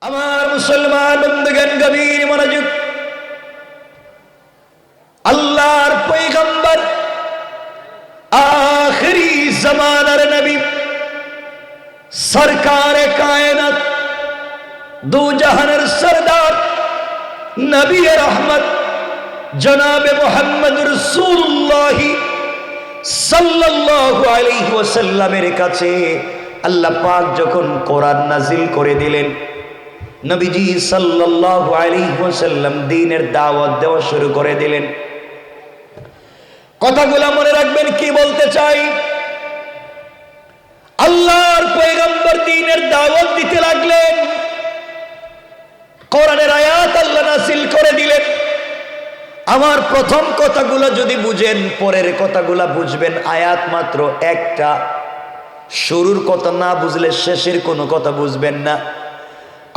আমার মুসলমান বন্ধুগণ গভীর মনোযোগ। আল্লাহর পয়গম্বর আখেরি জামানার নবী সরকারে কায়নাত দু জাহানের সরদার নবী রহমত জনাবে মুহাম্মদ রাসূলুল্লাহ সাল্লাল্লাহু আলাইহি ওয়াসাল্লামের কাছে আল্লাহ পাক যখন কোরআন নাজিল করে দিলেন, নবীজি সাল্লাল্লাহু আলাইহি ওয়াসাল্লাম দ্বীনের দাওয়াত দেওয়া শুরু করে দিলেন। কথাগুলো মনে রাখবেন, কি বলতে চাই। আল্লাহর পয়গম্বর দ্বীনের দাওয়াত দিতে লাগলেন, কোরআনের আয়াত আল্লাহ নাযিল করে দিলেন। আমার প্রথম কথাগুলো যদি বুঝেন, পরের কথাগুলো বুঝবেন। আয়াত মাত্র একটা, শুরুর কথা না বুঝলে শেষের কোনো কথা বুঝবেন না।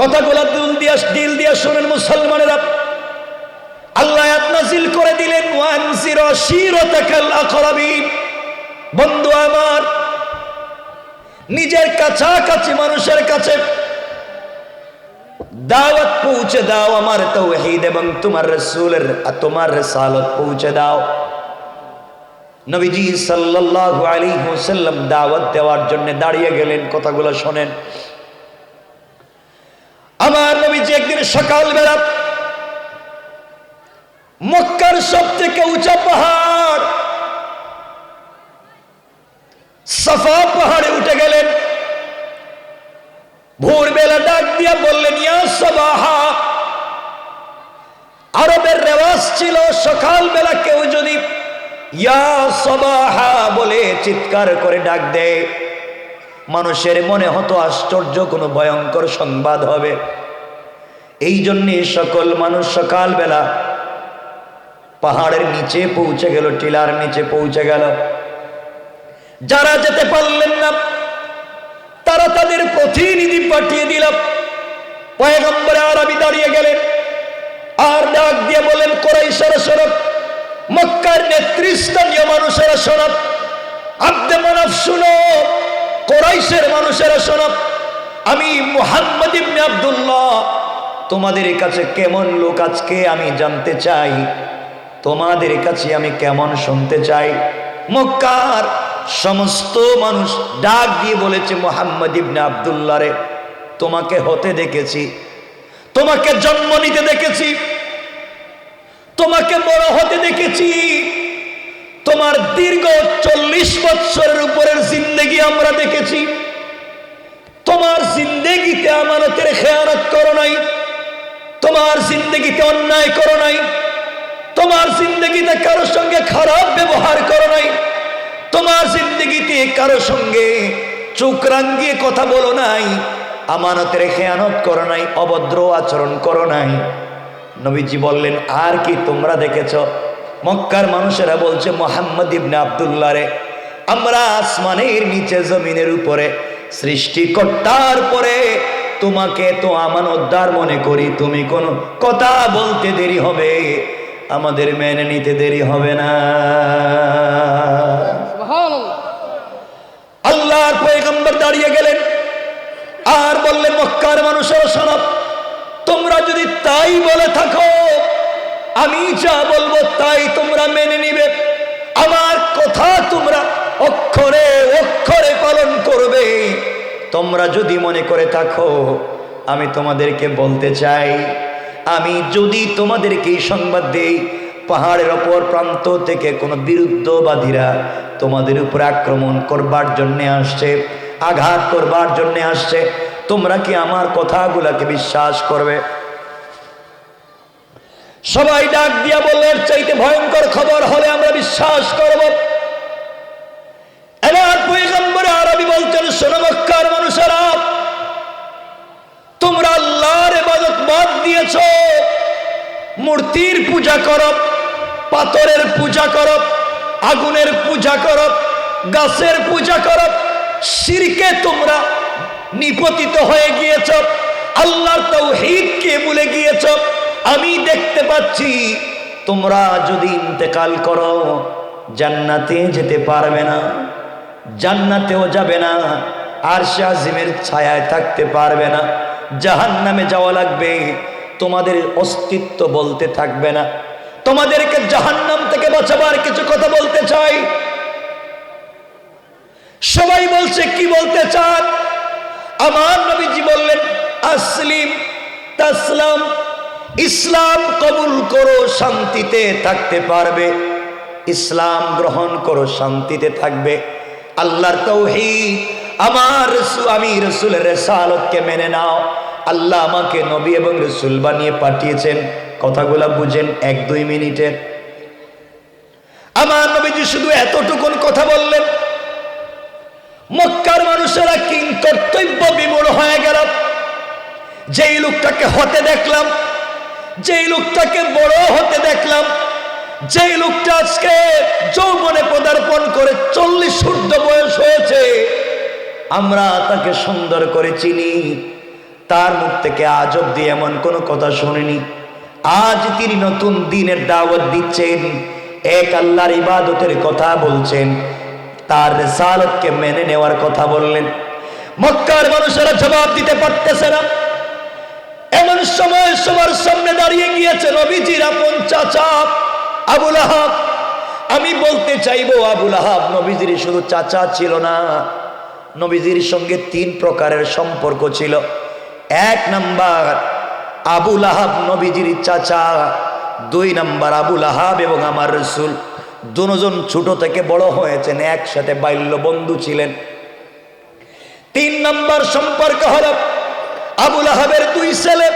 কথাগুলো দিল দিয়া শুনেন মুসলমানেরা। আল্লাহ আয়াত নাযিল করে দিলেন, ওয়ানজির আশীরাতাকাল আকরাবিন। বন্ধু আমার, নিজের কাছাকাছি মানুষের কাছে দাওয়াত পৌঁছে দাও, আমার তাওহীদ এবং তোমার রাসূলের তোমার রিসালাত পৌঁছে দাও। নবীজি সাল্লাল্লাহু আলাইহি ওয়াসাল্লাম দাওয়াত দেওয়ার জন্য দাঁড়িয়ে গেলেন। কথাগুলো শুনেন। আমার নবীজি একদিন সকালবেলা মক্কার সবথেকে উঁচা পাহাড় সাফা পাহাড়ে উঠে গেলেন। ভোরবেলা ডাক দিয়া বললেন, ইয়া সাবাহা। আরবের রেওয়াজ ছিল, সকালবেলা কেউ যদি ইয়া সাবাহা বলে চিৎকার করে ডাক দেয়, মানুষের মনে হতো আশ্চর্য কোনো ভয়ঙ্কর সংবাদ হবে। এই জন্যে সকল মানুষ সকালবেলা পাহাড়ের নিচে পৌঁছে গেল, টিলার নিচে পৌঁছে গেল। যারা যেতে পারলেন না, তারা তাদের প্রতিনিধি পাঠিয়ে দিল। পয়গম্বর আরবি দাঁড়িয়ে গেলেন আর ডাক দিয়ে বলেন, কুরাইশেরা শোনো, মক্কার নেতৃস্থানীয় মানুষেরা শোনো, আব্দে মানাফ শোনো, কুরাইশের মানুষেরা শোনো, আমি মুহাম্মদ ইবনে আব্দুল্লাহ তোমাদের কাছে কেমন লোক আজকে আমি জানতে চাই, তোমাদের কাছে আমি কেমন শুনতে চাই। মক্কার সমস্ত মানুষ ডাক দিয়ে বলেছে, মুহাম্মদ ইবনে আব্দুল্লাহ রে, তোমাকে হতে দেখেছি, তোমাকে জন্ম নিতে দেখেছি, তোমাকে বড় হতে দেখেছি, তোমার দীর্ঘ 40 বছরের উপরের জিন্দেগি আমরা দেখেছি। তোমার জিন্দেগিতে আমানতের খেয়ানত করো নাই, তোমার জিন্দেগিতে অন্যায় করো নাই, তোমার জিন্দেগিতে কারোর সঙ্গে খারাপ ব্যবহার করো নাই, তোমার জিন্দেগিতে কারোর সঙ্গে চোখ রাঙিয়ে কথা বলো নাই, আমানতের খেয়ানত করো নাই, অভদ্র আচরণ করো নাই। নবীজি বললেন, আর কি তোমরা দেখেছ? মক্কার মানুষেরা বলছে, মুহাম্মদ ইবনে আব্দুল্লাহ রে, আমরা আসমানের নিচে জমিনের উপরে সৃষ্টিকর্তার পরে তোমাকে তো আমানতদার মনে করি। তুমি কোন কথা বলতে দেরি হবে, আমাদের মেনে নিতে দেরি হবে না। আল্লাহর পয়গম্বর দাঁড়িয়ে গেলেন আর বললেন, মক্কার মানুষেরা শোনো, তোমরা যদি তাই বলে থাকো, আমি যা বলবো তাই তোমরা মেনে নিবে, আমার কথা তোমরা অক্ষরে অক্ষরে পালন করবে। তোমরা যদি মনে করে থাকো, আমি তোমাদেরকে বলতে চাই, আমি যদি তোমাদেরকে সংবাদ দেই, পাহাড়ের অপর প্রান্ত থেকে কোনো বিরুদ্ধবাদীরা তোমাদের উপর আক্রমণ করবার জন্য আসছে, আঘাত করবার জন্য আসছে, তোমরা কি আমার কথাগুলাকে বিশ্বাস করবে? সবাই ডাক দিয়া বললেন, চাইতে ভয়ঙ্কর খবর হলে আমরা বিশ্বাস করব। এবার পয়গম্বর আরবি বলছেন, শোনো মক্কার মানুষেরা, তোমরা আল্লাহর ইবাদত বাদ দিয়েছ, মূর্তির পূজা করো, পাথরের পূজা করো, আগুনের পূজা করো, গাছের পূজা করো, শিরকে তোমরা নিপতিত হয়ে গিয়েছ, আল্লাহর তাওহীদকে ভুলে গিয়েছ। আমি দেখতে পাচ্ছি তোমরা যদি ইন্তেকাল করো, জান্নাতে যেতে পারবে না, জান্নাতেও যাবে না, আরশে আজিমের ছায়ায় থাকতে পারবে না, জাহান্নামে যাওয়া লাগবে, তোমাদের অস্তিত্ব বলতে থাকবে না। তোমাদেরকে জাহান্নাম থেকে বাঁচাবার কিছু কথা বলতে চাই। সবাই বলছে কি বলতে চান? আমার নবীজি বললেন আসলিম তাসলাম, ইসলাম কবুল করো শান্তিতে থাকতে পারবে, ইসলাম গ্রহণ করো শান্তিতে থাকবে। আল্লাহর তাওহীদ, আমি রাসূলের রিসালাতকে মেনে নাও। আল্লাহ আমাকে নবী এবং রাসূল বানিয়ে পাঠিয়েছেন। কথাগুলো বুঝেন 1-2 মিনিটের। আমার নবীজি শুধু এতটুকুন কথা বললেন, মক্কার মানুষেরা কিং কর্তব্য বিমূঢ় হয়ে গেল। যেই লোকটাকে হতে দেখলাম, যেই লোকটাকে বড় হতে দেখলাম, যেই লোকটা আজকে যৌবনে পদার্পণ করে 40 ঊর্ধ্ব বয়স হয়েছে, আমরা তাকে সুন্দর করে চিনি, তার মুখ থেকে আজ অব্দি এমন কোনো কথা শুনিনি। আজ তিনি নতুন দিনের দাওয়াত দিচ্ছেন, এক আল্লাহর ইবাদতের কথা বলছেন, তার রিসালাতকে মেনে নেওয়ার কথা বললেন। মক্কার মানুষেরা জবাব দিতে পারতেছে না। এমন সময় সবার সামনে দাঁড়িয়ে গিয়েছে নবীজির আপন চাচা আবু লাহাব। আমি বলতে চাইবো, আবু লাহাব নবীজির শুধু চাচা ছিল না, নবীজির সঙ্গে 3 প্রকারের সম্পর্ক ছিল। 1 নাম্বার আবু লাহাব নবীজির চাচা, 2 নাম্বার আবু লাহাব এবং আমার রাসূল দুজন ছোট থেকে বড় হয়েছেন, একসাথে বাল্য বন্ধু ছিলেন। 3 নাম্বার সম্পর্ক হলো আবু লাহাবের 2 ছেলে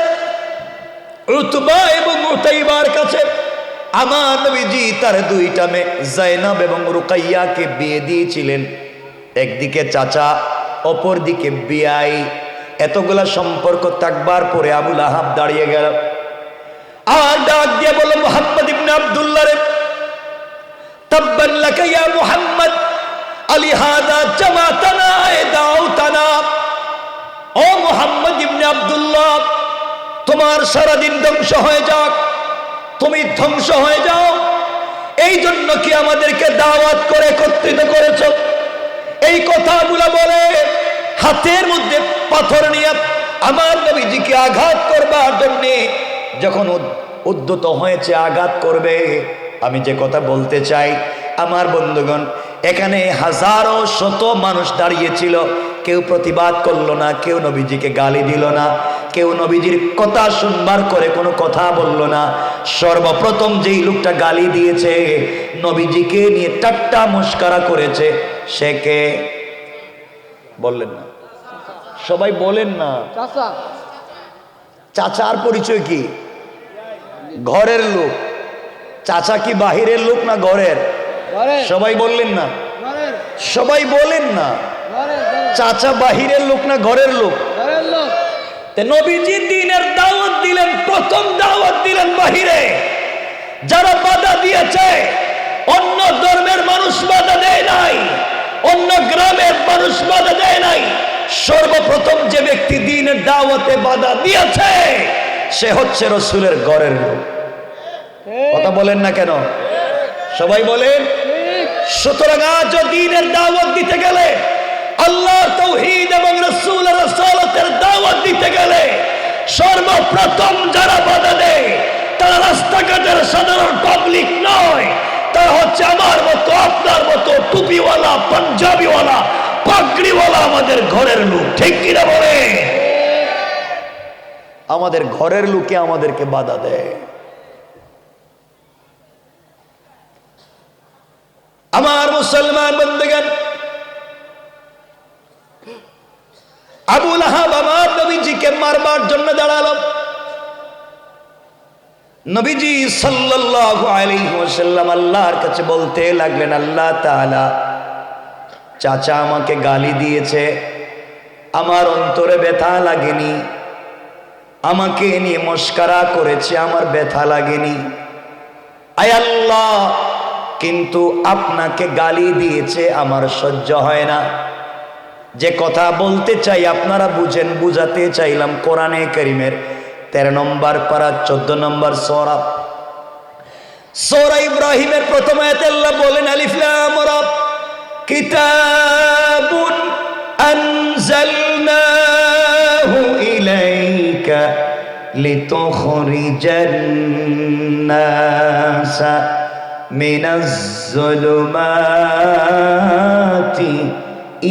উতবা এবং উতাইবার কাছে আমার নবীজি তার 2টা মেয়ে যায়নাব এবং রুকাইয়াকে বিয়ে দিয়েছিলেন। একদিকে চাচা, অপর দিকে বিয়াই। এতগুলা সম্পর্ক থাকবার পরে আবু লাহাব দাঁড়িয়ে গেল আর ডাক দিয়ে বলল, মুহাম্মদ ইবনে আব্দুল্লাহ রে, তাব্বান লাকা ইয়া মুহাম্মদ আলিহাযা জামাতানা দাউতানা। ও মুহাম্মদ ইবনে আব্দুল্লাহ, তোমার সারাদিন ধ্বংস হয়ে যাক, তুমি ধ্বংস হয়ে যাও, এই জন্য কি আমাদেরকে দাওয়াত করে একত্রিত করেছ? এই কথাগুলো বলে হাতের মধ্যে পাথর নিয়ে আমার নবীজিকে আঘাত করবার জন্য যখন উদ্যত হয়েছে আঘাত করবে, আমি যে কথা বলতে চাই আমার বন্ধুগণ, এখানে হাজারো শত মানুষ দাঁড়িয়েছিল, কেউ প্রতিবাদ করলো না, কেউ নবীজিকে গালি দিল না, কেউ নবীজির কথা শুনবার করে কোনো কথা বলল না। সর্বপ্রথম যেই লোকটা গালি দিয়েছে, নবীজিকে নিয়ে ঠাট্টা মস্করা করেছে, সে কে? বললেন না, সবাই বলেন না। চাচার পরিচয় কি? ঘরের লোক। চাচা কি বাহিরের লোক না ঘরের? সবাই বললেন না, সবাই বলেন না। চাচা বাহিরের লোক না ঘরের লোক? নবীজি দ্বীনের দাওয়াত দিলেন, প্রথম দাওয়াত দিলেন বাহিরে। যারা বাধা দিয়েছে, অন্য ধর্মের মানুষ বাধা দেয় নাই, অন্য গ্রামের মানুষ বাধা দেয় নাই। সর্বপ্রথম যে ব্যক্তি দ্বীনের দাওয়াতে বাধা দিয়েছে, সে হচ্ছে রাসূলের ঘরের লোক। কথা বলেন না কেন? সবাই বলেন। সুতরাং আজ দ্বীনের দাওয়াত দিতে গেলে, আল্লাহর তাওহীদ এবং রাসূলের রিসালাতের দাওয়াত দিতে গেলে, সর্বপ্রথম যারা বাধা দেয় তারা রাস্তাঘাটের সাধারণ পাবলিক নয়, তারা হচ্ছে আমার মতো, আপনার মতো টুপিওয়ালা, পাঞ্জাবিওয়ালা, পাগড়িওয়ালা আমাদের ঘরের লোক। ঠিক কিনা বলে? আমাদের ঘরের লোকে আমাদেরকে বাধা দেয়। আমার মুসলমান বন্ধুগণ, আবু লাহাব আমার নবীজিকে মারবার জন্য দাঁড়ালো। নবীজি সাল্লাল্লাহু আলাইহি ওয়াসাল্লাম আল্লাহর কাছে বলতে লাগলেন, আল্লাহ তাআলা, চাচা আমাকে গালি দিয়েছে, আমার অন্তরে ব্যথা লাগেনি, আমাকে নিয়ে মস্করা করেছে, আমার ব্যথা লাগেনি। আয় আল্লাহ, কিন্তু আপনাকে গালি দিয়েছে, আমার সহ্য হয় না। যে কথা বলতে চাই আপনারা বুঝেন, বুঝাতে চাইলাম। কোরআনে কারীমের 13 নম্বর পারা 14 নম্বর সূরা ইব্রাহিমের প্রথম আয়াতে আল্লাহ বলেন, আলিফ লাম রা, কিতাবুন আনজালনাহু ইলাইক লিতুখরিজান নাসা মিনাজ যুলুমাতি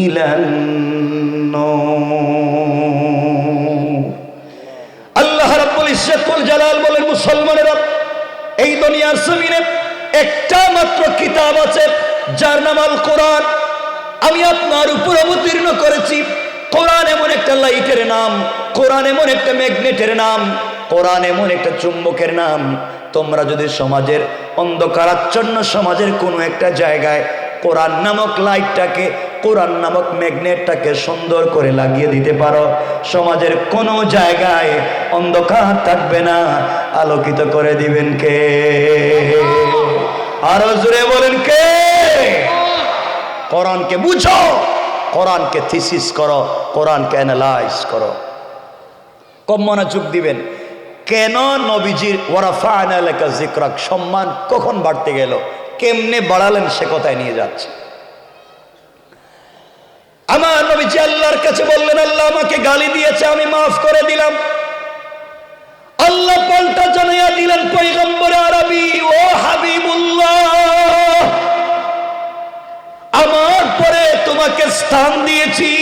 ইলান নূর। আল্লাহ রাব্বুল ইজ্জতুল জালাল বলেন, মুসলমানেরা, এই দুনিয়ার জমিনে একটা মাত্র কিতাব আছে যার নাম আল কোরআন। আমি আপনার উপর অবতীর্ণ করেছি। কোরআন এমন একটা লাইটের নাম, কোরআন এমন একটা ম্যাগনেটের নাম, কোরআন এমন একটা চুম্বকের নাম। তোমরা যদি সমাজের অন্ধকারাচ্ছন্ন সমাজের কোনো একটা জায়গায় কোরআন নামক লাইটটাকে, কোরআন নামক ম্যাগনেটটাকে সুন্দর করে লাগিয়ে দিতে পারো, সমাজের কোনো জায়গায় অন্ধকার থাকবে না। আলোকিত করে দিবেন কে? আরো জোরে বলেন কে? কোরআনকে বুঝো, কোরআনকে থিসিস করো, কোরআনকে অ্যানালাইজ করো। কম মনোযোগ দিবেন। কেন নবীজির ওয়ারাফা'না লাকা যিকরাক সম্মান কখন বাড়তে গেল, কেমনে বাড়ালেন, সে কথায় নিয়ে যাচ্ছে। আমার নবীজি আল্লাহর কাছে বললেন, আল্লাহ আমাকে গালি দিয়েছে, আমি মাফ করে দিলাম। আল্লাহ পাল্টা জানাইয়া দিলেন, পয়গম্বর আরবি, ও হাবিবুল্লাহ, আমার পরে তোমাকে স্থান দিয়েছি।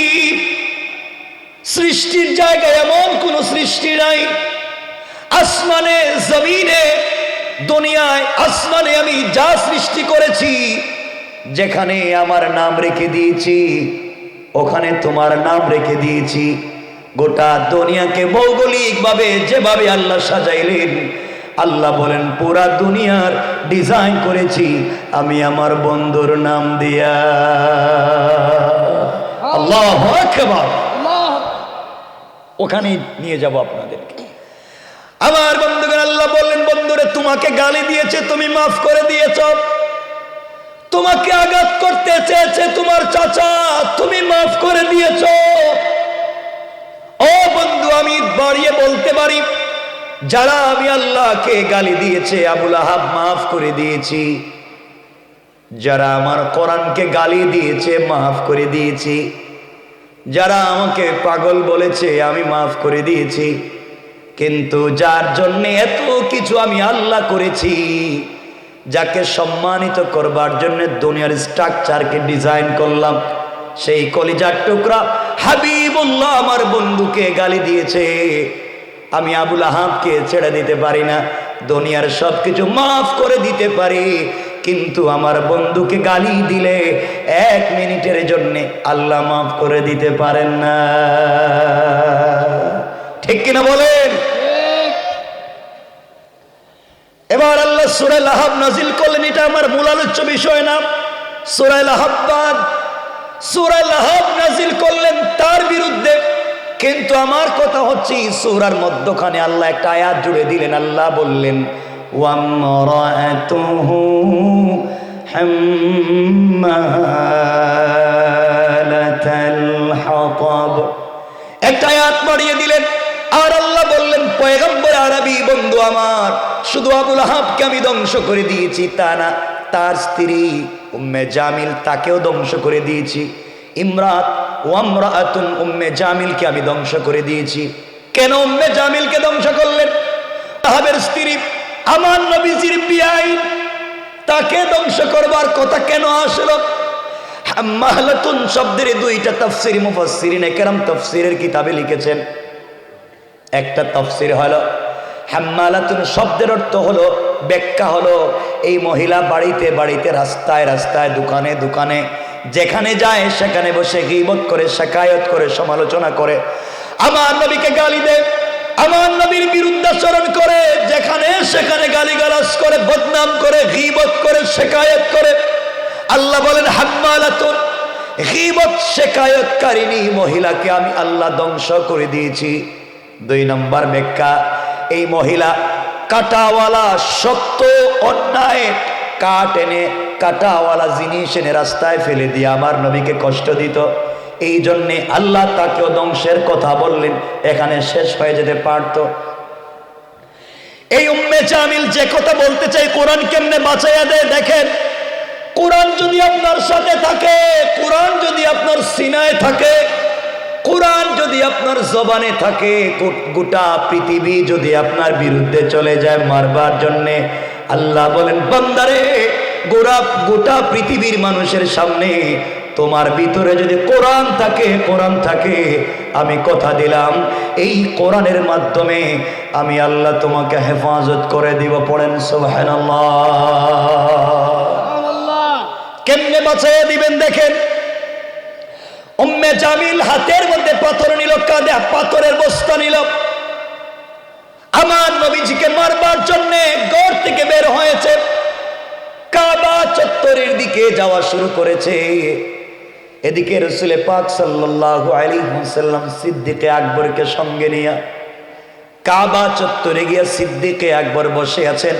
সৃষ্টির জায়গায় এমন কোন সৃষ্টি নাই। আসমানে, জমিনে, দুনিয়ায়, আসমানে আমি যা সৃষ্টি করেছি, যেখানে আমার নাম রেখে দিয়েছি ওখানে তোমার নাম রেখে দিয়েছি। গোটা দুনিয়াকে ভৌগোলিকভাবে যেভাবে আল্লাহ সাজাইলেন, আল্লাহ বলেন পুরা দুনিয়ার ডিজাইন করেছি আমি আমার বন্ধুর নাম দিয়া। আল্লাহু আকবার। ওখানে নিয়ে যাব আপনাদেরকে। আমার বন্ধুগণ, আল্লাহ বললেন, বন্ধুরে তোমাকে গালি দিয়েছে, তুমি মাফ করে দিয়েছ। তোমাকে আঘাত করতে চেয়েছে তোমার চাচা, তুমি মাফ করে দিয়েছ। ও বন্ধু, আমি বাড়িয়ে বলতে পারি, যারা আমি আল্লাহকে গালি দিয়েছে, আবুল আহাব মাফ করে দিয়েছি। যারা আমার কোরআনকে গালি দিয়েছে, মাফ করে দিয়েছি। যারা আমাকে পাগল বলেছে, আমি মাফ করে দিয়েছি। কিন্তু যার জন্য এত কিছু আমি আল্লাহ করেছি, যাকে সম্মানিত করবার জন্য দুনিয়ার স্ট্রাকচারকে ডিজাইন করলাম, সেই কলিজার টুকরা হাবিবুল্লাহ আমার বন্ধুকে গালি দিয়েছে। আমি আবুল আহাবকে ছেড়ে দিতে পারি না, দুনিয়ার সবকিছু মাফ করে দিতে পারি, কিন্তু আমার বন্ধুকে গালি দিলে 1 মিনিটের জন্য আল্লাহ মাফ করে দিতে পারেন না। ঠিক কিনা বলেন? এবার আল্লাহ সূরা লাহাব নাজিল করলেন। এটা আমার মূল আলোচ্য বিষয় না। সূরা লাহাব নাজিল করলেন তার বিরুদ্ধে, কিন্তু আমার কথা হচ্ছে সূরার মধ্যখানে আল্লাহ একটা আয়াত জুড়ে দিলেন। আল্লাহ বললেন, ওয়ামরাতুহু হাম্মালাতাল হাতাব, একটা আয়াত বাড়িয়ে দিলেন। আর আল্লাহ বললেন, পয়গম্বর আরবি বন্ধু আমার, শুধু আবুল আহাবকে আমি ধ্বংস করে দিয়েছি তা না, তার স্ত্রী উম্মে জামিল তাকেও ধ্বংস করে দিয়েছি। ওয়ামরাতুন উম্মে জামিলকে আমি ধ্বংস করে দিয়েছি। কেন উম্মে জামিলকে ধ্বংস করলেন? আহাবের স্ত্রী, আমার নবীজির বিয়াই, তাকে ধ্বংস করবার কথা কেন আসলো? হাম্মালাতুন শব্দের 2টা তাফসীর মুফাসসিরিনে কেরাম তাফসীরের কিতাবে লিখেছেন। একটা তাফসীর হলো হাম্মালাতুন শব্দের অর্থ হলো, ব্যাখ্যা হলো, এই মহিলা বাড়িতে বাড়িতে, রাস্তায় রাস্তায়, দোকানে দোকানে, যেখানে যায় সেখানে বসে গীবত করে, শিকায়ত করে, সমালোচনা করে, আমার নবীকে গালি দেয়, আমার নবীর বিরুদ্ধাচরণ করে, যেখানে সেখানে গালিগালাজ করে, বদনাম করে, গীবত করে, শিকায়ত করে। আল্লাহ বলেন, হাম্মালাতুন, গীবত শিকায়তকারিনী মহিলাকে আমি আল্লাহ ধ্বংস করে দিয়েছি। 2 নম্বর ব্যাখ্যা, এই মহিলা কাটাওয়ালা, শক্ত অন্যায় কাঠ এনে, কাটাওয়ালা জিনিস এনে রাস্তায় ফেলে দিয়ে আমার নবীকে কষ্ট দিত। এই জন্যে আল্লাহ তাকেও ধ্বংসের কথা বললেন, এখানে শেষ হয়ে যেতে পারত। এই উম্মে জামিল যে কথা বলতে চাই, কোরআন কেমনে বাঁচাইয়া দেয় দেখেন। কোরআন যদি আপনার সাথে থাকে, কোরআন যদি আপনার সিনায় থাকে, কোরআন যদি আপনার জবানে থাকে, গোটা পৃথিবী যদি আপনার বিরুদ্ধে চলে যায় মারবার জন্যে, আল্লাহ বলেন বান্দারে, গোটা পৃথিবীর মানুষের সামনে তোমার ভিতরে যদি কোরআন থাকে, আমি কথা দিলাম এই কোরআনের মাধ্যমে আমি আল্লাহ তোমাকে হেফাজত করে দিব। পড়েন সুবহানাল্লাহ। কেমনে বাঁচাইয়া দিবেন দেখেন। উম্মে জামিল হাতের মধ্যে পাথর নিল, কাঁধে পাথরের বস্তা নিল, আমার নবীজিকে মারবার জন্য ঘর থেকে বের হয়েছে, কাবা চত্বরের দিকে যাওয়া শুরু করেছে। এদিকে রাসূল পাক সাল্লাল্লাহু আলাইহি ওয়াসাল্লাম সিদ্দিকে আকবরকে সঙ্গে নিয়ে কাবা চত্বরে গিয়ে সিদ্দিকে আকবর বসে আছেন।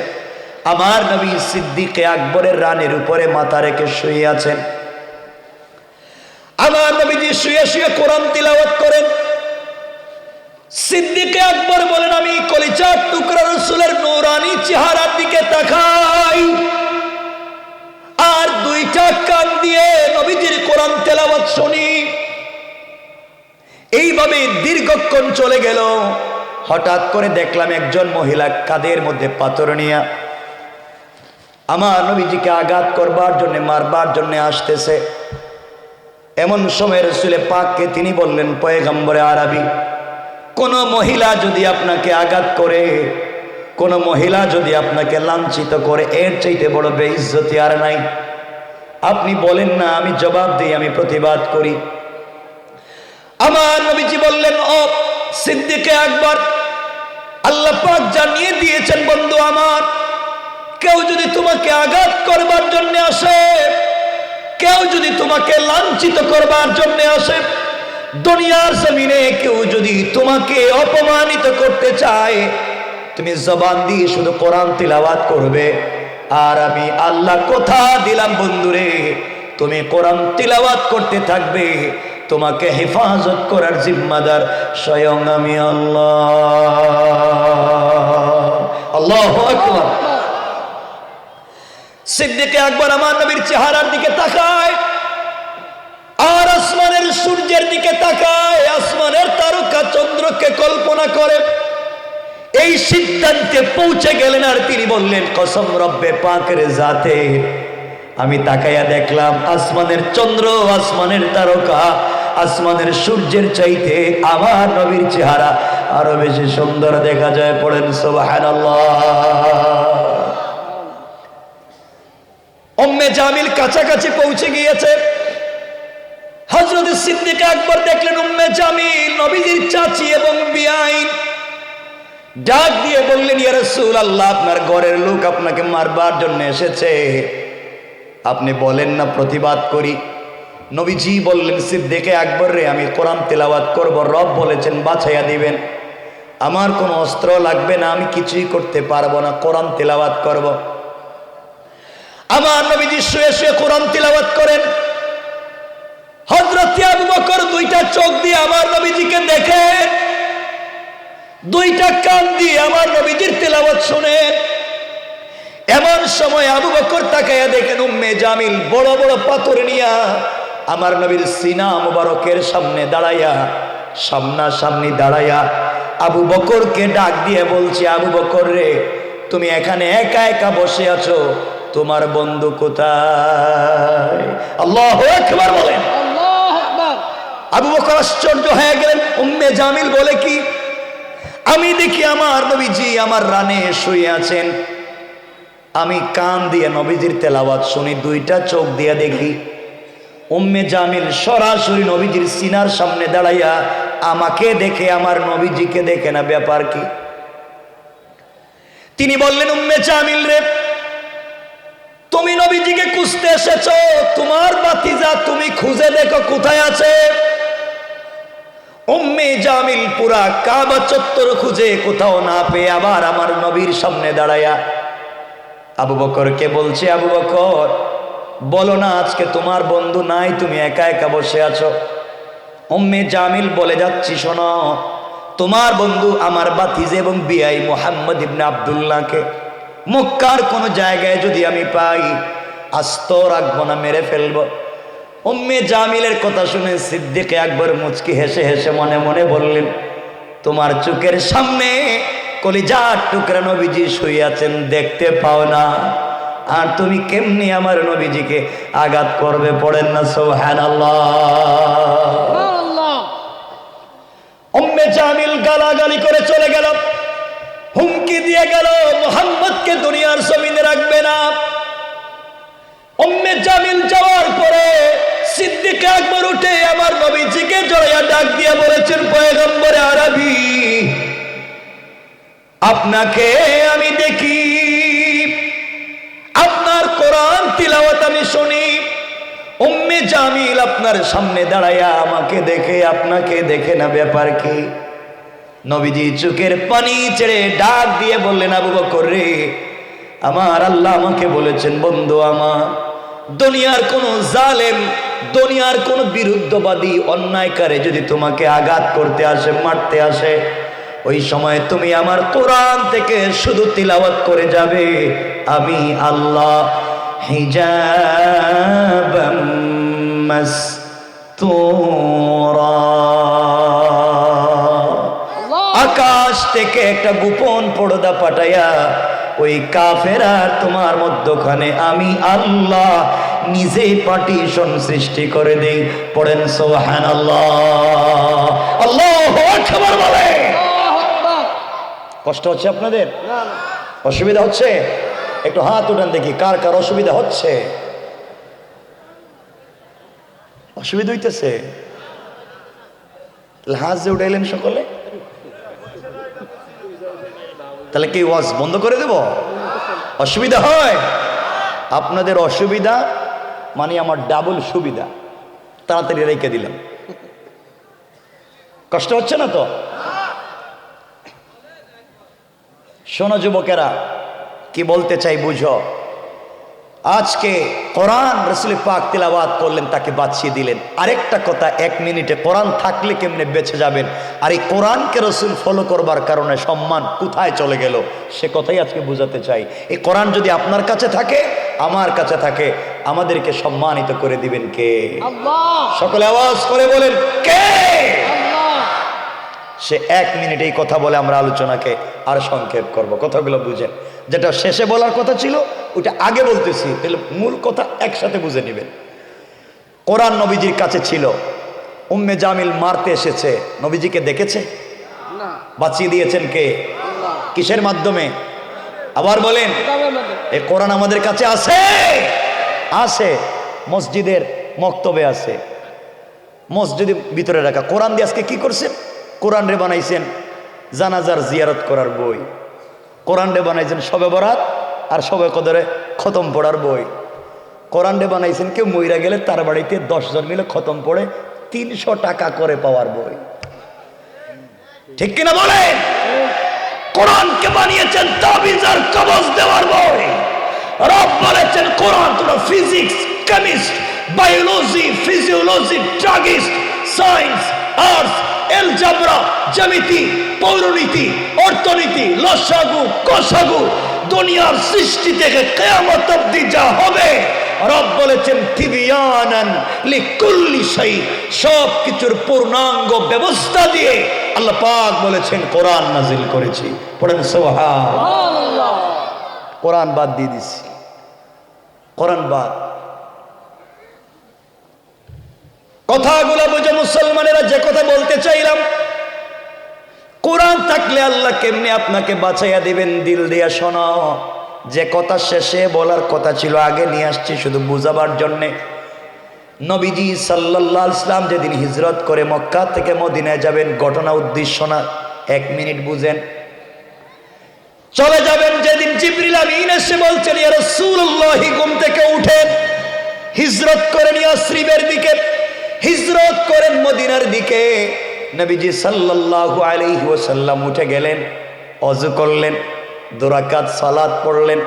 আমার নবী সিদ্দিকে আকবরের রানের উপরে মাথা রেখে শুয়ে আছেন। আমার নবীজি শুয়ে শুয়ে কোরআন তিলাওয়াত করেন। সিদ্দিকে আকবর বলেন, আমি কলিজার টুকরা রাসূলের নূরানি চেহারার দিকে তাকাই আর দুইটা কান দিয়ে নবীজির কোরআন তেলাওয়াত শুনি। এইভাবে দীর্ঘক্ষণ চলে গেল। হঠাৎ করে দেখলাম একজন মহিলা কাঁধের মধ্যে পাথর নিয়ে আমার নবীজিকে আঘাত করবার জন্য, মারবার জন্য আসতেছে। এমন সময় রাসূল পাককে তিনি বললেন, পয়গম্বরে আরবি, কোন মহিলা যদি আপনাকে আঘাত করে, কোন মহিলা যদি আপনাকে লাঞ্ছিত করে, এর চাইতে বড় বেইজ্জতি আর নাই। আপনি বলেন না, আমি জবাব দিই, আমি প্রতিবাদ করি। আমার নবীজি বললেন, ও সিদ্দিকে আকবর, আল্লাহ পাক জানিয়ে দিয়েছেন বন্ধু আমার, কেউ যদি তোমাকে আঘাত করবার জন্য আসে, কেউ যদি তোমাকে লাঞ্ছিত করবার জন্য আসে, দুনিয়ার জমিনে কেউ যদি তোমাকে অপমানিত করতে চায়, তুমি জবান দিয়ে শুধু কোরআন তিলাওয়াত করবে। আর আমি আল্লাহ কথা দিলাম বন্ধুরে, তুমি কোরআন তিলাওয়াত করতে থাকবে, তোমাকে হেফাজত করার জিম্মাদার স্বয়ং আমি আল্লাহ। আল্লাহু আকবার। সিদ্দিকে আকবর আমার নবীর চেহারার দিকে তাকায় আর আসমানের সূর্যের দিকে তাকায়, আসমানের তারকা চন্দ্রকে কল্পনা করে এই সিদ্ধান্তে পৌঁছে গেলেন। আর তিনি বললেন, কসম রব্বে পাকের জাতে, আমি তাকাইয়া দেখলাম আসমানের চন্দ্র, আসমানের তারকা, আসমানের সূর্যের চাইতে আমার নবীর চেহারা আরো বেশি সুন্দর দেখা যায়। পড়েন সুবহানাল্লাহ। উম্মে জামিল কাছাকাছি পৌঁছে গিয়েছে। হযরত সিদ্দিক আকবর দেখলেন উম্মে জামিল নবীজির চাচী এবং বিআইন। ডাক দিয়ে বললেন, ইয়া রাসূলুল্লাহ, আপনার ঘরের লোক আপনাকে মারবার জন্য এসেছে, আপনি বলেন না প্রতিবাদ করি। নবীজি বললেন, সিদ্দিক আকবর রে, আমি কোরআন তেলাওয়াত করব, রব বলেছেন বাঁচাইয়া দিবেন, আমার কোনো অস্ত্র লাগবে না, আমি কিছুই করতে পারবো না, কোরআন তেলাওয়াত করব। আমার নবীজি শুয়ে শুয়ে কোরআন তিলাওয়াত করেন। হযরত আবু বকর দুইটা চোখ দিয়ে আমার নবীজিকে দেখেন, দুইটা কান দিয়ে আমার নবীজির তেলাওয়াত শুনেন। এমন সময় আবু বকর তাকায়া দেখেন উম্মে জামিল বড় বড় পাথর নিয়া আমার নবীর সিনা মুবারকের সামনে দাঁড়াইয়া, সামনাসামনি দাঁড়াইয়া আবু বকরকে ডাক দিয়ে বলছে, আবু বকর রে, তুমি এখানে একা একা বসে আছো, তোমার বন্ধু কোথায়? আল্লাহু আকবার বলেন। আল্লাহু আকবার। আবু বকর আশ্চর্য হয়ে গেলেন। উম্মে জামিল বলে কি, আমি দেখি আমার নবীজি আমার রানে শুয়ে আছেন, আমি কান দিয়ে নবীজির তেলাওয়াত শুনি, দুইটা চোখ দিয়ে দেখি উম্মে জামিল সরাসরি নবীজির সিনার সামনে দাঁড়াইয়া আমাকে দেখে আমার নবীজিকে দেখে না, ব্যাপার কি? তিনি বললেন, উম্মে জামিল রে, তুমি নবীজিকে খুঁজতে এসেছো, তোমার ভাতিজা তুমি খুঁজে দেখো কোথায় আছে। উম্মে জামিল পুরা কাবা চত্বর খুঁজে কোথাও না পেয়ে আবার আমার নবীর সামনে দাঁড়ায়া আবু বকরকে বলছে, আবু বকর বলো না, আজকে তোমার বন্ধু নাই, তুমি একা একা বসে আছো। উম্মে জামিল বলে যাচ্ছি, শোনো, তোমার বন্ধু আমার ভাতিজা এবং বিআই মুহাম্মদ ইবনে আব্দুল্লাহকে মক্কার কোন জায়গায় যদি আমি পাই, আস্ত রাখবো না, মেরে ফেলবো। উম্মে জামিলের কথা শুনে সিদ্দিক আকবর মুচকি হেসে হেসে মনে মনে বললেন, তোমার চোখের সামনে কলিজার টুকরা নবীজি শুয়ে আছেন, দেখতে পাও না, আর তুমি কেমনি আমার নবীজিকে আঘাত করবে? পড়েন না সুবহানাল্লাহ। উম্মে জামিল গালাগালি করে চলে গেল, হুমকি দিয়ে গেল মুহাম্মদকে দুনিয়ার জমিনে রাখবে না। উম্মে জামিল যাওয়ার পরে সিদ্দিক আকবর উঠে আমার নবীজিকে জড়াইয়া ডাক দিয়ে বলেছেন, পয়গম্বরে আরবি, আপনাকে আমি দেখি, আপনার কোরআন তিলাওয়াত আমি শুনি। উম্মে জামিল আপনার সামনে দাঁড়াইয়া আমাকে দেখে আপনাকে দেখে না, ব্যাপার কি? নবীজি চোখের পানি ছেড়ে ডাক দিয়ে বললেন, আবু বকর রে, আমার আল্লাহ আমাকে বলেছেন, বন্ধু আমার, দুনিয়ার কোন জালেম, দুনিয়ার কোন বিরুদ্ধবাদী অন্যায়কারী যদি তোমাকে আঘাত করতে আসে, মারতে আসে, ওই সময় তুমি আমার কোরআন থেকে শুধু তিলাওয়াত করে যাবে, আমি আল্লাহ হিজাবাম মাসতুরা, আকাশ থেকে একটা গোপন পর্দা পাঠাইয়া ওই কাফেরার তোমার মধ্যখানে আমি আল্লাহ নিজে পার্টিশন সৃষ্টি করে দেই। পড়েন সুবহানাল্লাহ। আল্লাহু আকবার বলে। কষ্ট হচ্ছে আপনাদের? অসুবিধা হচ্ছে? একটু হাত উঠান দেখি, কার কার অসুবিধা হচ্ছে? অসুবিধা হইতেছে? হাত যে উঠাইলেন সকলে, তাহলে কি ওয়াজ বন্ধ করে দেব? অসুবিধা হয়? আপনাদের অসুবিধা মানে আমার ডাবল সুবিধা, তাড়াতাড়ি রেখে দিলাম। কষ্ট হচ্ছে না তো? শোনো যুবকেরা, কি বলতে চাই বুঝো। আজকে কোরআন রাসূল পাক তিলাওয়াত করলেন, তাকে বাঁচিয়ে দিলেন। আরেকটা কথা, 1 মিনিটে কোরআন থাকলে কেমনে বেঁচে যাবেন, আর এই কোরআনকে রাসূল ফলো করবার কারণে সম্মান কোথায় চলে গেল, সে কথাই আজকে বুঝাতে চাই। এই কোরআন যদি আপনার কাছে থাকে, আমার কাছে থাকে, আমাদেরকে সম্মানিত করে দিবেন কে? আল্লাহ। সকলে আওয়াজ করে বলেন, কে? আল্লাহ। সে 1 মিনিট এই কথা বলে আমরা আলোচনাকে আর সংক্ষেপ করব। কথাগুলো বুঝেন, যেটা শেষে বলার কথা ছিল ওটা আগে বলতেছি, তাহলে মূল কথা একসাথে বুঝে নেবেন। কোরআন নবীজির কাছে ছিল, উম্মে জামিল মারতে এসেছে, নবীজিকে দেখেছে? না। বাঁচিয়ে দিয়েছেন কে? আল্লাহ। কিসের মাধ্যমে? আবার বলেন। এই কোরআন আমাদের কাছে আছে? আছে, মসজিদের মক্তবে আছে, মসজিদের ভিতরে রাখা। কোরআন দিয়ে আজকে কি করছেন? কোরআন রে বানাইছেন জানাজার জিয়ারত করার বই, কোরআন রে বানাইছেন শবে বরাত আর শবে কদরে খতম পড়ার বই, কোরআন রে বানাইছেন কেউ মইরা গেলে তার বাড়িতে 10 জন মিলে খতম পড়ে 300 টাকা করে পাওয়ার বই। ঠিক কিনা বলেন? কোরআনকে বানিয়েছেন তাবিজ আর কবজ দেওয়ার বই। রব বলেছেন কোরআন তোরা physics, chemist, biology, physiology, druggist, science, arts, algebra, জ্যামিতি, পৌরনীতি, অর্থনীতি, লসাগু, কসাগু, দুনিয়ার সৃষ্টি থেকে কিয়ামত অবধি যা হবে, রব বলেছেন তিবিয়ানান লিকুল্লি শাই, সব কিছুর পূর্ণাঙ্গ ব্যবস্থা দিয়ে আল্লাহ পাক বলেছেন কোরআন নাজিল করেছি। পড়েন সুবহানাল্লাহ। কোরআন বাদ দিয়ে দিছি, কোরআন বাদ। কথাগুলো বুঝে মুসলমানেরা, যে কথা বলতে চাইলাম, কোরআন থাকলে আল্লাহ কেমনে আপনাকে বাঁচাইয়া দিবেন, দিল দিয়া শোনো। যে কথা শেষে বলার কথা ছিল আগে নিয়ে আসছি শুধু বুঝাবার জন্যে। নবীজি সাল্লাল্লাহু আলাইহি ওয়াসাল্লাম যেদিন হিজরত করে মক্কা থেকে মদিনায় যাবেন, ঘটনা উদ্দেশ্য না, 1 মিনিট বুঝেন। চলে যাবেন যেদিন জিবরিল আমিন এসে বলছেন, ইয়া রাসূলুল্লাহ, ঘুম থেকে উঠেন, হিজরত করেন ইয়াসরিবের দিকে, হিজরত করেন মদিনার দিকে। নবীজি সাল্লাল্লাহু আলাইহি ওয়াসাল্লাম উঠে গেলেন, ওযু করলেন, 2 রাকাত সালাত পড়লেন,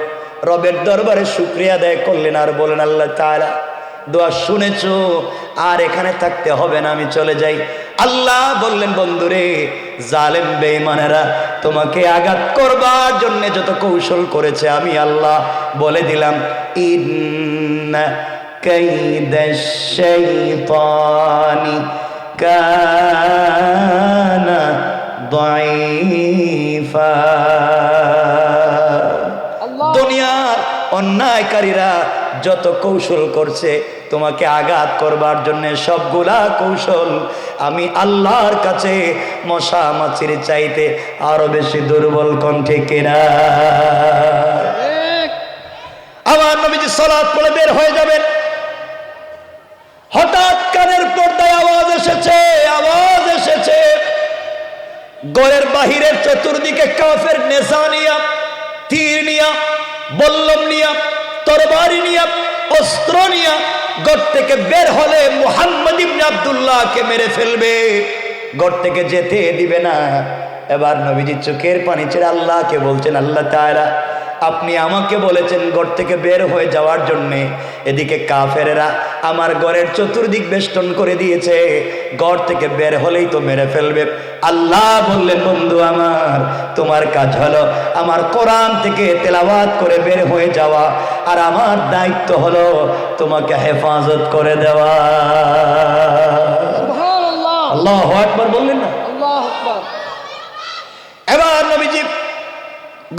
রবের দরবারে শুকরিয়া আদায় করলেন, আর বলেন, আল্লাহ তাআলা দোয়া শুনেছো, আর এখানে থাকতে হবে না, আমি চলে যাই। আল্লাহ বললেন, বন্ধুরে, জালেম বেঈমানেরা তোমাকে আঘাত করবার জন্য যত কৌশল করেছে আমি আল্লাহ বলে দিলাম, ইন্না কাইদাশ শাইতানি কানা দাঈফা। দুনিয়ার অন্যায়কারীরা যত কৌশল করছে তোমাকে আঘাত করবার জন্য, সবগুলা কৌশল আমি আল্লাহর কাছে মশা মাছির চাইতে আরো বেশি দুর্বল। কণ্ঠে কিনা? আমার নবীজি সালাত পড়ে বের হয়ে যাবেন, হঠাৎ কানের পর্দায় আওয়াজ এসেছে, আওয়াজ এসেছে। ঘরের বাহিরের চতুর্দিকে কাফের নেশা নিয়া, তীর নিয়া, বল্লম নিয়া, তরবারি নিয়া, অস্ত্র নিয়া ঘর থেকে বের হলে মুহাম্মদ ইবনে আব্দুল্লাহকে মেরে ফেলবে, ঘর থেকে যেতে দিবে না। এবার নবীজি চোখের পানি ছেড়ে আল্লাহকে বলছেন, আল্লাহ তাআলা আপনি আমাকে বলেছেন ঘর থেকে বের হয়ে যাওয়ার জন্যে, এদিকে কাফেরেরা আমার ঘরের চতুর্দিক বেষ্টন করে দিয়েছে, ঘর থেকে বের হলেই তো মেরে ফেলবে। আল্লাহ বললেন, বন্ধু আমার, তোমার কাজ হলো আমার কোরআন থেকে তেলাওয়াত করে বের হয়ে যাওয়া, আর আমার দায়িত্ব হলো তোমাকে হেফাজত করে দেওয়া। সুবহানাল্লাহ, আল্লাহু আকবার বললেন না? আল্লাহু আকবার। এবার নবীজি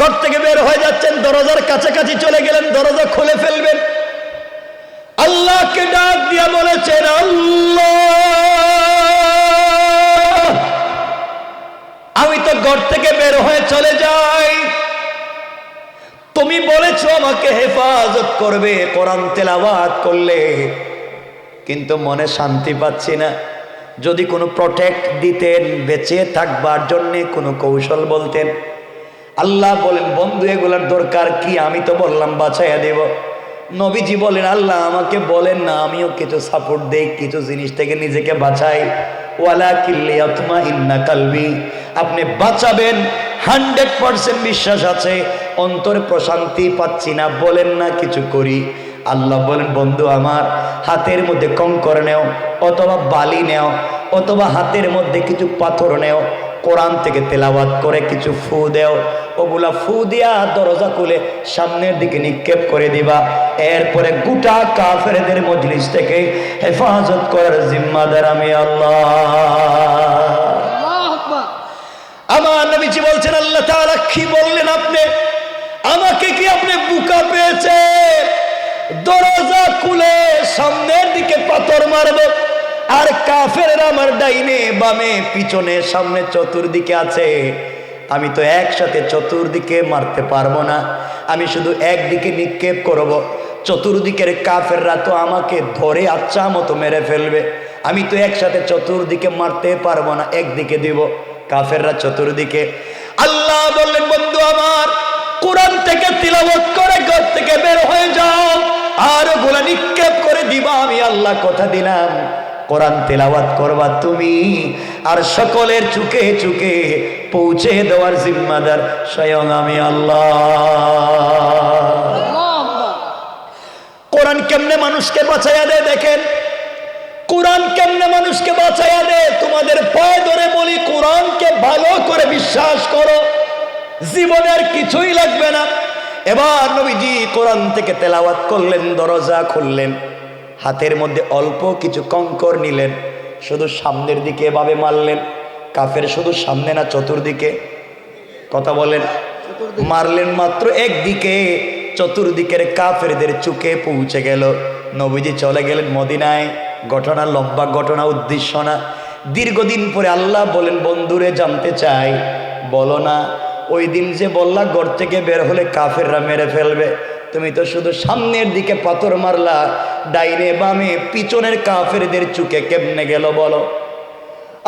ঘর থেকে বের হয়ে যাচ্ছেন, দরজার কাছাকাছি চলে গেলেন, দরজা খুলে ফেলবেন। আল্লাহকে ডাক দিয়া বলেছেন, আল্লাহ আমি তো ঘর থেকে বের হয়ে চলে যাই, তুমি বলেছো আমাকে হেফাজত করবে কোরআন তেলাওয়াত করলে, কিন্তু মনে শান্তি পাচ্ছি না। যদি কোনো প্রটেক্ট দিতেন, বেঁচে থাকবার জন্য কোনো কৌশল বলতেন। আল্লাহ বলেন, বন্ধু এগুলার দরকার কি, আমি তো বললাম বাঁচাইয়া দেব। নবীজি বলেন, আল্লাহ আমাকে বলেন না, আমিও কিছু সাপোর্ট দেই, কিছু জিনিস থেকে নিজেকে বাঁচাই। ওয়ালাকিন লিয়াতমাইন্না কলবি, আপনি বাঁচাবেন 100% বিশ্বাস আছে, অন্তরে প্রশান্তি পাচ্ছি না, বলেন না কিছু করি। আল্লাহ বলেন, বন্ধু আমার, হাতের মধ্যে কঙ্কর নেও অথবা বালি নেও, অথবা হাতের মধ্যে কিছু পাথর নেও, কোরআন থেকে তেলাওয়াত করে কিছু ফু দেও, ওগুলা ফু দিয়া দরজা খুলে সামনের দিকে নিক্ষেপ করে দিবা। এরপরে গোটা কাফেরদের মজলিস থেকে হেফাজত করার জিম্মাদার আমি আল্লাহ। আমার নবীজি বলছেন, আল্লাহ তাআলা কি বললেন আপনি? আমাকে কি আপনি বোকা পেয়েছে? দরজা খুলে সামনের দিকে পাথর মারবো, আর কাফেররা আমার ডাইনে বামে পিছনে সামনে চতুর্দিকে আছে, আমি তো একসাথে চতুর্দিকে মারতে পারবো না, আমি শুধু একদিকে নিক্ষেপ করব। চতুর্দিকের কাফেররা তো আমাকে ধরে আচ্ছা মতো মেরে ফেলবে, আমি তো একসাথে চতুর্দিকে মারতে পারবো না, একদিকে দিব, কাফেররা চতুর্দিকে। আল্লাহ বললেন, বন্ধু আমার, কোরআন থেকে তিলাওয়াত করে ঘর থেকে বের হয়ে যাও, আর ওগুলা নিক্ষেপ করে দিবা, আমি আল্লাহ কথা দিলাম। কোরআন তেলাওয়াত করবা তুমি, আর সকলের চুকে চুকে পৌঁছে দেওয়ার জিম্মাদার স্বয়ং আমি আল্লাহ। কোরআন কেমনে মানুষকে বাঁচাইয়া দেয় দেখেন, কোরআন কেমনে মানুষকে বাঁচাইয়া দেয়। তোমাদের পায়ে ধরে বলি, কোরআনকে ভালো করে বিশ্বাস করো, জীবনের কিছুই লাগবে না। এবার নবীজি কোরআন থেকে তেলাওয়াত করলেন, দরজা খুললেন, হাতের মধ্যে অল্প কিছু কঙ্কর নিলেন, শুধু সামনের দিকে এভাবে মারলেন। কাফের শুধু সামনে না, চতুর্দিকে, কথা বলেন, মারলেন মাত্র একদিকে, চতুর্দিকের কাফেরদের চুকে পৌঁছে গেল। নবীজি চলে গেলেন মদিনায়। ঘটনা লম্বা ঘটনা, উদ্দেশ্য না। দীর্ঘদিন পরে আল্লাহ বলেন, বন্ধুরে জানতে চাই, বলো না ওই দিন যে বললা ঘর থেকে বের হলে কাফেররা মেরে ফেলবে, তুমি তো শুধু সামনের দিকে পাথর মারলা, ডাইনে বামে পিছনের কাফেরদের চুকে কেমনে গেল বলো?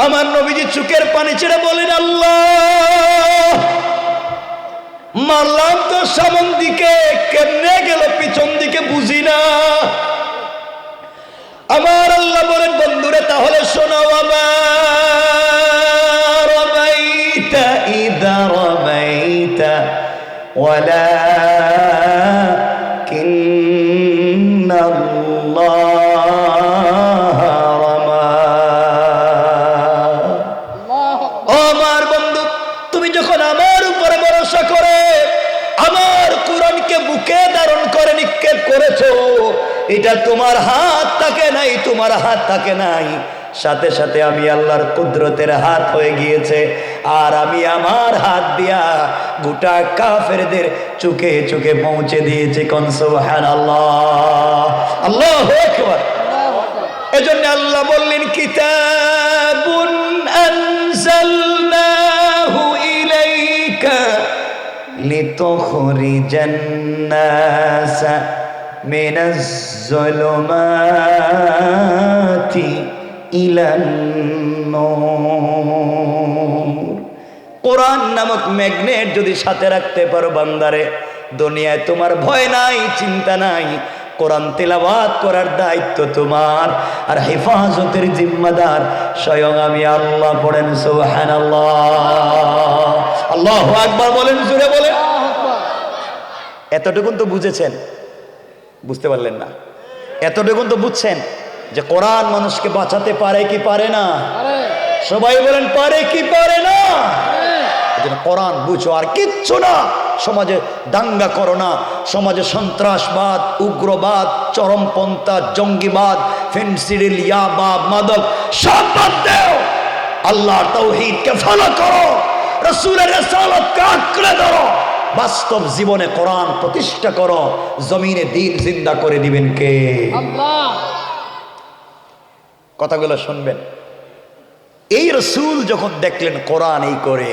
আমার নবীজি চুকের পানি ছেড়ে বলেন, আল্লাহ মারলাম তো সামন দিকে, কেমনে গেল পিছন দিকে বুঝি না। আমার আল্লাহ বলেন, বন্ধুরে তাহলে শোনাও, আমার রামাইতা ইদা রামাইতা ওয়ালাকিন্নাল্লাহ রামা। ও আমার বন্ধু, তুমি যখন আমার উপরে ভরসা করে আমার কোরআনকে বুকে ধারণ করে নিক্ষেপ করেছো, এটা তোমার হাত থাকে নাই, তোমার হাত থাকে নাই, সাথে সাথে আমি আল্লাহর কুদরতের হাত হয়ে গিয়েছে। আর আমি আমার হাত দিয়া গোটা কাফেরদের চোখে চোখে পৌঁছে দিয়েছি। কোন সুবহানাল্লাহ, আল্লাহু আকবার। এজন্য আল্লাহ বললেন কিতাবুন আনজালনাহু ইলাইকা লিতুখরিজান নাসা মিনাজ যুলুমাতি ইলান নূর। কোরআন নামক ম্যাগনেট যদি সাথে রাখতে পারো বান্দারে, দুনিয়ায় তোমার ভয় নাই, চিন্তা নাই। কোরআন তেলাওয়াত করার দায়িত্ব তোমার, আর হেফাজতের জিম্মাদার স্বয়ং আমি আল্লাহ। পড়েন সুবহানাল্লাহ, আল্লাহু আকবার বলেন, জোরে বলেন। এতটুকুন তো বুঝেছেন? বুঝতে পারলেন না? এতটুকুন তো বুঝছেন যে কোরআন মানুষকে বাঁচাতে পারে কি পারে না? সবাই বলেন পারে কি পারে না? কোরআন বুঝো, আর কিচ্ছু না। সমাজে দাঙ্গা করো না, সমাজে সন্ত্রাসবাদ, উগ্রবাদ, চরমপন্থা, জঙ্গিবাদ, ফেন্সিডিল, ইয়াবা, মাদক সব বাদ দাও। আল্লাহর তাওহীদকে ফলো করো, রাসূলের রিসালাতকে আঁকড়ে ধরো, বাস্তব জীবনে কোরআন প্রতিষ্ঠা করো। জমিনে দ্বীন জিন্দা করে দিবেন কে? আল্লাহ। কথাগুলো শুনবেন। এই রাসূল যখন দেখলেন কোরআন এই করে,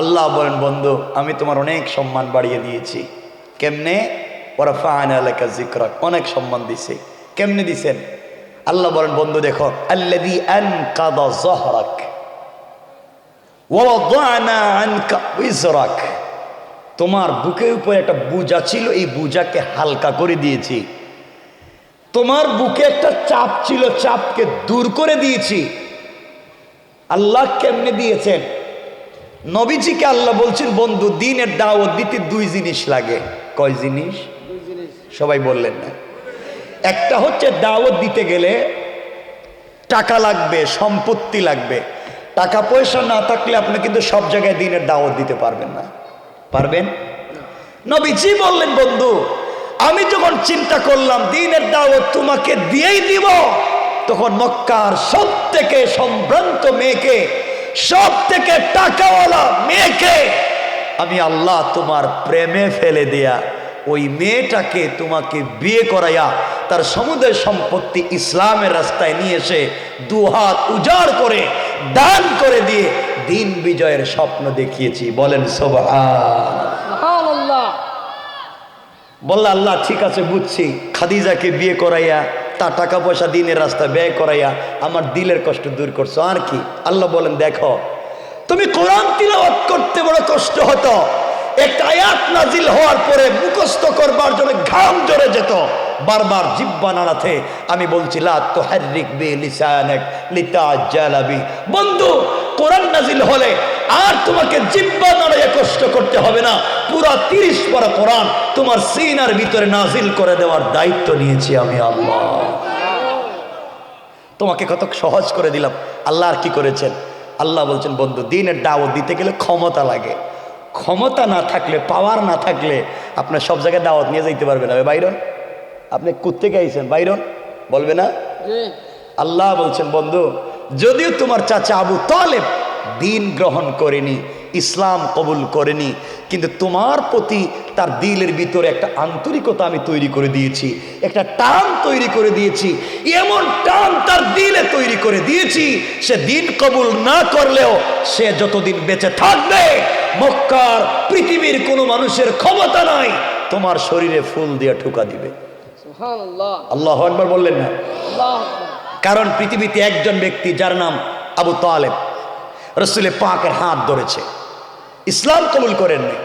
আল্লাহ বলেন বন্ধু আমি তোমার অনেক সম্মান বাড়িয়ে দিয়েছি। কেমনে? ওয়ারাফা'না লাকা যিকরাক, অনেক সম্মান দিছে। কেমনে দিছেন? আল্লাহ বলেন বন্ধু দেখো, আল্লাযী আনকাযা যহরাক ওয়া ওয়াদা'না আনকা উযরাক, তোমার বুকের উপরে একটা বোঝা ছিল, এই বোঝাকে হালকা করে দিয়েছি। তোমার বুকে একটা চাপ ছিল, চাপকে দূর করে দিয়েছি। আল্লাহ কেমনে দিয়েছেন? নবীজিকে আল্লাহ বলছেন বন্ধু দ্বীনের দাওয়াত দিতে দুই জিনিস লাগে। কয় জিনিস? সবাই বললেন না। একটা হচ্ছে দাওয়াত দিতে গেলে টাকা লাগবে, সম্পত্তি লাগবে। টাকা পয়সা না থাকলে আপনি কিন্তু সব জায়গায় দ্বীনের দাওয়াত দিতে পারবেন না। পারবেন? নবীজি বললেন বন্ধু আমি যখন চিন্তা করলাম দ্বীনের দাওয়াত তোমাকে দিয়েই দিব, তখন মক্কার সব থেকে সম্ভ্রান্ত মেয়েকে, সব থেকে টাকাওয়ালা মেয়েকে আমি আল্লাহ তোমার প্রেমে ফেলে দেয়া ওই মেয়েটাকে তোমাকে বিয়ে করাইয়া তার সমুদয় সম্পত্তি ইসলামের রাস্তায় নিয়ে এসে দুহাত উজাড় করে দান করে দিয়ে দিন বিজয়ের স্বপ্ন দেখিয়েছি। বলেন সুবহানাল্লাহ। বলল আল্লাহ ঠিক আছে বুঝছি, খাদিজাকে বিয়ে করাইয়া তার টাকা পয়সা দিনের রাস্তায় ব্যয় করাইয়া আমার দিলের কষ্ট দূর করছো, আর কি? আল্লাহ বলেন দেখো তুমি কোরআন তিলাওয়াত করতে বড় কষ্ট হতো, একটা আয়াত নাজিল হওয়ার পরে মুখস্থ করবার জন্য ঘাম ঝরে যেত, বারবার জিহ্বা নাড়াতে আমি বলছি লা তুহাররিক বিলিসানাক লিতাজালা বি। বন্ধু কোরআন নাজিল হলে আর তোমাকে জিহ্বা নাড়িয়ে কষ্ট করতে হবে না, পুরা 30 পারা কোরআন তোমার সিনার ভিতরে নাজিল করে দেওয়ার দায়িত্ব নিয়েছি আমি আল্লাহ। তোমাকে কত সহজ করে দিলাম। আল্লাহ আর কি করেছেন? আল্লাহ বলছেন বন্ধু দ্বীনের দাওয়াত দিতে গেলে ক্ষমতা লাগে। ক্ষমতা না থাকলে, পাওয়ার না থাকলে আপনার সব জায়গায় দাওয়াত নিয়ে যাইতে পারবে না। বাইরন আপনি কোত্থেকে আইছেন? বাইরন বলবে না? আল্লাহ বলছেন বন্ধু যদিও তোমার চাচা আবু তালেব দ্বীন গ্রহণ করেনি, ইসলাম কবুল করেনি, কিন্তু তোমার প্রতি তার দিলের ভিতরে একটা আন্তরিকতা আমি তৈরি করে দিয়েছি, একটা টান তৈরি করে দিয়েছি, এমন টান তার দিলে তৈরি করে দিয়েছি সে দ্বীন কবুল না করলেও সে যতদিন বেঁচে থাকবে মক্কার পৃথিবীর কোনো মানুষের ক্ষমতা নাই তোমার শরীরে ফুল দিয়ে ঠুকা দিবে। সুবহানাল্লাহ। আল্লাহু আকবার বললেন না? কারণ পৃথিবীতে একজন ব্যক্তি যার নাম আবু তালেব রাসূল পাকের হাত ধরেছে, ইসলাম কবুল করেননি,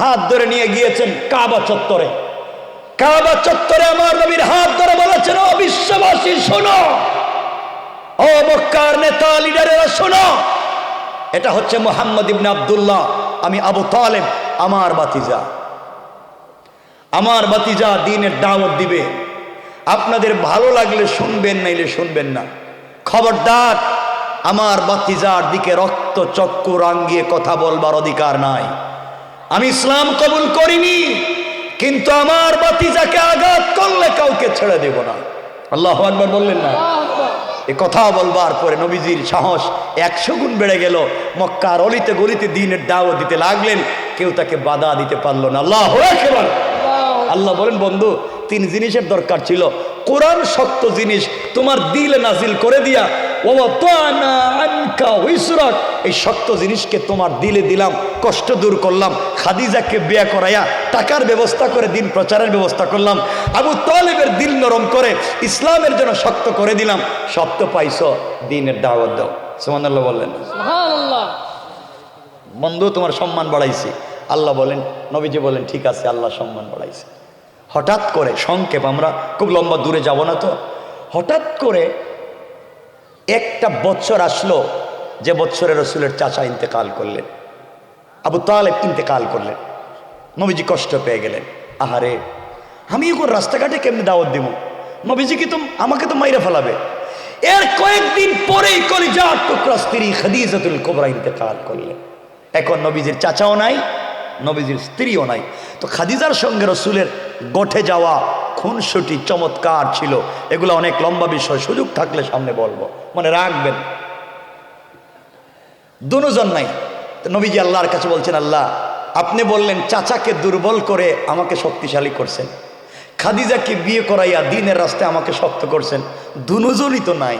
হাত ধরে নিয়ে গিয়েছেন কাবা চত্বরে। কাবা চত্বরে আমার নবীর হাত ধরে বলেছেন ও বিশ্ববাসী শোনো, ও মক্কার নেতা লিডারেরা শোনো, এটা হচ্ছে মুহাম্মদ ইবনে আব্দুল্লাহ, আমি আবু তালেব, আমার ভাতিজা। আমার ভাতিজা দ্বীনের দাওয়াত দিবে, আপনাদের ভালো লাগলে শুনবেন নাইলে শুনবেন না। খবরদার আমার ভাতিজার দিকে রক্ত চক্ষু রাঙ্গিয়ে কথা বলবার অধিকার নাই। আমি ইসলাম কবুল করিনি, কিন্তু আমার ভাতিজাকে আঘাত করলে কাউকে ছেড়ে দেব না। আল্লাহু আকবার বললেন না? এ কথা বলবার পরে নবীজির সাহস 100 গুণ বেড়ে গেল। মক্কার অলিতে গলিতে দ্বীনের দাওয়াত দিতে লাগলেন, কেউ তাকে বাধা দিতে পারলো না। আল্লাহু আকবার। আল্লাহ বলেন, বন্ধু 3 জিনিসের দরকার ছিল। কোরআন শক্ত জিনিস তোমার দিলে নাজিল করে দিয়া, এই শক্ত জিনিসকে তোমার দিলে দিলাম, কষ্ট দূর করলাম। খাদিজাকে বিয়ে করাইয়া টাকার ব্যবস্থা করে দিন প্রচারের ব্যবস্থা করলাম। আবু তালেবের দিল নরম করে ইসলামের জন্য শক্ত করে দিলাম। শক্ত পাইছো, দিনের দাওয়াত দাও। সুবহানাল্লাহ বললেন। বন্ধু তোমার সম্মান বাড়াইছি। আল্লাহ বলেন, নবীজি বলেন, ঠিক আছে, আল্লাহ সম্মান বাড়াইছে। হঠাৎ করে, সংক্ষেপ, আমরা খুব লম্বা দূরে যাব না তো, হঠাৎ করে একটা বছর আসলো যে বছরে রসুলের চাচা ইন্তেকাল করলেন, আবু তালেব ইন্তেকাল করলেন। নবীজি কষ্ট পেয়ে গেলেন। আহারে, আমি এখন রাস্তাঘাটে কেমনি দাওয়াত দিব? নবীজি কি আমাকে তো মাইরা ফেলাবে। এর কয়েকদিন পরেই কলিজার টুকরা স্ত্রী খাদিজাতুল কুবরা ইন্তেকাল করলেন। এখন নবীজির চাচাও নাই, নবীজির স্ত্রীও নাই। তো খাদিজার সঙ্গে রসুলের গঠে যাওয়া খুনসুটি চমৎকার ছিল। এগুলো অনেক লম্বা বিষয়, সুযোগ থাকলে সামনে বলবো, মনে রাখবেন। দুজন নাই। তো নবীজি আল্লাহর কাছে বলছেন, আল্লাহ আপনি বললেন চাচাকে দুর্বল করে আমাকে শক্তিশালী করছেন, খাদিজাকে বিয়ে করাইয়া দিনের রাস্তায় আমাকে শক্ত করছেন, দুজনই তো নাই,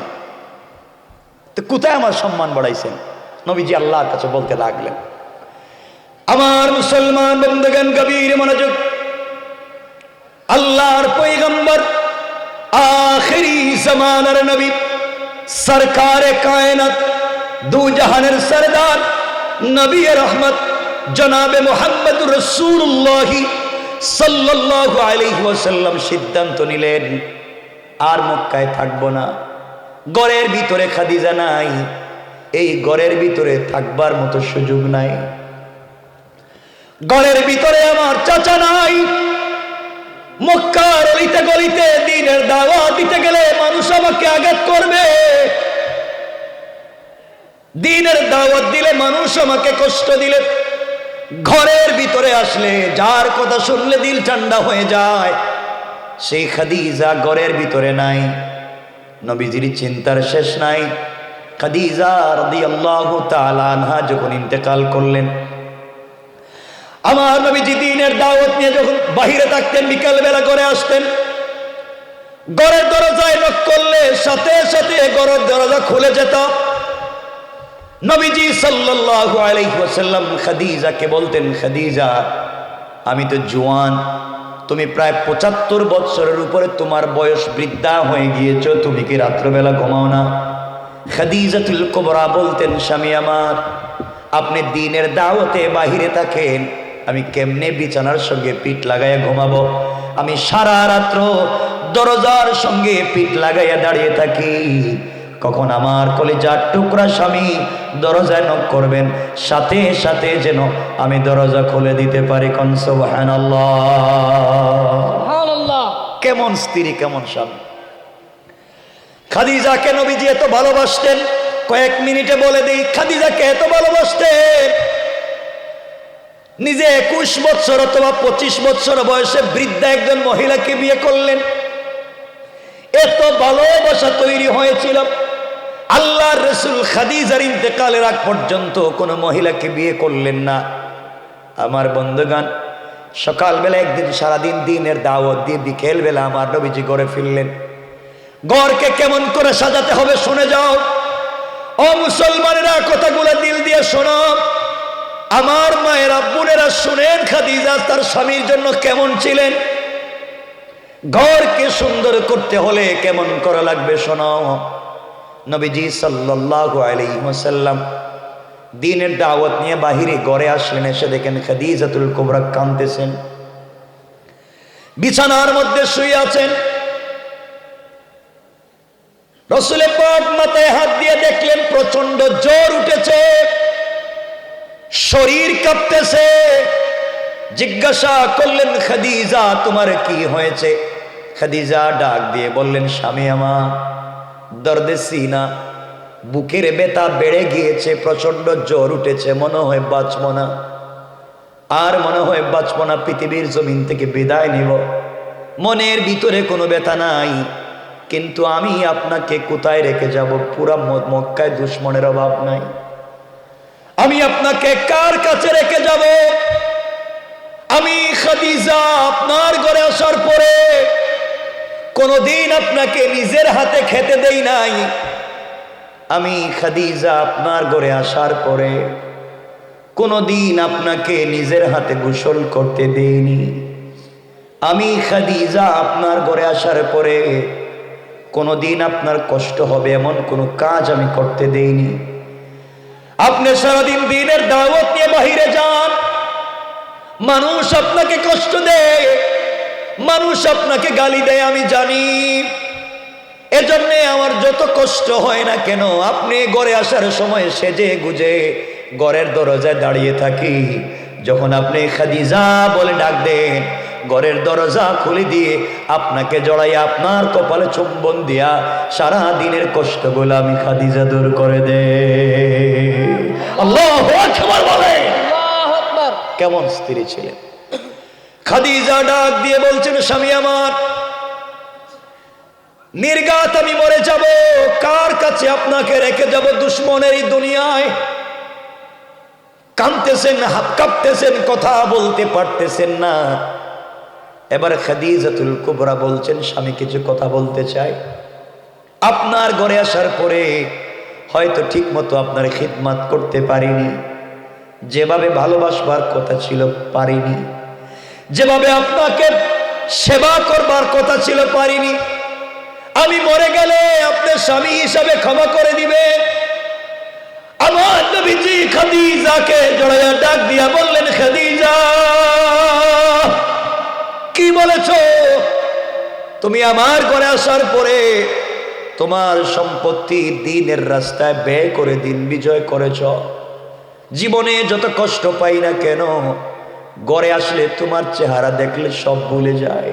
তো কোথায় আমার সম্মান বাড়াইছেন? নবীজি আল্লাহর কাছে বলতে লাগলেন। আমার মুসলমান বন্ধুগণ, গভীর মনোযোগ। আল্লাহর পয়গম্বর, আখিরি জামানার নবী, সরকারে কায়নাত, দু জাহানের সরদার, নবী রহমত জনাবে মুহাম্মদুর রাসূলুল্লাহ সাল্লাল্লাহু আলাইহি ওয়াসাল্লাম সিদ্ধান্ত নিলেন, আর মক্কায় থাকবো না। ঘরের ভিতরে খাদিজা নাই, এই ঘরের ভিতরে থাকবার মতো সুযোগ নাই। ঘরের ভিতরে আমার চাচা নাই। মক্কার অলিতে গলিতে দ্বীনের দাওয়াত দিতে গেলে মানুষ আমাকে আঘাত করবে, দ্বীনের দাওয়াত দিলে মানুষ আমাকে কষ্ট দিলে, ঘরের ভিতরে আসলে যার কথা শুনলে দিল ঠান্ডা হয়ে যায়, সেই খাদিজা ঘরের ভিতরে নাই। নবীজির চিন্তার শেষ নাই। খাদিজা রাদিয়াল্লাহু তাআলা আনহা যখন ইন্তেকাল করলেন, আমার নবীজি দ্বীনের দাওয়াত নিয়ে যখন বাহিরে থাকতেন, বিকাল বেলা ঘরে আসতেন, ঘরের দরজায় নক করলে সাথে সাথে ঘরের দরজা খুলে যেত। নবীজি সাল্লাল্লাহু আলাইহি ওয়াসাল্লাম খাদিজাকে বলতেন, খাদিজা আমি তো জওয়ান, তুমি প্রায় 75 বছরের উপরে তোমার বয়স, বৃদ্ধা হয়ে গিয়েছো, তুমি কি রাত্রবেলা ঘুমাও না? খাদিজাতুল কুবরা বলতেন, স্বামী আমার, আপনি দ্বীনের দাওয়াতে বাহিরে থাকেন, আমি কেমনে বিছানার সঙ্গে পিঠ লাগাইয়া ঘুমাবো? আমি সারা রাত্র দরজার সঙ্গে পিঠ লাগাইয়া দাঁড়িয়ে থাকি, কখন আমার কলিজার টুকরা স্বামী দরজায় নক করবেন, সাথে সাথে যেন আমি দরজা খুলে দিতে পারি। কোন সুবহানাল্লাহ। সুবহানাল্লাহ। কেমন স্ত্রী, কেমন স্বামী! খাদিজাকে নবীজি এত ভালোবাসতেন, কয়েক মিনিটে বলে দিই, খাদিজাকে এত ভালোবাসতেন, নিজে 21 বছর অথবা 25 বছর বয়সে বৃদ্ধা একজন মহিলাকে বিয়ে করলেন। এত ভালোবাসা তৈরি হয়েছিল, আল্লাহর রাসূল খাদিজার ইন্তেকালের আগ পর্যন্ত কোন মহিলাকে বিয়ে করলেন না। আমার বন্ধুগণ, সকালবেলা একদিন সারাদিন দ্বীনের দাওয়াত দিয়ে বিকেল বেলা আমার নবীজি ঘরে ফিরলেন। ঘরকে কেমন করে সাজাতে হবে শুনে যাও। ও মুসলমানেরা, কথাগুলো দিল দিয়ে শোনো। আমার মায়ের বোনেরা শুনেন, খাদিজা তার স্বামীর জন্য কেমন ছিলেন। ঘরকে সুন্দর করতে হলে কেমন করা লাগবে শোনো। নবীজি সাল্লাল্লাহু আলাইহি ওয়াসাল্লাম দ্বীনের দাওয়াত নিয়ে বাহিরে ঘরে আসলেন। এসে দেখেন খাদিজাতুল কুবরা কাঁদতেছেন, বিছানার মধ্যে শুয়ে আছেন। রাসূল পাক মাথায় হাত দিয়ে দেখলেন প্রচন্ড জ্বর উঠেছে, শরীর কাঁপতেছে। জিজ্ঞাসা করলেন, খাদিজা তোমার কি হয়েছে? খাদিজা ডাক দিয়ে বললেন, স্বামী আমার দর্দে সিনা, বুকের ব্যথা বেড়ে গিয়েছে, প্রচন্ড জ্বর উঠেছে, মনে হয় বাঁচব না। আর মনে হয় বাঁচব না, পৃথিবীর জমিন থেকে বিদায় নিব। মনের ভিতরে কোনো ব্যথা নাই, কিন্তু আমি আপনাকে কোথায় রেখে যাব? পুরা মক্কায় দুশ্মনের অভাব নাই। আমি আপনাকে কার কাছে রেখে যাব? আমি খাদিজা আপনার ঘরে আসার পরে কোনদিন আপনাকে নিজের হাতে খেতে দেই নাই। আমি খাদিজা আপনার ঘরে আসার পরে কোনদিন আপনাকে নিজের হাতে গোসল করতে দেইনি। আমি খাদিজা আপনার ঘরে আসার পরে কোনদিন আপনার কষ্ট হবে এমন কোনো কাজ আমি করতে দেইনি। আপনি সারাদিন দিনের দাওয়াত নিয়ে বাহিরে যান, মানুষ আপনাকে কষ্ট দেয়, মানুষ আপনাকে গালি দেয়, আমি জানি। এজন্য আমার যত কষ্ট হয় না কেন, আপনি ঘরে আসার সময় সেজে গুজে ঘরের দরজায় দাঁড়িয়ে থাকি। যখন আপনি খাদিজা বলে ডাক দেন, ঘরের দরজা খুলে দিয়ে আপনাকে জড়াই আপনার কপালে চুম্বন দিয়া সারা দিনের কষ্টগুলো আমি খাদিজা দূর করে দে। আল্লাহু আকবার বলে। কেমন স্ত্রী ছিলেন খাদিজা! ডাক দিয়ে বলছেন, স্বামী আমার, নির্ঘাত আমি মরে যাব, কার কাছে আপনাকে রেখে যাব দুশ্মনের এই দুনিয়ায়? কাঁদতেছেন, হাত কাঁপতেছেন, কথা বলতে পারতেছেন না। এবার খাদিজাতুল কুবরা বলছেন, স্বামী কিছু কথা বলতে চাই। আপনার ঘরে আসার পরে হয়তো ঠিক মতো আপনার খিদমত করতে পারিনি, যেভাবে ভালোবাসবার কথা ছিল পারিনি, যেভাবে আপনাকে সেবা করবার কথা ছিল পারিনি। আমি মরে গেলে আপনি স্বামী হিসাবে ক্ষমা করে দিবেন। আমার নবীজি খাদিজাকে জড়াইয়া ডাক দিয়া বললেন, খাদিজা কি বলেছ? তুমি আমার ঘরে আসার পরে তোমার সম্পত্তি দ্বীনের রাস্তায় ব্যয় করে দিন বিজয় করেছ। জীবনে যত কষ্ট পাই না কেন, ঘরে আসলে তোমার চেহারা দেখলে সব ভুলে যায়।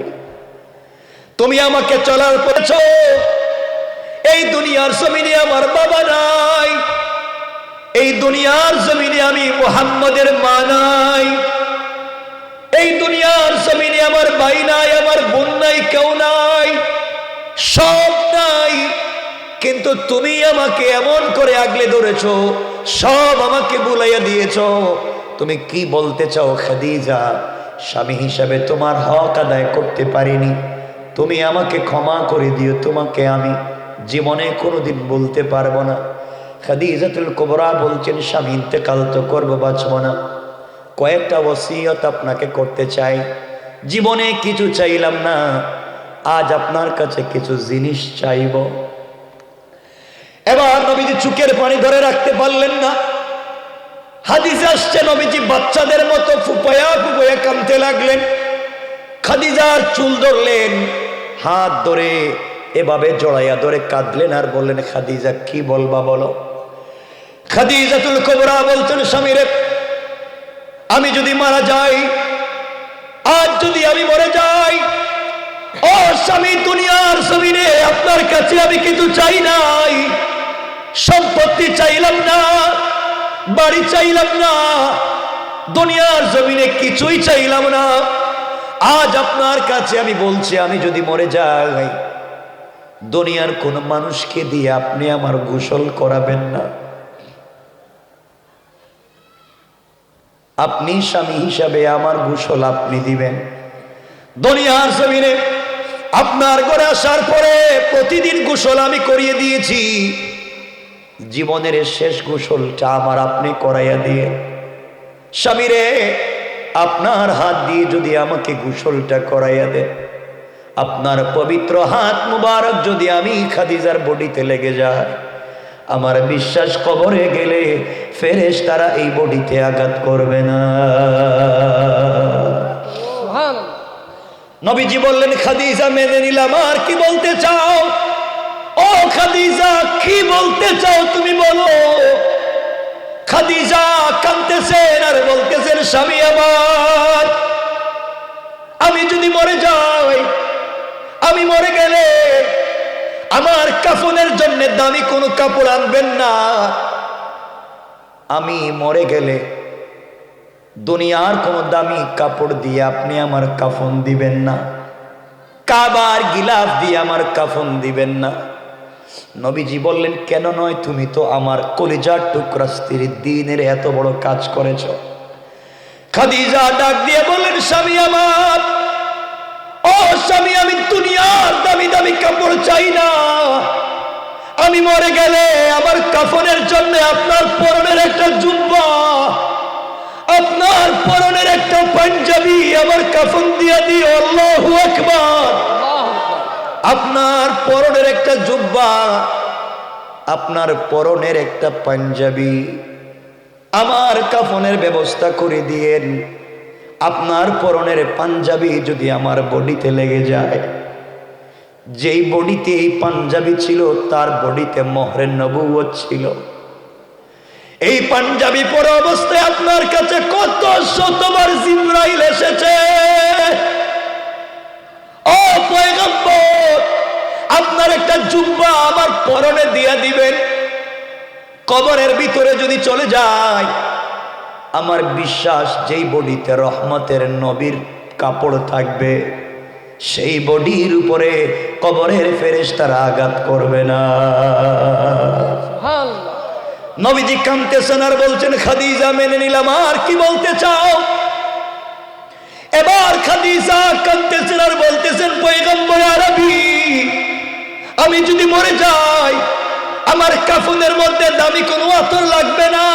তুমি আমাকে চলার পড়েছ। এই দুনিয়ার জমিনে আমার বাবা নাই, এই দুনিয়ার জমিনে আমি মুহাম্মদের মা নাই, এই দুনিয়ার জমিনে আমার ভাই নাই, আমার বোন নাই, কেউ নাই, সব নাই। কিন্তু তুমি আমাকে এমন করে আগলে ধরেছ, সব আমাকে বুলাইয়া দিয়েছ। তুমি কি বলতে চাও খাদিজা? স্বামী হিসাবে তোমার হক আদায় করতে পারিনি, তুমি আমাকে ক্ষমা করে দিও, তোমাকে আমি জীবনে কোনোদিন বলতে পারবো না। খাদিজাতুল কুবরা বলছেন, স্বামী ইন্তেকাল তো করবো, বাঁচবো না, কয়েকটা ওসিয়ত আপনাকে করতে চাই। জীবনে কিছু চাইলাম না, আজ আপনার কাছে কিছু জিনিস চাইব। এবার নবীজি চোখের পানি ধরে রাখতে পারলেন না। হাদিসে আসছে নবীজি বাচ্চাদের মতো ফুপায়া ফুপায়া কাঁদতে লাগলেন। খাদিজার চুল ধরলেন, হাত ধরে এভাবে জড়াইয়া ধরে কাঁদলেন আর বললেন, খাদিজা কি বলবা বলো। খাদিজাতুল কুবরা বলছেন, স্বামীরে আমি যদি মারা যাই, আজ যদি আমি মরে যাই, ও স্বামী দুনিয়ার জমিনে আপনার কাছে আমি কিছু চাই নাই। সম্পত্তি চাইলাম না, বাড়ি চাইলাম না, দুনিয়ার জমিনে কিছুই চাইলাম না। আজ আপনার কাছে আমি বলছি, আমি যদি মরে যাই, দুনিয়ার কোন মানুষকে দিয়ে আপনি আমার গোসল করাবেন না। আপনি স্বামী হিসাবে আমার গোসল আপনি দিবেন। দুনিয়ার জমিনে আপনার ঘরে আসার পরে প্রতিদিন গোসল আমি করিয়ে দিয়েছি, জীবনের শেষ গোসলটা আমার আপনি করাইয়া দিয়ে। স্বামীরে আপনার হাত দিয়ে যদি আমাকে গোসলটা করাইয়া দেন, আপনার পবিত্র হাত মুবারক যদি আমি খাদিজার বডিতে লেগে যায়, আমার বিশ্বাস কবরে গেলে ফেরেশতারা এই বডিতে আঘাত করবে না। নবীজি বললেন, খাদিজা মেনে নিলাম, আর কি বলতে চাও? ও খাদিজা কি বলতে চাও তুমি বলো। খাদিজা কাঁদতেছেন আর বলতেছেন, স্বামী আমার, আমি যদি মরে যাই, আমি মরে গেলে আমার কাফনের জন্য দামি কোনো কাপড় আনবেন না। আমি মরে গেলে দুনিয়ার কোন দামি কাপড় দিয়ে আপনি আমার কাফন দিবেন না, কাবার গিলাফ দিয়ে আমার কাফন দিবেন না। নবীজি বললেন, কেন নয়? তুমি তো আমার কলিজার টুকরা স্ত্রীর দ্বীনের এত বড় কাজ করেছ। খাদিজা ডাক দিয়ে বললেন, স্বামী আমার, ও স্বামী, আমি দুনিয়ার দামি দামি কাপড় চাই না। আমি মরে গেলে আমার কাফনের জন্য আপনার পরনের একটা জুব্বা, আপনার পরনের একটা পাঞ্জাবি আমার কাফন দিয়ে দিও। আল্লাহু আকবার। আপনার পরনের একটা জুব্বা, আপনার পরনের একটা পাঞ্জাবি আমার কাফনের ব্যবস্থা করে দিয়েন। আপনার পরনের পাঞ্জাবি যদি আমার বডিতে লেগে যায়, যেই বডিতে এই পাঞ্জাবি ছিল তার বডিতে মোহরে নবুয়ত ছিল। এই পাঞ্জাবি পরা অবস্থায় আপনার কাছে কত শতবার জিবরাইল এসেছে। ও পয়গম্বর, আপনার একটা জুব্বা আমার পরনে দিয়ে দিবেন। কবরের ভিতরে যদি চলে যায়, আমার বিশ্বাস যেই বডিতে রহমতের নবীর কাপড় থাকবে, সেই বডির উপরে কবরের ফেরেশতারা আঘাত করবে না। নবীজি কাঁদতেছেন আর বলছেন, খাদিজা মেনে নিলাম, আর কি বলতে চাও? এবার খাদিজা কাঁদতেছেন আর বলতেছেন, পয়গম্বর আরবি, আমি যদি মরে যাই আমার কাফনের মধ্যে দামি কোনো আতর লাগবে না,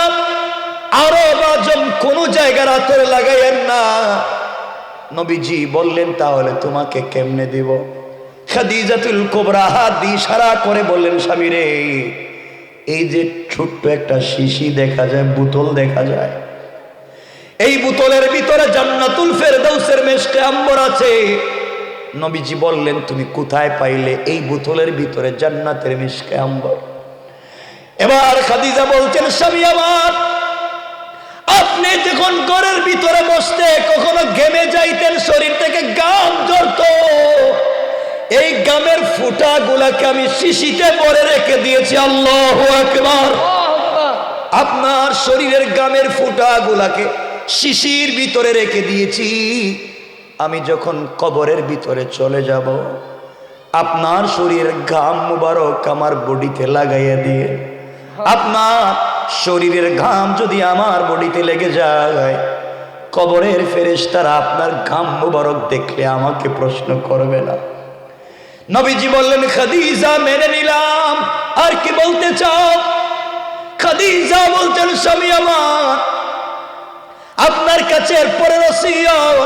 আরব আজম কোনো জায়গার আতর লাগাইয়েন না। নবীজি বললেন, তাহলে তোমাকে কেমনে দিব? খাদিজাতুল কুবরা হাত দিয়ে ইশারা করে বললেন, স্বামী রে, এই যে ছোট্ট একটা শিশি দেখা যায়, বোতল দেখা যায়, এই বোতলের ভিতরে জান্নাতুল ফেরদাউসের মেশকে আম্বর আছে। নবীজি বললেন, তুমি কোথায় পাইলে? এই বোতলের ভিতরে জান্নাতের মেশকে আম্বর। এবার খাদিজা বলছেন, স্বামী আমার, আপনি যখন ঘরের ভিতরে বসতে কখনো ঘেমে যাইতেন, শরীর থেকে গাম ঝরতো, এই গামের ফুটা গুলাকে আমি শিশিতে ভরে রেখে দিয়েছি। আল্লাহু আকবার। আপনার শরীরের গামের ফুটা গুলাকে শিশির ভিতরে রেখে দিয়েছি। আমি যখন কবরের ভিতরে চলে যাব, আপনার শরীরের ঘাম মুবারক আমার বডিতে লাগাইয়া দিয়ে, আপনার শরীরের ঘাম যদি আমার বডিতে লেগে যায়, কবরের ফেরেশতারা আপনার ঘাম মুবারক দেখলে আমাকে প্রশ্ন করবে না। নবীজি বললেন, খাদিজা মেনে নিলাম, আর কি বলতে চাও? খাদিজা বলছেন, স্বামী আমার, আপনার কাছে এরপরে ওসিয়ত,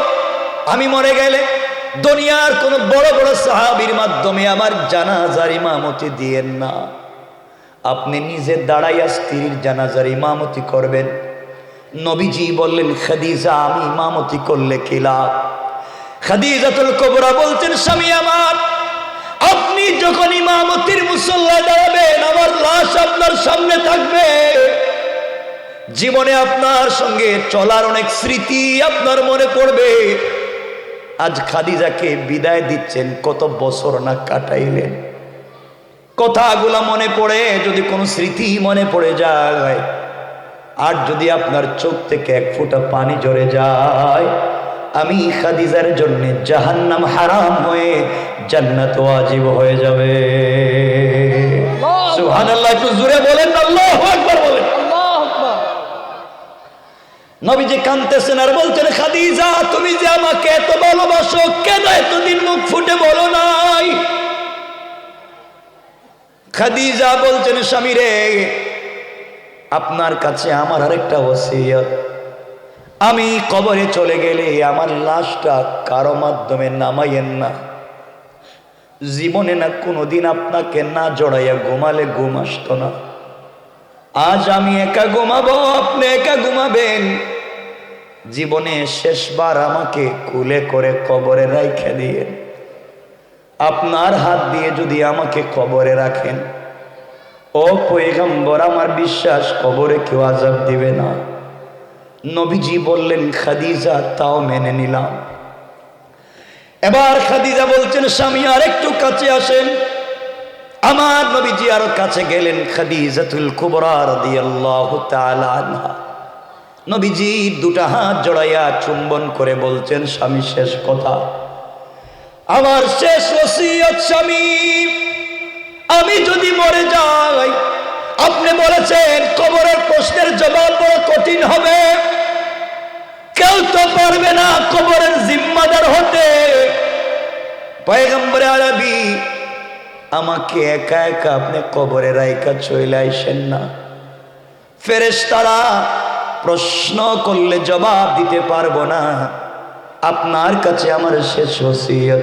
আমি মরে গেলে দুনিয়ার কোন বড় বড় সাহাবীর মাধ্যমে আমার জানাজার ইমামতি দিয়েন না, আপনি নিজে দাঁড়াইয়া স্ত্রীর জানাজার ইমামতি করবেন। নবীজি বললেন, খাদিজা, আমি ইমামতি করলে কি লাভ? খাদিজাতুল কুবরা বলছেন, স্বামী আমার, আপনি যখন ইমামতির মুসল্লায় দাঁড়াবেন, আমার লাশ আপনার সামনে থাকবে। জীবনে আপনার সঙ্গে চলার অনেক স্মৃতি আপনার মনে পড়বে। আজ খাদিজাকে বিদায় দিচ্ছেন, কত বছর না কাটাইলেন। কথাগুলা মনে পড়ে, যদি কোনো স্মৃতি মনে পড়ে যায়, আর যদি আপনার চোখ থেকে এক ফোঁটা পানি ঝরে যায়, আমি খাদিজার জন্য জাহান্নাম হারাম হয়ে জান্নাত ওয়াজিব হয়ে যাবে। সুবহানাল্লাহ। একটু জোরে বলেন, আল্লাহু আকবার বলেন। নবীজি কাঁদতেছেন আর বলছেন, খাদিজা, তুমি যে আমাকে এত ভালোবাসো, কেন এতদিন মুখ ফুটে বলো নাই? খাদিজা বলছেন, স্বামী রে, আপনার কাছে আমার আরেকটা ওসিয়ত, আমি কবরে চলে গেলে আমার লাশটা কারো মাধ্যমে নামাইয়েন না। জীবনে না কোনোদিন আপনাকে না জড়াইয়া ঘুমালে ঘুম আসতো না। আজ আমি একা ঘুমাবো, আপনি একা ঘুমাবেন। জীবনে শেষবার আমাকে কুলে করে কবরে রাইখা দিয়ে, আপনার হাত দিয়ে যদি আমাকে কবরে রাখেন, ও পয়গম্বর, আমার বিশ্বাস কবরে কেউ আযাব দিবে না। নবীজি বললেন, খাদিজা, তাও মেনে নিলাম। এবার খাদিজা বলছেন, স্বামী আর একটু কাছে আসেন। আমার নবীজি আরো কাছে গেলেন। খাদিজাতুল কুবরা রাদিয়াল্লাহু তাআলা আনহা নবীজি দুটা হাত জড়াইয়া চুম্বন করে বলছেন, স্বামী শেষ কথা, আমার শেষ ওসিয়ত স্বামী, আমি যদি মরে যাই, আপনি বলেছেন কবরের প্রশ্নের জবাব বড় কঠিন হবে, কেউ তো পারবে না কবরের জিম্মাদার হতে। পয়গম্বরে আরবি, আমাকে একা একা আপনি কবরে রাইখা চলে আইসেন না। ফেরেশতারা প্রশ্ন করলে জবাব দিতে পারবো না, আপনার কাছে আমার শেষ ওসিয়ত,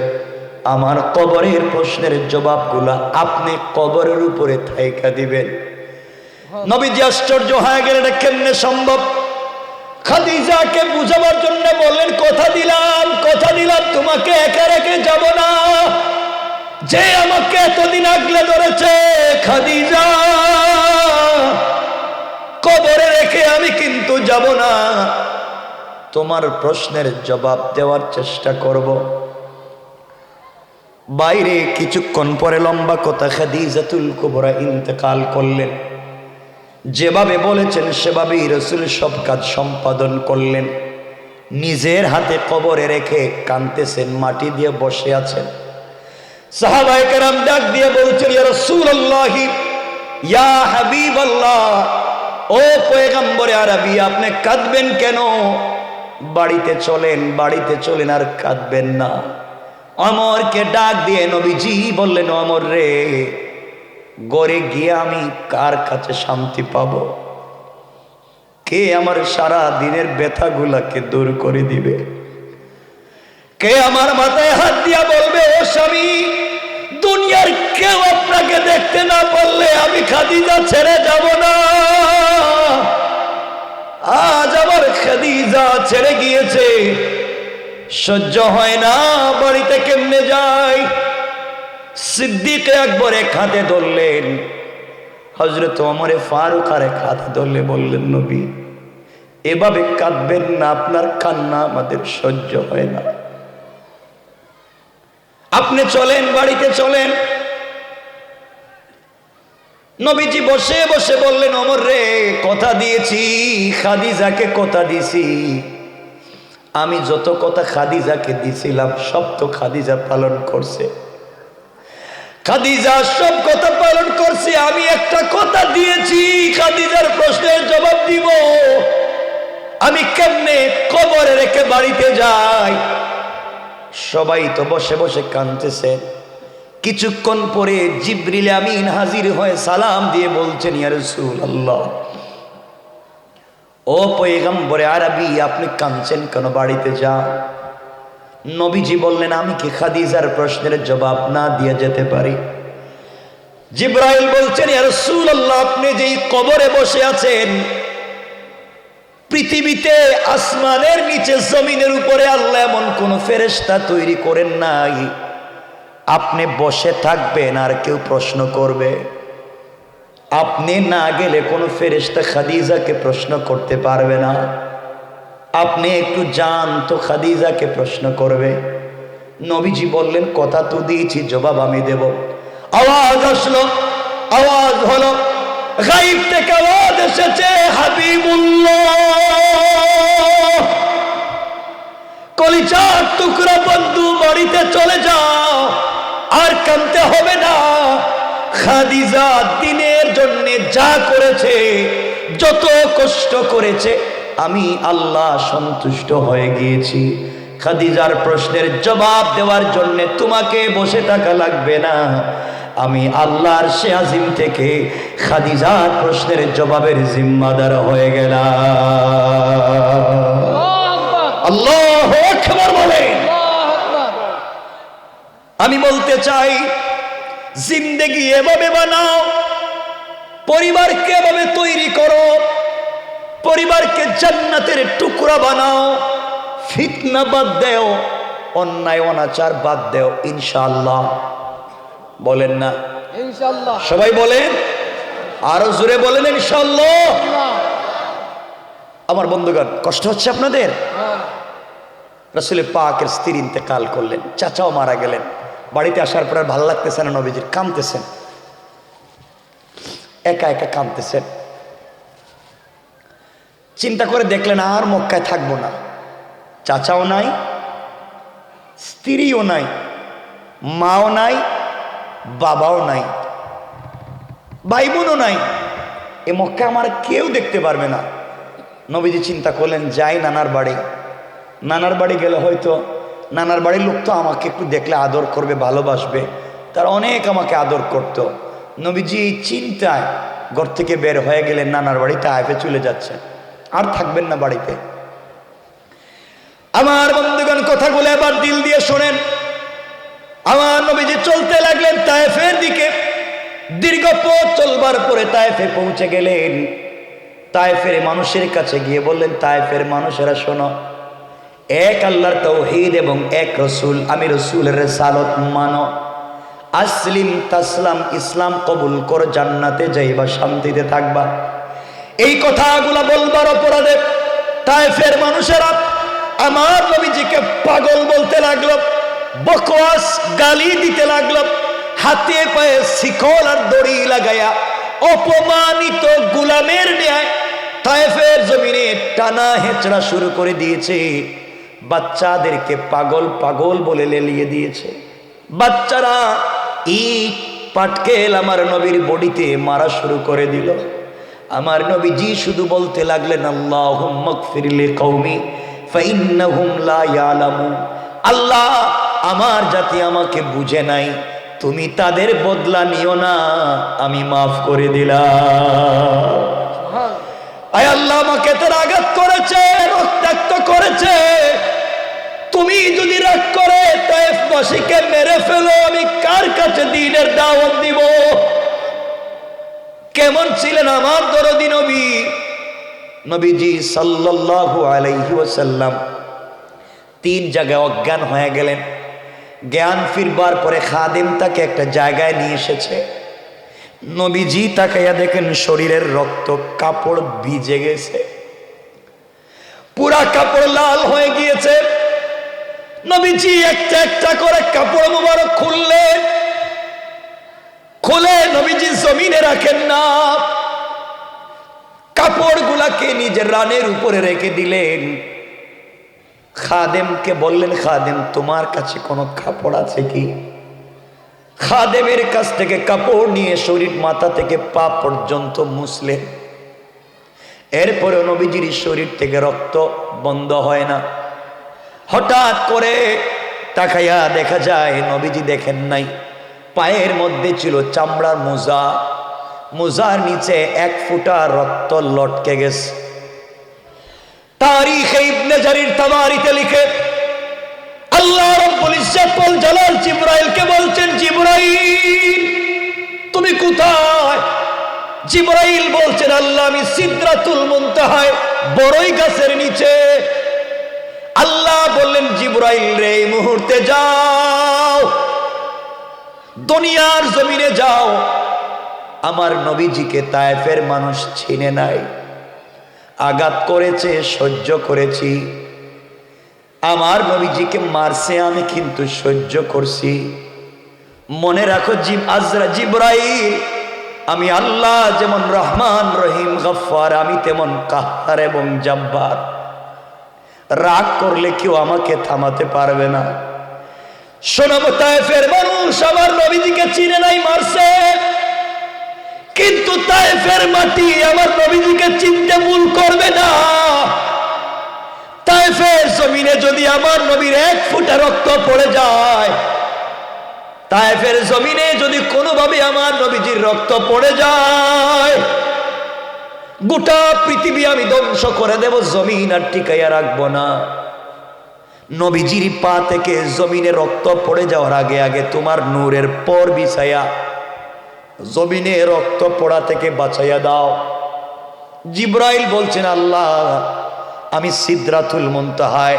আমার কবরের প্রশ্নের জবাবগুলা আপনি কবরের উপরে থাইকা দিবেন। নবীজি আশ্চর্য হয়ে গেলেন, এটা কেমনে সম্ভব? খাদিজাকে বুঝাবার জন্য বললেন, কথা দিলাম তোমাকে একা রেখে যাব না, যে আমাকে এতদিন আগলে ধরেছে খাদিজা, কবরে রেখে আমি কিন্তু যাব না, তোমার প্রশ্নের জবাব দেওয়ার চেষ্টা করব। বাইরে কিছুক্ষণ পরে লম্বা কথা, খাদিজাতুল কুবরা ইন্তেকাল করলেন। যেভাবে বলেছেন সেভাবেই রাসূল সব কাজ সম্পাদন করলেন। নিজের হাতে কবরে রেখে কাঁদতেছেন, মাটি দিয়ে বসে আছেন। সাহাবায়ে কেরাম ডাক দিয়ে বলছেন, ইয়া রাসূলুল্লাহ, ইয়া হাবিবাল্লাহ, ও পয়গম্বরে আরবি, আপনি কাঁদবেন কেন? বাড়িতে চলেন, আর কাঁদবেন না। ওমরকে ডাক দিয়ে নবীজি বললেন, ওমর রে, গড়ে গিয়ে আমি কার কাছে শান্তি পাব? কে আমার সারা দিনের ব্যথাগুলাকে দূর করে দিবে? কে আমার মাথায় হাত দিয়া বলবে, ও স্বামী, দুনিয়ার কেউ আপনাকে দেখতে না পারলে আমি খাদিজা ছেড়ে যাব না। আজ আমার খাদিজা ছেড়ে গিয়েছে, সহ্য হয় না, বাড়িতে কেমনে যাই? সিদ্দিক আকবর এক হাতে ধরলেন, হযরত ওমর ফারুক আর এক হাতে ধরলে বললেন, নবী, এভাবে কাঁদবেন না, আপনার কান্না আমাদের সহ্য হয় না, আপনি চলেন, বাড়িতে চলেন। নবীজি বসে বসে বললেন, ওমর রে, কথা দিয়েছি, খাদিজাকে কথা দিছি, আমি যত কথা খাদিজাকে দিছিলাম সব তো খাদিজা পালন করছে, খাদিজা সব কথা পালন করছে, আমি একটা কথা দিয়েছি, খাদিজার প্রশ্নের জবাব দিব, আমি কেমনে কবরে রেখে বাড়িতে যাই? সবাই তো বসে বসে কাঁদতেছে। কিছুক্ষণ পরে জিবরিল আমিন হাজির হয়ে সালাম দিয়ে বলছেন, ইয়া রাসূলুল্লাহ, ও পয়গম্বরে আরবি, আপনি কাঁদছেন কেন? বাড়িতে যান। নবীজি বললেন, আমি কি খাদিজার প্রশ্নের জবাব না দিয়ে যেতে পারি? জিবরাইল বলছেন, ইয়া রাসূলুল্লাহ, আপনি যেই কবরে বসে আছেন, পৃথিবীতে আসমানের নিচে জমিনের উপরে আল্লাহ এমন কোন ফেরেশতা তৈরি করেন নাই, আপনি বসে থাকবেন আর কেউ প্রশ্ন করবে, আপনি না গেলে কোনো ফেরেশতা খাদিজাকে প্রশ্ন করতে পারবে না, আপনি একটু যান তো খাদিজাকে প্রশ্ন করবে। নবীজি বললেন, কথা তো দিয়েছি, জবাব আমি দেব। আওয়াজ আসলো, আওয়াজ হলো, গায়েব থেকে আওয়াজ এসেছে, হাবিবুল্লাহ, কলিজার টুকরা বন্ধু, বাড়িতে চলে যাও, আর কাঁদতে হবে না। খাদিজা দিনের জন্য যা করেছে, যত কষ্ট করেছে, আমি আল্লাহ সন্তুষ্ট হয়ে গিয়েছি। খাদিজার প্রশ্নের জবাব দেওয়ার জন্য তোমাকে বসে থাকা লাগবে না, আমি আল্লাহর আরশে আজিম থেকে খাদিজার প্রশ্নের জবাবের জিম্মাদার হয়ে গেলাম। আল্লাহু আকবার বলেন। আমি বলতে চাই, জিন্দেগি এভাবে বানাও, পরিবারকে এভাবে তৈরি করো, পরিবারকে জান্নাতের টুকরা বানাও, ফিতনা বাদ দেও, অন্যায় অনাচার বাদ দেও, ইনশাআল্লাহ। বলেন না ইনশাআল্লাহ? সবাই বলেন, আরো জোরে বলেন ইনশাআল্লাহ। আমার বন্ধুগণ, কষ্ট হচ্ছে আপনাদের? রাসূল পাকের স্ত্রী ইন্তেকাল করলেন, চাচাও মারা গেলেন। বাড়িতে আসার পর আর ভালো লাগতেছে না, নবীজির কাঁদতেছেন, একা একা কাঁদতেছেন। চিন্তা করে দেখলেন আর মক্কায় থাকবো না। চাচাও নাই, স্ত্রীও নাই, মাও নাই, বাবাও নাই, ভাই বোনও নাই, এ মক্কা আমার কেউ দেখতে পারবে না। নবীজি চিন্তা করলেন যাই নানার বাড়ি। নানার বাড়ি গেলে হয়তো নানার বাড়ির লোক তো আমাকে একটু দেখলে আদর করবে, ভালোবাসবে, তারা অনেক আমাকে আদর করত। নবীজি চিন্তায় ঘর থেকে বের হয়ে গেলেন, নানার বাড়ি তায়েফে চলে যাচ্ছে, আর থাকবেন না বাড়িতে। আমার বন্ধুগণ, কথাগুলো এবার দিল দিয়ে শোনেন। আমার নবীজি চলতে লাগলেন তায়েফের দিকে। দীর্ঘ পথ চলবার পরে তায়েফে পৌঁছে গেলেন। তায়েফের মানুষের কাছে গিয়ে বললেন, তায়েফের মানুষেরা শোনো, এক আল্লাহর তাওহীদ এবং এক রসুল, আমি রসুলের রিসালাত মানো, আসলিম তাসলাম, ইসলাম কবুল কর, জান্নাতে যাইবা, শান্তিতে থাকবা। এই কথাগুলা বলবার অপরাধে তায়েফের মানুষেরা আমার নবীজিকে পাগল বলতে লাগলো, বকওয়াস গালি দিতে লাগলো, হাতে পায়ে শিকল আর দড়ি লাগায়া অপমানিত গোলামের ন্যায় তায়েফের জমিনে টানা হেঁচড়া শুরু করে দিয়েছে। বাচ্চাদেরকে পাগল পাগল বলে লেলিয়ে দিয়েছে। বাচ্চারা ইট পাটকেল আমার নবীর বডিতে মারা শুরু করে দিল। আমার নবীজি শুধু বলতে লাগলেন, আল্লাহুম্মা গফির লিকওমি ফাইন্নাহুম লা ইয়ালামুন। আল্লাহ, আমার জাতি আমাকে বুঝে নাই, তুমি তাদের বদলা নিও না, আমি মাফ করে দিলাম। আয় আল্লাহ, আমাকে তারা আঘাত করেছে, রক্তাক্ত করেছে, তুমি যদি রাগ করে তায়েফবাসীকে মেরে ফেলো, আমি কার কাছে দ্বীনের দাওয়াত দিব? কেমন ছিলেন আমার দরদি নবী! নবীজি সাল্লাল্লাহু আলাইহি ওয়াসাল্লাম 3 জায়গায় অজ্ঞান হয়ে গেলেন। জ্ঞান ফিরবার পরে খাদেম তাকে একটা জায়গায় নিয়ে এসেছে। নবীজি তাকাইয়া দেখেন শরীরের রক্ত, কাপড় ভিজে গেছে, পুরা কাপড় লাল হয়ে গিয়েছে। নবীজি একটা একটা করে কাপড় মোবারক খুলে নবীজি জমিনে রাখেন না, কাপড়গুলাকে নিজের রানের উপরে রেখে দিলেন। খাদেমকে বললেন, খাদেম তোমার কাছে কোনো কাপড় আছে কি? খাদেমের কাছ থেকে কাপড় নিয়ে শরীর মাথা থেকে পা পর্যন্ত মুছলেন। এরপরে নবীজির শরীর থেকে রক্ত বন্ধ হয় না। হঠাৎ করে তাকাইয়া দেখা যায় নবীজি দেখেন নাই, পায়ের মধ্যে ছিল চামড়ার মোজা, মোজার নিচে 1 ফোঁটা রক্ত লটকে গেছে। তারিখে ইবনে জারির তাবারিতে লিখে আল্লাহ রাব্বুল ইজ্জত ওয়াল জালাল জিবরাইলকে বলছেন, জিবরাইল তুমি কোথায়? জিবরাইল বলছেন, আল্লাহ আমি সিদরাতুল মুনতাহায় বড়ই গাছের নিচে। আল্লাহ বললেন, জিবরাইল রে এই মুহূর্তে যাও, দুনিয়ার জমিনে যাও, আমার নবীজিকে তায়েফের মানুষ চিনে নাই, আঘাত করেছে, সহ্য করেছি, আমার নবীজিকে মারছে, আমি কিন্তু সহ্য করছি। মনে রাখো জিবরাইল, আমি আল্লাহ যেমন রহমান রহিম গফফার, আমি তেমন কাহ্হার এবং জব্বার। রাগ করলে কেউ আমাকে থামাতে পারবে না। শোনাবো, তায়েফের মানুষ আমার নবীজিকে চিনে নাই, মারছে, কিন্তু তায়েফের মাটি আমার নবীজিকে চিনতে ভুল করবে না। তায়েফের জমিনে যদি আমার নবীর 1 ফোঁটা রক্ত পড়ে যায়, তায়েফের জমিনে যদি কোনোভাবে আমার নবীজির রক্ত পড়ে যায়, গোটা পৃথিবী আমি ধ্বংস করে দেব, জমিন আর টিকাইয়া রাখবো না। নবীজির পা থেকে জমিনে রক্ত পড়ে যাওয়ার আগে আগে তোমার নূরের পর বিছায়া জমিনে রক্ত পড়া থেকে বাঁচাইয়া দাও। জিবরাইল বলছেন, আল্লাহ আমি সিদরাতুল মুনতাহায়,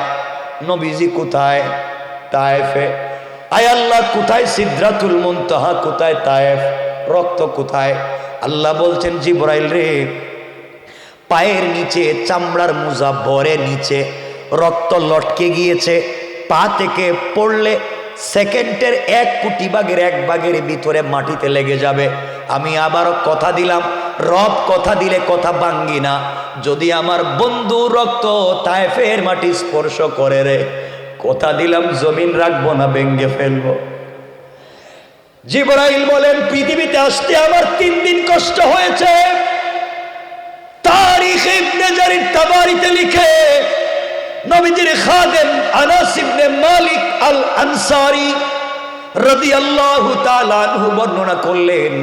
নবীজি কোথায়? তায়েফে। আয় আল্লাহ, কোথায় সিদরাতুল মুনতাহা, কোথায় তায়েফ, রক্ত কোথায়? আল্লাহ বলছেন, জিবরাইল রে, পায়ের নিচে চামড়ার মোজা বরের নিচে রক্ত লটকে গিয়েছে, পা থেকে পড়লে সেকেন্ডের 1 কোটি ভাগের 1 ভাগের ভিতরে মাটিতে লেগে যাবে। আমি আবারও কথা দিলাম, রব কথা দিলে কথা ভাঙ্গি না। যদি আমার বন্ধু রক্ত তায়েফের মাটি স্পর্শ করে রে, কথা দিলাম জমিন রাখবো না, ভেঙ্গে ফেলবো। জিবরাইল বলেন পৃথিবীতে আসতে আমার 3 দিন কষ্ট হয়েছে। তারিখ ইবনে জারির তাবারিতে লিখে নবীজির খাদেম আনাস ইবনে মালিক আল আনসারী রাদিয়াল্লাহু তাআলা আনহু বর্ণনা করলেন,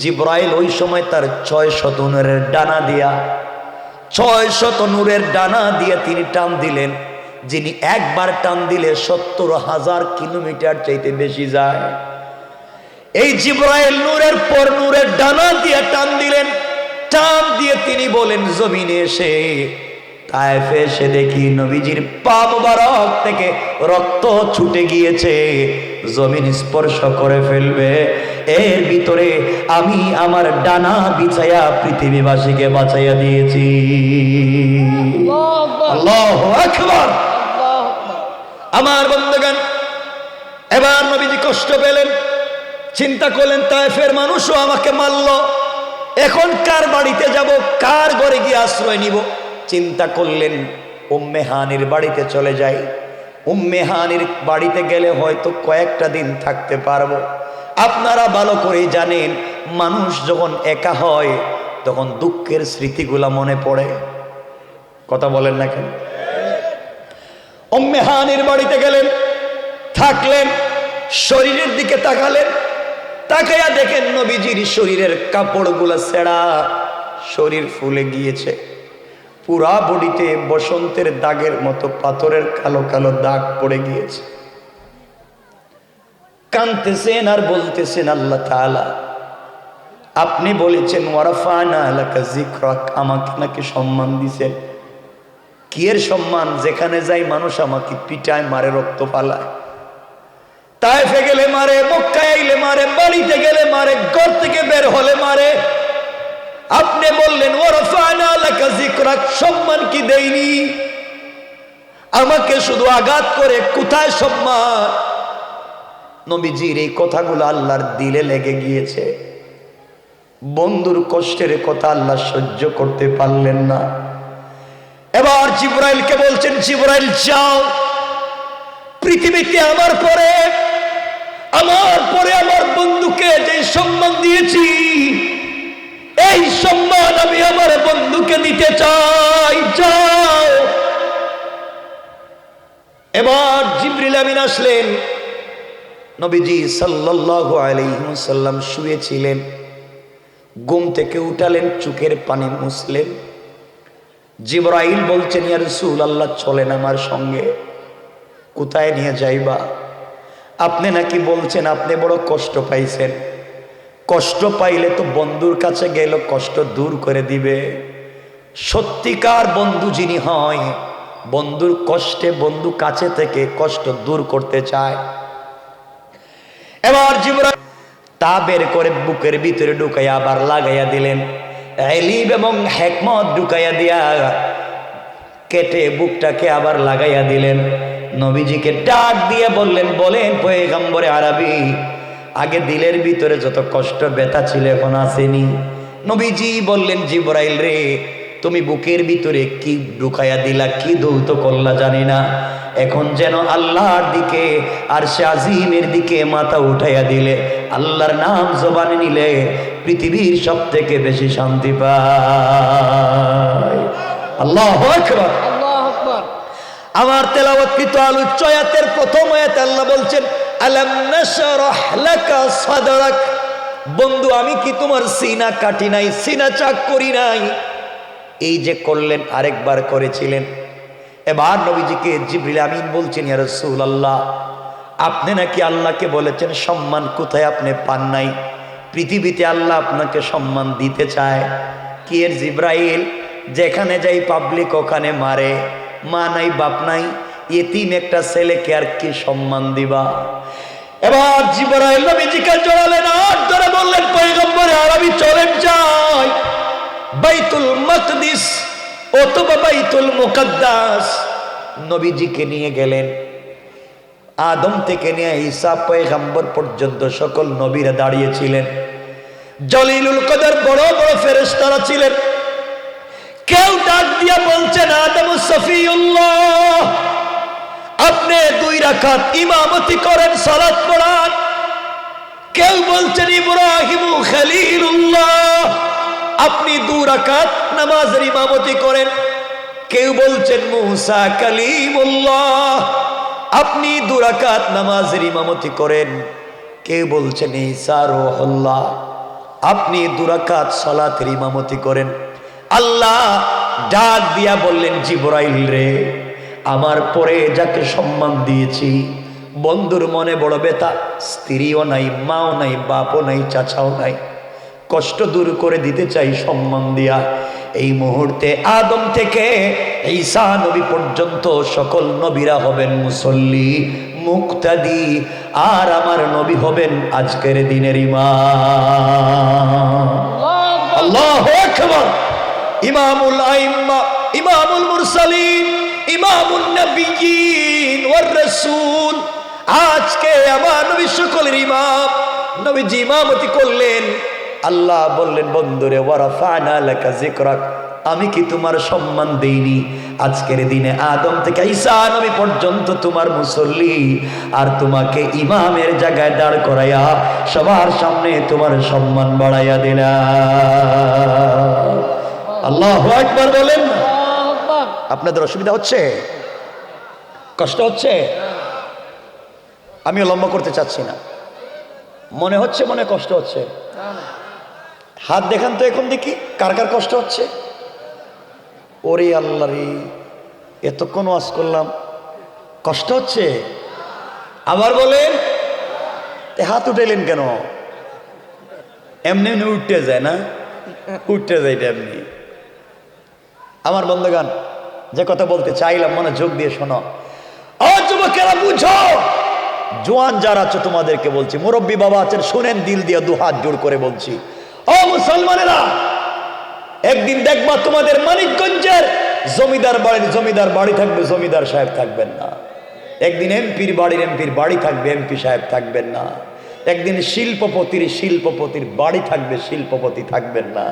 জিবরাইল ওই সময় তার 600 নূরের ডানা দিয়া 600 নূরের ডানা দিয়ে তিনি টান দিলেন, যিনি একবার টান দিলে 70,000 কিলোমিটার চাইতে বেশি যায়। এই জিবরাইল নূরের পর নূরের ডানা দিয়ে টান দিলেন। টান দিয়ে তিনি বলেন জমিনে এসে তায়েফে এসে দেখি নবীজির পা মোবারক থেকে রক্ত ছুটে গিয়েছে, জমিন স্পর্শ করে ফেলবে। এর ভিতরে আমি আমার ডানা বিছায়া পৃথিবীবাসীকে বাঁচাইয়া দিয়েছি। আল্লাহু আকবার। আমার বন্ধুগণ, এবার নবীজি কষ্ট পেলেন, চিন্তা করলেন তায়েফের মানুষও আমাকে মারল, এখন কার বাড়িতে যাব, কার ঘরে গিয়ে আশ্রয় নিব। চিন্তা করলেন উম্মে হানির বাড়িতে চলে যাই। উম্মে হানির বাড়িতে গেলে হয়তো কয়েকটা দিন থাকতে পারবো। আপনারা ভালো করেই জানেন, মানুষ যখন একা হয় তখন দুঃখের স্মৃতিগুলা মনে পড়ে। কথা বলেন না কেন? উম্মে হানির বাড়িতে গেলেন, থাকলেন, শরীরের দিকে তাকালেন, তাকাইয়া দেখেন নবীজির শরীরের কাপড়গুলা ছেঁড়া, শরীর ফুলে গিয়েছে, পুরা বডিতে বসন্তের দাগের মতো পাথরের কালো কালো দাগ পড়ে গিয়েছে। কাঁদতেছেন আর বলতেছেন, আল্লাহ তাআলা আপনি বলেছেন ওয়ারাফানা লাকা যিকরাক, আমাকে নাকি সম্মান দিছেন। কি এর সম্মান? যেখানে যাই মানুষ আমাকে পিটায়, মারে, রক্ত ফালায়। তায়েফে গেলে মারে, মক্কায় আইলে মারে, বাড়িতে গেলে মারে, ঘর থেকে বের হলে মারে। আপনি বললেন ওয়ারাফানা লাকা যিকরাক, সম্মান কি দেইনি? আমাকে শুধু আঘাত করে, কোথায় সম্মান? নবীজির এই কথাগুলো আল্লাহর দিলে লেগে গিয়েছে। বন্ধুর কষ্টের কথা আল্লাহ সহ্য করতে পারলেন না। এবার জিবরাইলকে বলছেন, জিবরাইল যাও, পৃথিবীতে আমার পরে আমার বন্ধুকে যে সম্মান দিয়েছি, এই সম্মান আমি আমার বন্ধুকে দিতে চাই, যাও। এবার জিবরিল আমিন আসলেন। নবীজি সাল্লাল্লাহু আলাইহি ওয়াসাল্লাম শুয়েছিলেন, ঘুম থেকে উঠালেন, চোখের পানি মুছলেন। জিবরাইল বলছেন, ইয়া রাসূলুল্লাহ চলেন আমার সঙ্গে। কোথায় নিয়ে যাইবা? আপনি নাকি বলছেন আপনি বড় কষ্ট পাইছেন। কষ্ট পাইলে তো বন্ধুর কাছে গেলে কষ্ট দূর করে দিবে। সত্যিকার বন্ধু যিনি হয়, বন্ধুর কষ্টে বন্ধু কাছে থেকে কষ্ট দূর করতে চায়। এবার জিবরাইল তা বের করে বুকের ভিতরে ঢুকাইয়া আবার লাগাইয়া দিলেন। ইলম এবং হিকমত ঢুকাইয়া দিয়া কেটে বুকটাকে আবার লাগাইয়া দিলেন। নবীজিকে ডাক দিয়ে বললেন, বলেন পয়গম্বরে আরবি, আগে দিলের ভিতরে যত কষ্ট ব্যথা ছিল এখন আসেনি? নবীজি বললেন, জিবরাইল রে, তুমি বুকের ভিতরে কি ঢুকাইয়া দিলা, কি ধৌত করলা জানি না, এখন যেন আল্লাহর দিকে আর সে আজিমের দিকে মাথা উঠাইয়া দিলে, আল্লাহর নাম জবানে নিলে পৃথিবীর সব থেকে বেশি শান্তি পায়। আল্লাহু আকবার। আমার তেলাওয়াতকৃত আলোচ্য আয়াতের প্রথম আয়াতে আল্লাহ বলছেন, আলাম নাশরাহ লাকা সাদরাক, বন্ধু আমি কি তোমার সিনা কাটি নাই, সিনা চাক করি নাই? এই যে করলেন, আরেকবার করেছিলেন। এবার নবীজিকে জিবরিল আমিন বলছেন, ইয়া রাসূলুল্লাহ আপনি নাকি আল্লাহকে বলেছেন সম্মান কোথায় আপনি পান নাই, পৃথিবীতে আল্লাহ আপনাকে সম্মান দিতে চায়। কি এর জিবরাইল? যেখানে যাই পাবলিক ওখানে মারে, মা নাই বাপ নাই, এতিম একটা ছেলেকে আর কি সম্মান দিবা? এবার জিবরাইল নবীজিকে জড়ালেন, আর ধরে বললেন, পয়গম্বরে আরবি চলেন যাই বাইতুল মাকদিস অথবা বাইতুল মুকাদ্দাস। নবীজিকে নিয়ে গেলেন। আদম থেকে নিয়ে ঈসা পয়গম্বর পর্যন্ত সকল নবীরা দাঁড়িয়েছিলেন। জলিলুল কদর বড় বড় ফেরেশতারা ছিলেন। কেউ ডাক দিয়া বলছেন আদম সফিউল্লাহ, আপনি 2 রাকাত ইমামতি করেন, সালাত পড়ান। কেউ বলছেন ইব্রাহিম খলিলুল্লাহ, আপনি 2 রাকাত নামাজের ইমামতি করেন। কেউ বলছেন মুসা কালিমুল্লাহ, আপনি 2 রাকাত নামাজের ইমামতি করেন। কেউ বলছেন ঈসা রূহুল্লাহ, আপনি 2 রাকাত সালাতের ইমামতি করেন। আল্লাহ ডাক দিয়া বললেন জিবরাইল রে, আমার পরে যাকে সম্মান দিয়েছি, বন্ধুর মনে বড় ব্যথা, স্ত্রীও নাই, মাও নাই, বাপও নাই, চাচাও নাই, কষ্ট দূর করে দিতে চাই সম্মান দিয়া। এই মুহূর্তে আদম থেকে ঈসা নবী পর্যন্ত সকল নবীরা হবেন মুসল্লি, মুক্তাদি, আর আমার নবী হবেন আজকের দিনের ইমাম। আল্লাহু আকবার। ইমামুল আইম্মা, ইমামুল মুরসালিন, ইমামুন নবিয়্যিন ওয়ার রাসূল, আজকে আমার নবী সকলের ইমাম। নবীজি ইমামতি করলেন। আল্লাহ বললেন বন্ধুরে, ওয়ারাফা'না লাকা যিকরাক, আমি কি তোমার সম্মান দেইনি? আজকের দিনে আদম থেকে ঈসা নবী পর্যন্ত তোমার মুসল্লি, আর তোমাকে ইমামের জায়গায় দাঁড় করাইয়া সবার সামনে তোমার সম্মান বাড়াইয়া দিলাম। আল্লাহু আকবার বলেন। আপনাদের অসুবিধা হচ্ছে? কষ্ট হচ্ছে? আমি লম্বা করতে চাচ্ছি না। মনে হচ্ছে মনে কষ্ট হচ্ছে? হাত দেখান তো এখন দেখি কার কার কষ্ট হচ্ছে। ওরে আল্লাহ রে, এতক্ষণ ওয়াজ করলাম, কষ্ট হচ্ছে? আবার বলেন। হাত উঠাইলেন কেন? এমনি এমনি উঠতে যায় না? উঠতে যায় এটা এমনি। আমার বন্ধুগণ, যে কথা বলতে চাইলাম মনোযোগ দিয়ে শোনো। ও যুবকেরা বুঝো, জোয়ান যারা আছো তোমাদেরকে বলছি, মুরব্বী বাবা আছেন শুনেন, দিল দিয়ে 2 হাত জোড় করে বলছি, ও মুসলমানেরা, একদিন দেখবা তোমাদের মানিকগঞ্জের জমিদার বাড়ি থাকবে, জমিদার সাহেব থাকবেন না। একদিন এমপির বাড়ি থাকবে, এমপি সাহেব থাকবেন না। একদিন শিল্পপতির বাড়ি থাকবে, শিল্পপতি থাকবেন না।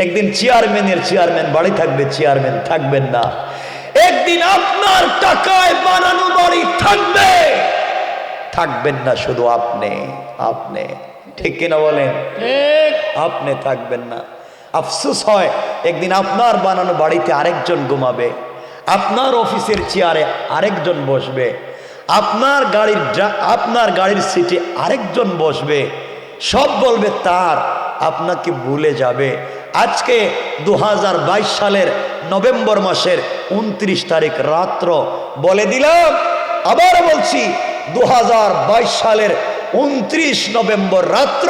একদিন চেয়ারম্যান বাড়ি থাকবে, চেয়ারম্যান থাকবেন না। একদিন আপনার টাকায় বানানো বাড়ি থাকবেন না শুধু আপনি। ঠিক কিনা বলেন? আপনি থাকবেন না। আফসোস হয়, একদিন আপনার বানানো বাড়িতে আরেকজন ঘুমাবে, আপনার অফিসের চেয়ারে আরেকজন বসবে, আপনার গাড়ির সিটে আরেকজন বসবে, সব বলবে তার, আপনাকে ভুলে যাবে। আজকে 2022 সালের নভেম্বর মাসের 29 তারিখ রাত্র, বলে দিলাম, আবার বলছি, 2022 সালের 29 নভেম্বর রাত্র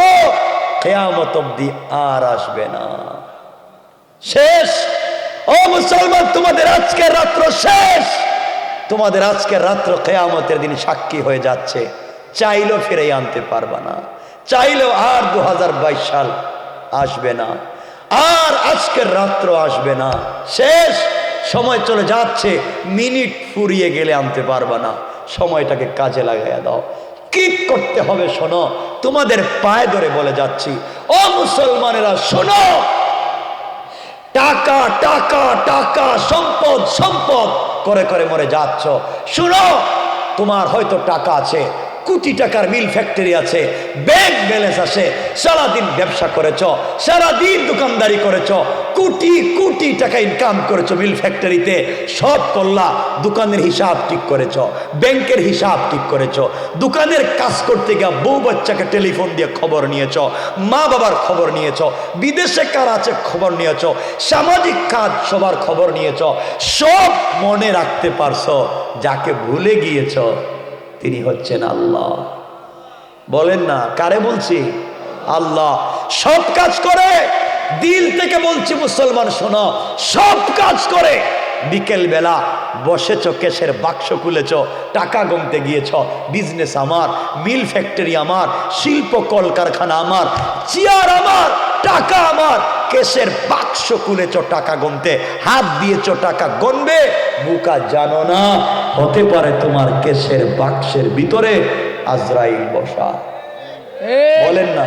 কিয়ামত অবধি আর আসবে না। শেষ। ও মুসলমান, তোমাদের আজকের রাত্র শেষ। তোমাদের আজকের রাত্র কিয়ামতের দিন সাক্ষী হয়ে যাচ্ছে। চাইলেও ফিরে আনতে পারবা না, চাইলেও আর 2022 সাল আসবে না, আর আজকের রাত্র আসবে না। শেষ। সময় চলে যাচ্ছে, মিনিট ফুরিয়ে গেলে আনতে পারবা না। সময়টাকে কাজে লাগাইয়া দাও। কি করতে হবে শোনো, তোমাদের পায়ে ধরে বলে যাচ্ছি। ও মুসলমানেরা শোনো, টাকা টাকা টাকা, সম্পদ সম্পদ করে করে মরে যাচ্ছ। শুনো, তোমার হয়তো টাকা আছে, কোটি টাকার মিল ফ্যাক্টরি আছে, ব্যাংক ব্যালেন্স আছে, সারাদিন ব্যবসা করেছ, সারাদিন দোকানদারি করেছ, কোটি কোটি টাকা ইনকাম করেছ মিল ফ্যাক্টরিতে, সব করলা। দোকানের হিসাব ঠিক করেছ, ব্যাংকের হিসাব ঠিক করেছ, দোকানের কাজ করতে গিয়ে বউ বাচ্চাকে টেলিফোন দিয়ে খবর নিয়েছ, মা বাবার খবর নিয়েছ, বিদেশে কার আছে খবর নিয়েছ, সামাজিক কাজ সবার খবর নিয়েছ, সব মনে রাখতে পারছো। যাকে ভুলে গিয়েছ তিনি হচ্ছেন আল্লাহ। বলেন না, কারে বলছি? আল্লাহ। সব কাজ করে, দিল থেকে বলছি মুসলমান শোনো, সব কাজ করে। বিকেল বেলা বসেছ, কেশের বাক্স খুলেছ, টাকা গুনতে গিয়েছ, বিজনেস আমার, মিল ফ্যাক্টরি আমার, শিল্প কলকারখানা আমার, চেয়ার আমার, টাকা আমার, কেশের বাক্স খুলেছ টাকা গুনতে, হাত দিয়েছ টাকা গুনবে, বুকা জানো না হতে পারে তোমার কেশের বাক্সের ভিতরে আজরাইল বসা। বলেন না,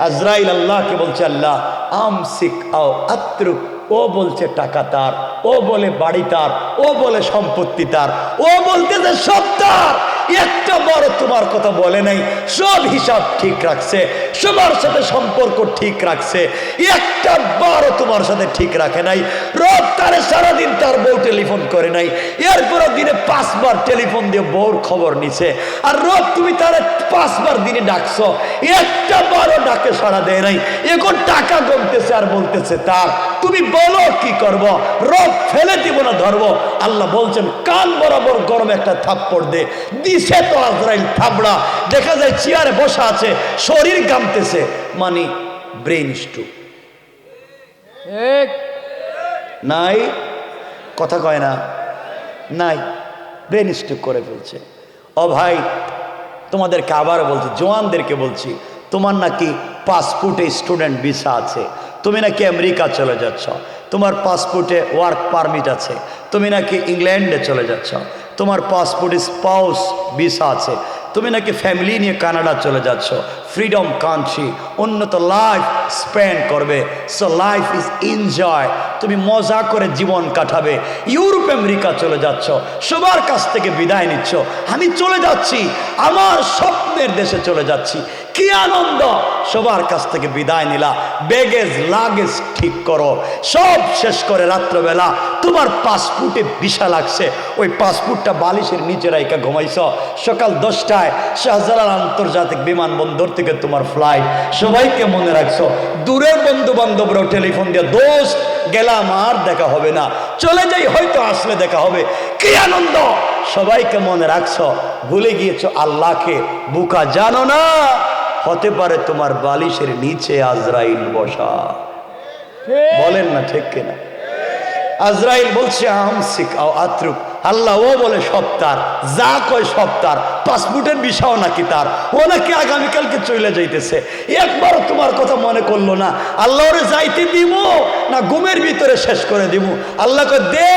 আজরাইল আল্লাহকে বলছে, আল্লাহ আমসিক আও আত্রুক। ও বলছে টাকা তার, ও বলে বাড়ি তার, ও বলে সম্পত্তি তার, ও বলতেছে সব তার, একটা বড় তোমার কথা বলে নাই। সব হিসাব ঠিক রাখছে, সবার সাথে সম্পর্ক ঠিক রাখছে, একটা বড় তোমার সাথে ঠিক রাখে নাই। রব তারে সারাদিন তার বউ টেলিফোন করে নাই, এরপরে দিনে 5 বার টেলিফোন দিয়ে বউর খবর নিছে। আর রব তুমি তারে 5 বার দিনে ডাকছো, একটা বড় ডাকে সাড়া দেয় নাই। এখন টাকা গমতেছে আর বলতেছে তার। তুমি বলো কি করব? রব ফেলে দিব না ধরবো? আল্লাহ বলছেন কান বরাবর গরম একটা থাপ্পড় দে। দিছে তো আজরাইল থাবড়া। দেখা যায় চেয়ারে বসা আছে, শরীর গামতেছে, মানে ব্রেইন স্ট্রোক। নাই কথা কয় না, নাই, ব্রেইন স্ট্রোক করে ফেলছে। ও ভাই, তোমাদেরকে আবার বলছি, জওয়ানদেরকে বলছি, তোমার নাকি পাসপোর্টে স্টুডেন্ট ভিসা আছে, তুমি নাকি আমেরিকা চলে যাচ্ছ, তোমার পাসপোর্টে ওয়ার্ক পারমিট আছে, তুমি নাকি ইংল্যান্ডে চলে যাচ্ছ, তোমার পাসপোর্টে স্পাউস ভিসা আছে, তুমি নাকি ফ্যামিলি নিয়ে কানাডা চলে যাচ্ছ, ফ্রিডম কান্ট্রি, উন্নত লাইফ স্পেন্ড করবে। সো লাইফ ইজ এনজয়, তুমি মজা করে জীবন কাটাবে। ইউরোপ আমেরিকা চলে যাচ্ছ, সবার কাছ থেকে বিদায় নিচ্ছ। আমি চলে যাচ্ছি, আমার স্বপ্নের দেশে চলে যাচ্ছি, কি আনন্দ! সবার কাছ থেকে বিদায় নিলা, ব্যাগেজ লাগেজ ঠিক করো, সব শেষ করে রাত্রবেলা তোমার পাসপোর্টে ভিসা লাগছে, ওই পাসপোর্টটা বালিশের নিচে রাইখা ঘুমাইছ। সকাল 10টায় শাহজালাল আন্তর্জাতিক বিমানবন্দর থেকে তোমার ফ্লাইট। সবাইকে মনে রাখছো, দূরের বন্ধু বান্ধবরাও টেলিফোন দিয়ে, দোস্ত গেলাম, আর দেখা হবে না, চলে যাই, হয়তো আসলে দেখা হবে। কি আনন্দ! সবাইকে মনে রাখছো, ভুলে গিয়েছো আল্লাহকে। বুকা জানো না, হতে পারে তোমার বালিশের নিচে আজরাইল বসা। বলেন না ঠিক কিনা? আজরাইল বলছে আমসিক আও আত্রুক। আল্লাহ ও বলে সব তার, যা কয় সব তার, পাসপোর্টের বিষয়ও নাকি তার, ও নাকি আগামীকালকে চলে যাইতেছে। একবারও তোমার কথা মনে করলো না। আল্লাহ ওরে যাইতে দিব না ঘুমের ভিতরে শেষ করে দিব? আল্লাহকে দে,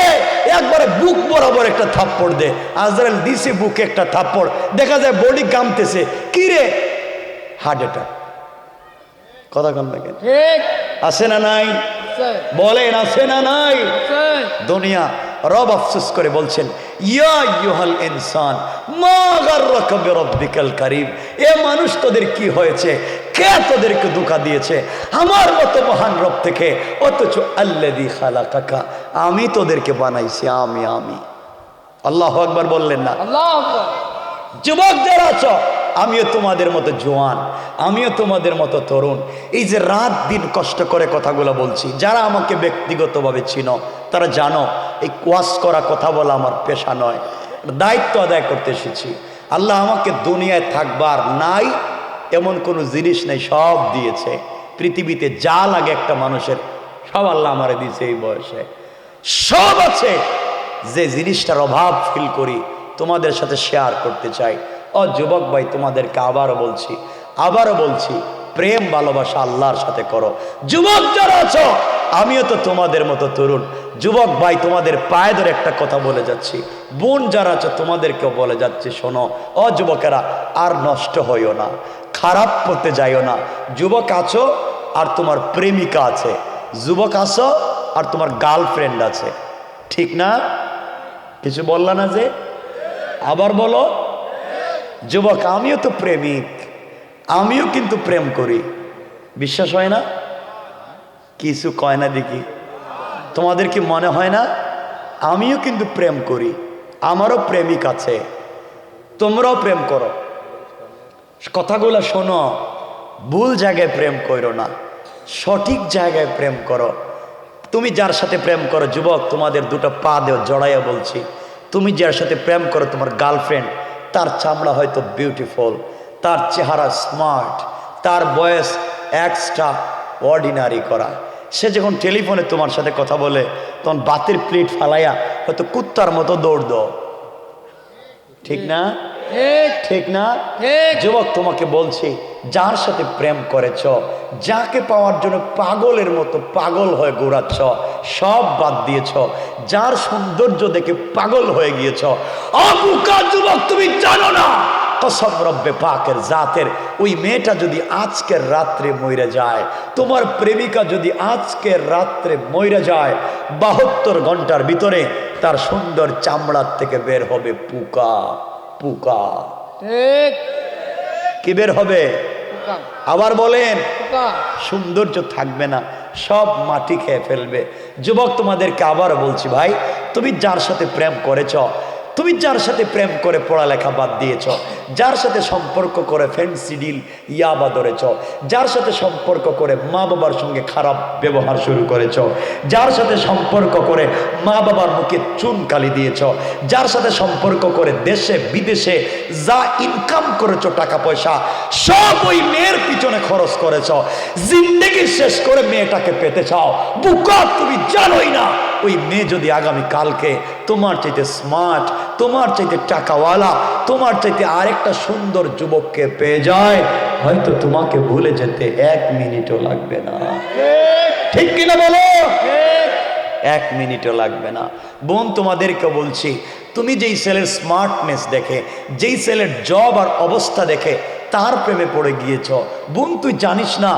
একবারে বুক বরাবর একটা থাপ্পড় দে। আজরাইল দিছে বুকে একটা থাপ্পড়, দেখা যায় বডি গামতেছে। কি রে? Heart attack. কথা কন দেখেন, আছে না নাই? বলেন আছে না নাই? দুনিয়া রব আফসোস করে বলছেন, ইয়া আইয়ুহাল ইনসান মা গাররাকা বিরাব্বিকাল কারীম। এ মানুষ, তোদের কি হয়েছে? কে তোদেরকে ধোঁকা দিয়েছে আমার মতো মহান রব থেকে? অথচ আল্লাযী খালাকাকা, আমি তোদেরকে বানাইছি, আমি আল্লাহু আকবার বললেন না? আল্লাহু আকবার। যুবক যারা আছো, আমিও তোমাদের মতো জোয়ান, আমিও তোমাদের মতো তরুণ। এই যে রাত দিন কষ্ট করে কথাগুলো বলছি, যারা আমাকে ব্যক্তিগতভাবে চিনো তারা জানো এই ওয়াজ করা, কথা বলা আমার পেশা নয়, দায়িত্ব আদায় করতে এসেছি। আল্লাহ আমাকে দুনিয়ায় থাকবার নাই এমন কোনো জিনিস নেই, সব দিয়েছে। পৃথিবীতে যা লাগে একটা মানুষের, সব আল্লাহ আমারে দিয়েছে। এই বয়সে সব আছে। যে জিনিসটার অভাব ফিল করি তোমাদের সাথে শেয়ার করতে চাই। ও যুবক ভাই, তোমাদেরকে আবারও বলছি, প্রেম ভালোবাসা আল্লাহর সাথে করো। যুবক যারা আছো, আমিও তো তোমাদের মতো তরুণ। যুবক ভাই, তোমাদের পায়ে ধরে একটা কথা বলে যাচ্ছি। বোন যারা আছো, তোমাদেরকেও বলে যাচ্ছি, শোনো। ও যুবকেরা, আর নষ্ট হইও না, খারাপ পথে যাইও না। যুবক আছো আর তোমার প্রেমিকা আছে, যুবক আছো আর তোমার গার্লফ্রেন্ড আছে, ঠিক না? কিছু বললা না যে? আবার বলো। যুবক, আমিও তো প্রেমিক, আমিও কিন্তু প্রেম করি। বিশ্বাস হয় না? কিছু কয় না দেখি। তোমাদের কি মনে হয় না? আমিও কিন্তু প্রেম করি, আমারও প্রেমিক আছে, তোমরাও প্রেম করো। কথাগুলো শোনো, ভুল জায়গায় প্রেম করো না, সঠিক জায়গায় প্রেম করো। তুমি যার সাথে প্রেম করো, যুবক, তোমাদের দুটো পা দেও জড়াইয়া বলছি, তুমি যার সাথে প্রেম করো, তোমার গার্লফ্রেন্ড, তার চামড়া হয়তো বিউটিফুল, তার চেহারা স্মার্ট, তার বয়স এক্সট্রা অর্ডিনারি করা। সে যখন টেলিফোনে তোমার সাথে কথা বলে, তখন বাতের প্লেট ফালাইয়া হয়তো কুত্তার মতো দৌড় দাও, ঠিক না? ঠিক না? যুবক, তোমাকে বলছি, যার সাথে প্রেম করেছ, যাকে পাওয়ার জন্য পাগলের মতো পাগল হয়ে ঘোরাচ্ছ, সব বাদ দিয়েছ, যার সৌন্দর্য দেখে পাগল হয়ে গিয়েছ, অবুকা যুবক, তুমি জানো না কসম রব্বে পাকের জাতের, ওই মেয়েটা যদি আজকের রাত্রে মইরা যায়, তোমার প্রেমিকা যদি আজকের রাত্রে মইরা যায়, 72 ঘন্টার ভিতরে তার সুন্দর চামড়ার থেকে বের হবে পোকা। পোকা ঠিক কি বের হবে? পোকা আবার বলেন, পোকা সৌন্দর্য থাকবে না, সব মাটি খেয়ে ফেলবে। যুবক তোমাদেরকে আবার বলছি ভাই, তুমি যার সাথে প্রেম করেছ, তুমি যার সাথে প্রেম করে পড়ালেখা বাদ দিয়েছ, যার সাথে সম্পর্ক করে ফ্যান্সি ডিল ইয়াবা ধরেছ, যার সাথে সম্পর্ক করে মা বাবার সঙ্গে খারাপ ব্যবহার শুরু করেছ, যার সাথে সম্পর্ক করে মা বাবার মুখে চুন কালি দিয়েছ, যার সাথে সম্পর্ক করে দেশে বিদেশে যা ইনকাম করেছো টাকা পয়সা সব ওই মেয়ের পিছনে খরচ করেছ, জিন্দেগি শেষ করে মেয়েটাকে পেতে চাও। বুকা, তুমি জানোই না ওই মেয়ে যদি আগামী কালকে তোমার চাইতে স্মার্ট, তোমার চাইতে টাকাওয়ালা, তোমার চাইতে আরেকটা সুন্দর যুবককে পেয়ে যায়, হয়তো তোমাকে ভুলে যেতে 1 মিনিটও লাগবে না। ঠিক কিনা বলো? 1 মিনিটও লাগবে না। বোন, তোমাদেরকে বলছি, তুমি যেই ছেলের স্মার্টনেস দেখে, যেই ছেলের জব আর অবস্থা দেখে তার প্রেমে পড়ে গিয়েছ, বোন তুই জানিস না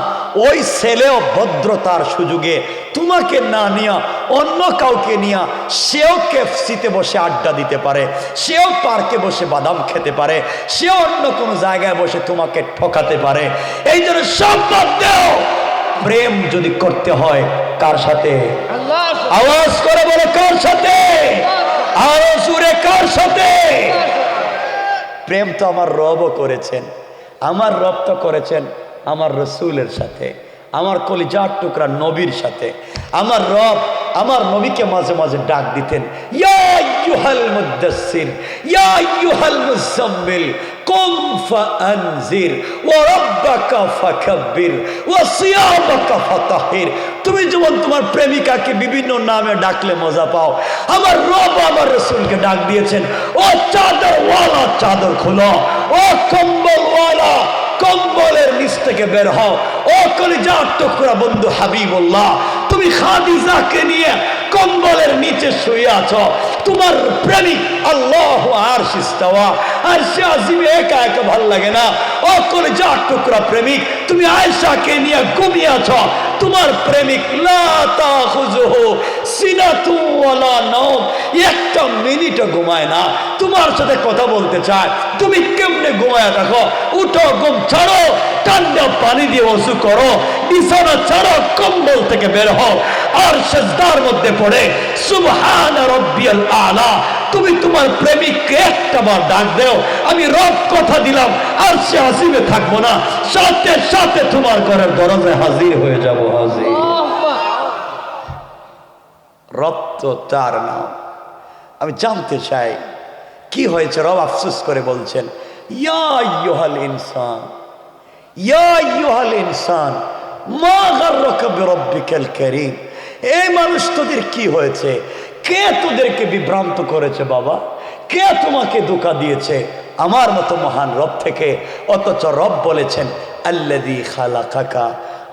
ওই ছেলেও ভদ্রতার সুযোগে তোমাকে না নিয়া অন্য কাউকে নিয়া সেও কেএফসিতে বসে আড্ডা দিতে পারে, সেও পার্কে বসে বাদাম খেতে পারে, সেও অন্য কোনো জায়গায় বসে তোমাকে ঠকাতে পারে। এই জন্য সব বাদ দাও। প্রেম যদি করতে হয় কার সাথে? আল্লাহ আওয়াজ করে বলো, কার সাথে? আরো জোরে, কার সাথে? প্রেম তো আমার রবও করেছেন, আমার রব তো করেছেন আমার রসুলের সাথে, আমার কলিজার টুকরা নবীর সাথে। আমার রব আমার নবীকে মাঝে মাঝে ডাক দিতেন, ইয়া আইয়ুহাল মুদাসসির, ইয়া আইয়ুহাল মুজাম্মিল, কুম ফাআনজির ওয়া রাব্বাকা ফাকাব্বির ওয়া সিয়াবাকা ফাতাহির। তুমি যেমন তোমার প্রেমিকাকে বিভিন্ন নামে ডাকলে মজা পাও, আমার রব আমার রসুলকে ডাক দিয়েছেন, ও চাদরওয়ালা চাদর খোলো, ও কম্বলওয়ালা কম্বলের নিচ থেকে বের হও, ও কলিজার টুকরা বন্ধু হাবিবুল্লাহ, তুমি খাদিজাকে নিয়ে কম্বলের নিচে শুয়ে আছো, তোমার প্রেমিক আল্লাহ আরশ ইস্তাওয়া, আরশে আজিমে একা একা ভাল লাগে না। ও কলিজার টুকরা প্রেমিক, তুমি আয়েশাকে নিয়ে ঘুমিয়ে আছো, তোমার প্রেমিক লা তাখুযুহু সিনাতু ওয়ালা নাওম, একটা মিনিটও ঘুমায় না, তোমার সাথে কথা বলতে চায়, তুমি কেমনে ঘুমায় থাকো? উঠো, ঘুম ছাড়ো, ঠান্ডা পানি দিয়ে ওযু করো, বিছানা ছাড়ো, কম্বল থেকে বের হও, আর সিজদার মধ্যে পড়ে সুবহান রাব্বিয়াল আলা তুমি তোমার প্রেমিককে একটা বার ডাক দেও, আমি রব কথা দিলাম আর সে আজিমে থাকবো না, সাথে সাথে তোমার ঘরের দরজায় হাজির হয়ে যাব। হাজির। রব তো তার নাম। আমি জানতে চাই কি হয়েছে। রব আফসোস করে বলছেন, ইয়া আইয়ুহাল ইনসান, ইয়া আইয়ুহাল ইনসান মা গাররাকা বিরাব্বিকাল কারীম। এই মানুষ, তোদের কি হয়েছে? কে তোদেরকে বিভ্রান্ত করেছে বাবা? কে তোমাকে ধোঁকা দিয়েছে আমার মতো মহান রব থেকে? অথচ রব বলেছেন, আল্লাযী খালাকাকা,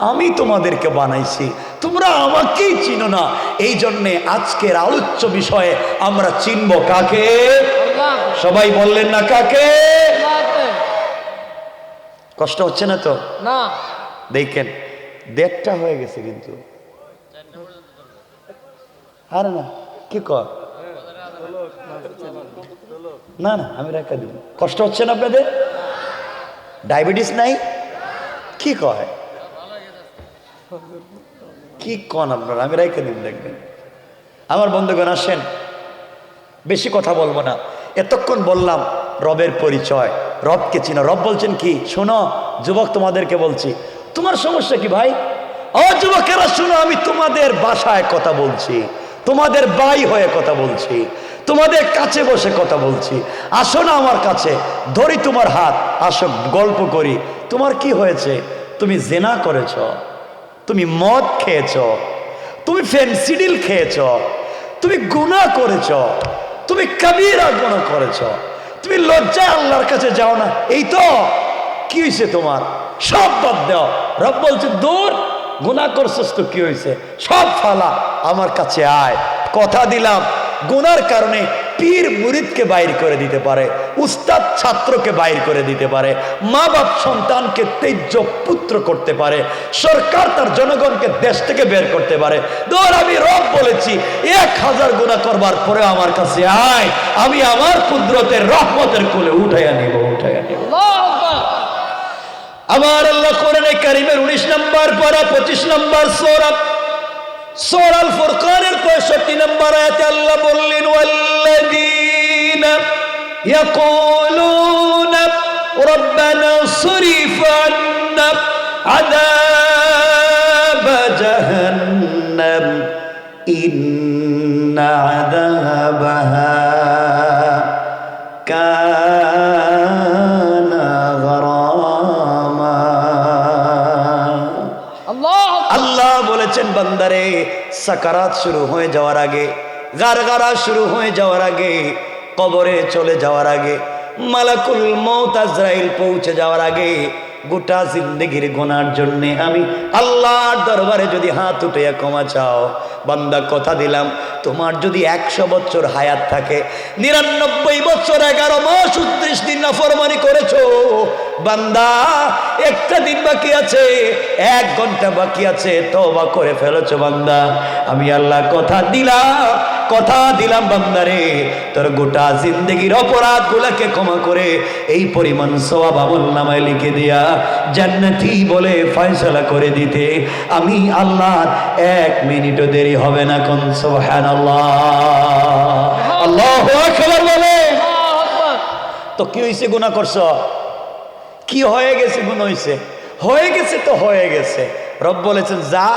আমি তোমাদেরকে বানাইছি, তোমরা আমাকেই চিনো না। এই জন্যে আজকের আলোচ্য বিষয়ে আমরা চিনব কাকে? সবাই বললেন না কাকে? কষ্ট হচ্ছে না তো? না। দেখেন 1:30 হয়ে গেছে কিন্তু। আরে না, কি কর? না না, আমি রেখে দিব। কষ্ট হচ্ছে না আপনাদের? ডায়াবেটিস নাই? কি কয়? কি কন আপনারা? আমি রেখে দিব, দেখবেন। আমার বন্ধুগণ আসেন, বেশি কথা বলবো না। এতক্ষণ বললাম রবের পরিচয়, রবকে চিনো। রব বলছেন কি? শোনো যুবক, তোমাদেরকে বলছি, তোমার সমস্যা কি ভাই? ও যুবকেরা শোনো, আমি তোমাদের বাসায় কথা বলছি, তোমাদের ভাই হয়ে কথা বলছি, তোমাদের কাছে বসে কথা বলছি। আসো না আমার কাছে, ধরি তোমার হাত, আসো গল্প করি। তোমার কি হয়েছে? তুমি জেনা করেছ, তুমি মদ খেয়েছ, তুমি ফেন্সিডিল খেয়েছ, তুমি গুনাহ করেছ, তুমি কবিরা গুনাহ করেছ, তুমি লজ্জায় আল্লাহর কাছে যাও না। এই তো কি হয়েছে তোমার? সব বাদ দাও। রব বলছে, দূর, গুনাহ করছিস তো কি হয়েছে? সব ফালা, আমার কাছে আয়। কথা দিলাম, গুনার কারণে পীর মুরিদকে বাইর করে দিতে পারে, উস্তাদ ছাত্রকে বাইর করে দিতে পারে, মা বাপ সন্তানকে তেজ্য পুত্র করতে পারে, সরকার তার জনগণকে দেশ থেকে বের করতে পারে। ধর আমি রব বলেছি 1000 গুনাহ করবার পরে আমার কাছে আয়, আমি আমার কুদরতের রহমতের কোলে উঠাইয়া নিব। আমার আল্লাহ কোরআনে কারীমের 19 নম্বর পারা 25 নম্বর সূরা আল ফুরকানের 65 নম্বর আয়াতে আল্লাহ বললেন, ওয়াল্লাযীনা ইয়াকুলুনা রাব্বানা সরিফ আন্না আযাব জাহান্নাম ইন্না আযাবাহা কানা গরামা। আল্লাহ বলেছেন, বান্দারে সাকারাত শুরু হয়ে যাওয়ার আগে, গারগারা শুরু হয়ে যাওয়ার আগে, কবরে চলে যাওয়ার আগে, মালাকুল মউত আজরাইল পৌঁছে যাওয়ার আগে গোটা জিন্দেগির গুনার জন্য আমি আল্লাহর দরবারে যদি হাত উঠিয়ে ক্ষমা চাও, বান্দা কথা দিলাম তোমার যদি 100 বছর হায়াত থাকে, 99 বছর 11 মাস 29 দিন নাফরমানি করেছো, বান্দা একটা দিন বাকি আছে, 1 ঘন্টা বাকি আছে, তওবা করে ফেলেছো বান্দা, আমি আল্লাহ কথা দিলাম বান্দারে, তোর গোটা জিন্দেগির অপরাধ গুলাকে ক্ষমা করে এই পরিমাণ সওয়াব আমলনামায় লিখে দিয়া জান্নাতি বলে ফয়সালা করে দিতে আমি আল্লাহর 1 মিনিটও দেরি হবে না। কোন সুবহানাল্লাহ, আল্লাহু আকবার বলে। তো কি হইছে? গুনাহ করছো, কি হয়ে গেছে? গুনাহ হয়ে গেছে তো হয়ে গেছে। রব বলেছেন, যা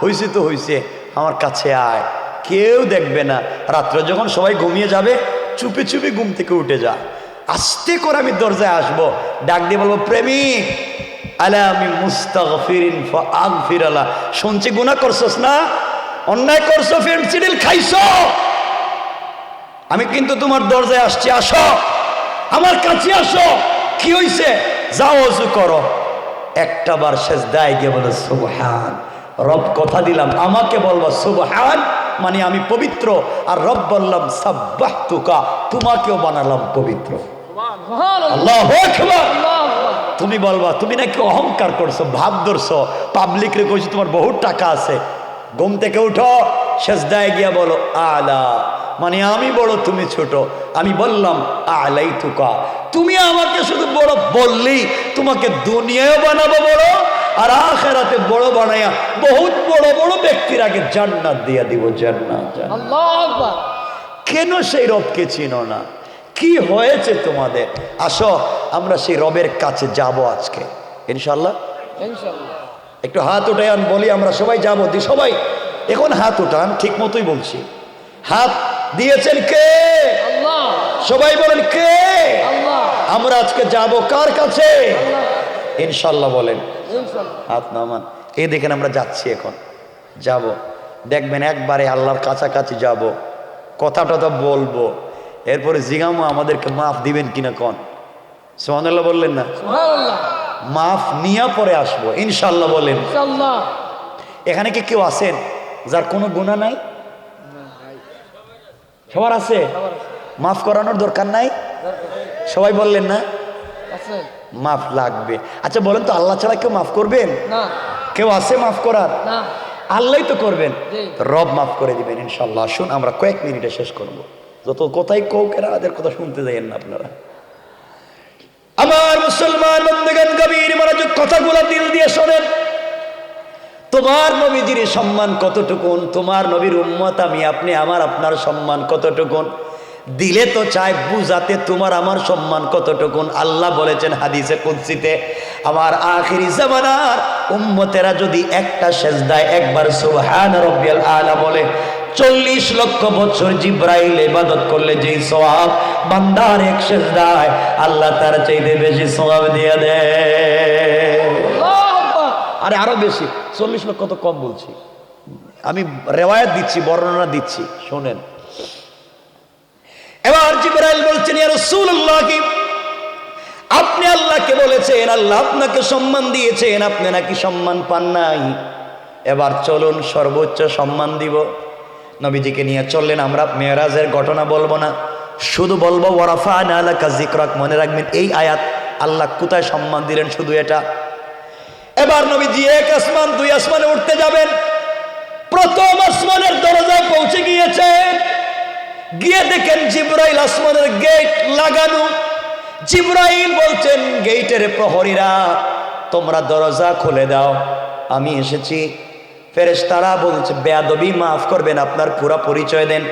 হইছে তো হইছে, আমার কাছে আয়, কেউ দেখবে না। রাত্রে যখন সবাই ঘুমিয়ে যাবে, চুপি চুপি ঘুম থেকে উঠে যা, আস্তে করে আমি দরজায় আসবো, ডাক দিয়ে বলবো, প্রেমিক আলা আমি মুস্তাগফিরিন ফাগফির আলা, শুনছি গুনাহ করছস না, অন্যায় করছো, ফেন্সিডিল খাইছো, আমি কিন্তু তোমার দরজায় আসছি, আসো আমার কাছে আসো। কি হইছে? যাও ওযু করো, একটা বার সিজদায় গিয়ে বলো সুবহান। রব কথা দিলাম আমাকে বলবা সুবহান, মানে আমি পবিত্র, আর রব বললাম সাব্বাহতুকা, তোমাকেও বানালাম পবিত্র। আল্লাহু আকবার। তুমি বলবা তুমি নাকি অহংকার করছো, ভাব ধরছো, পাবলিক রে কইছি তোমার বহুত টাকা আছে। ঘুম থেকে উঠো, সিজদায় গিয়া বলো আলা, মানে আমি বড় তুমি ছোট। আমি বললাম আলাইতুকা, তুমি আমাকে শুধু বড় বললেই তোমাকে দুনিয়ায় বানাবো বড়, আর আখিরাতে বড় বানায়া বহুত বড় বড় ব্যক্তির আগে জান্নাত দিয়া দিব। জান্নাত। আল্লাহু আকবার। কেন সেই রবকে চিনো না? কি হয়েছে তোমাদের? আসো আমরা সেই রবের কাছে যাব আজকে ইনশাআল্লাহ। একটু হাত উঠান, বলি আমরা সবাই যাব। সবাই এখন হাত উঠান, ঠিক মতোই বলছি। হাত দিয়েছেন কে? আল্লাহ। সবাই বলেন কে? আল্লাহ। আমরা আজকে যাব কার কাছে? ইনশাআল্লাহ বলেন। হাত নামান। এই দেখেন আমরা যাচ্ছি, এখন যাব, দেখবেন একবারে আল্লাহর কাছাকাছি যাব, কথাটা তো বলবো, এরপরে জিগামো আমাদেরকে মাফ দিবেন কিনা। কোন সুবহানাল্লাহ বললেন না? সুবহানাল্লাহ। মাফ নিয়ে পরে আসবো ইনশাআল্লাহ বলেন। ইনশাআল্লাহ। এখানে কি কেউ আছেন যার কোনো গুনাহ নাই? সবার আছে? মাফ করানোর দরকার নাই? সবাই বললেন না? মাফ লাগবে। আচ্ছা বলেন তো, আল্লাহ ছাড়া কেউ মাফ করবেন? কেউ আছে মাফ করার? আল্লাহই তো করবেন। রব মাফ করে দিবেন ইনশাআল্লাহ। আসুন আমরা কয়েক মিনিটে শেষ করব, যত কথাই কৌকেরা এদের কথা শুনতে যাইয়েন না আপনারা। আমার মুসলমান বন্ধুগণ, গভীর মনোযোগ, কথাগুলো দিল দিয়ে শোনেন। তোমার নবীজির সম্মান কতটুকুন, তোমার নবীর উম্মত আমি আপনি আমার আপনার সম্মান কতটুকুন, দিলে তো চায় বুঝাতে তোমার আমার সম্মান কতটুকুন। আল্লাহ বলেছেন হাদিসে কুদসিতে, আমার আখিরি জামানার উম্মতেরা যদি একটা সেজদায় একবার সুবহান রাব্বিয়াল আলা বলে, 40 লক্ষ বছর জিব্রাইল ইবাদত করলে যেই সওয়াব বান্দার এক সেজদায়, আল্লাহ তার চাইতে বেশি সওয়াব দিয়ে দেয়। আরে আরো বেশি, 40 লক্ষ তো কম বলছি, আমি রেওয়ায়াত দিচ্ছি, বর্ণনা দিচ্ছি, শোনেন। এবার জিবরাইল বলছেন, ইয়া রাসূলুল্লাহ, কি আপনি আল্লাহকে বলেছেন, আল্লাহ আপনাকে সম্মান দিয়েছেন, আপনি নাকি সম্মান পান নাই, এবার চলুন সর্বোচ্চ সম্মান দিব। নবীজিকে নিয়ে চললেন। আমরা মেরাজের ঘটনা বলবো না, শুধু বলবো ওয়ারাফা'না লাকা যিকরাক। মনে রাখবেন এই আয়াত আল্লাহ কোথায় সম্মান দিলেন, শুধু এটা। এবার নবীজি এক আসমান দুই আসমানে উঠতে যাবেন, প্রথম আসমানের দরজায় পৌঁছে গিয়েছেন। গিয়ে দেখেন জিবরাইল আসমানের গেট লাগানো। জিবরাইল বলছেন গেটের প্রহরীরা তোমরা দরজা খুলে দাও, আমি এসেছি। ফেরেশতারা বলছে বেয়াদবি মাফ করবেন, আপনার পুরা পরিচয় দেন।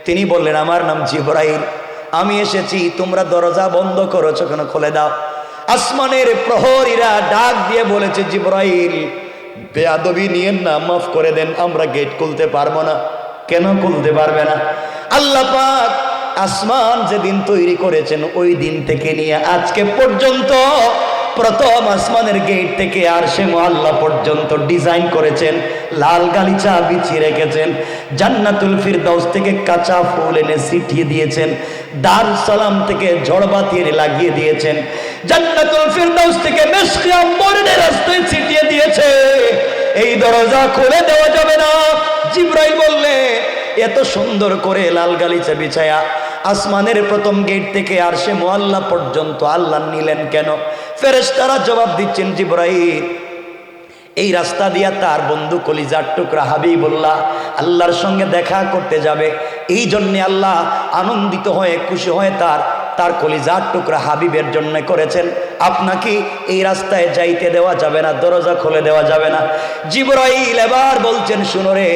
তিনি বললেন আমার নাম জিবরাইল, আমি এসেছি, তোমরা দরজা বন্ধ করেছো কেন, খুলে দাও। আসমানের প্রহরীরা ডাক দিয়ে বলেছে জিবরাইল বেয়াদবি নিয়েন না, মাফ করে দেন, আমরা গেট খুলতে পারবো না। কেন খুলতে পারবে না? আল্লাহ পাক আসমান যেদিন তৈরি করেছেন ওই দিন থেকে নিয়ে আজকে পর্যন্ত প্রথম আসমানের গেট থেকে আরশে মুআল্লা পর্যন্ত ডিজাইন করেছেন, লাল গালিচা বিছিয়ে রেখেছেন। জান্নাতুল ফিরদাউস থেকে কাঁচা ফুল এনে ছিটিয়ে দিয়েছেন, দারুস সালাম থেকে ঝড়বাতি লাগিয়ে দিয়েছেন, জান্নাতুল ফিরদাউস থেকে মিশকে আম্বরের রাস্তায় ছিটিয়ে দিয়েছে। এই দরজা খুলে দেওয়া যাবে না। জিবরাইল বললে এত সুন্দর করে লাল গালিচা বিছায়া আসমানের প্রথম গেট থেকে আরশে মুআল্লা পর্যন্ত আল্লাহ নিলেন কেন? ফেরেশতারা জবাব দিচ্ছেন জিবরাইল এই রাস্তা দিয়া তার বন্ধু কলিজার টুকরা হাবিবুল্লাহ আল্লাহর সঙ্গে দেখা করতে যাবে, এই জন্যে আল্লাহ আনন্দিত হয়ে খুশি হয়ে তার কলিজার টুকরা হাবিবের জন্য করেছেন। আপনাকে এই রাস্তায় যাইতে দেওয়া যাবে না, দরজা খুলে দেওয়া যাবে না। জিবরাইল এবার বলছেন শুনো রে,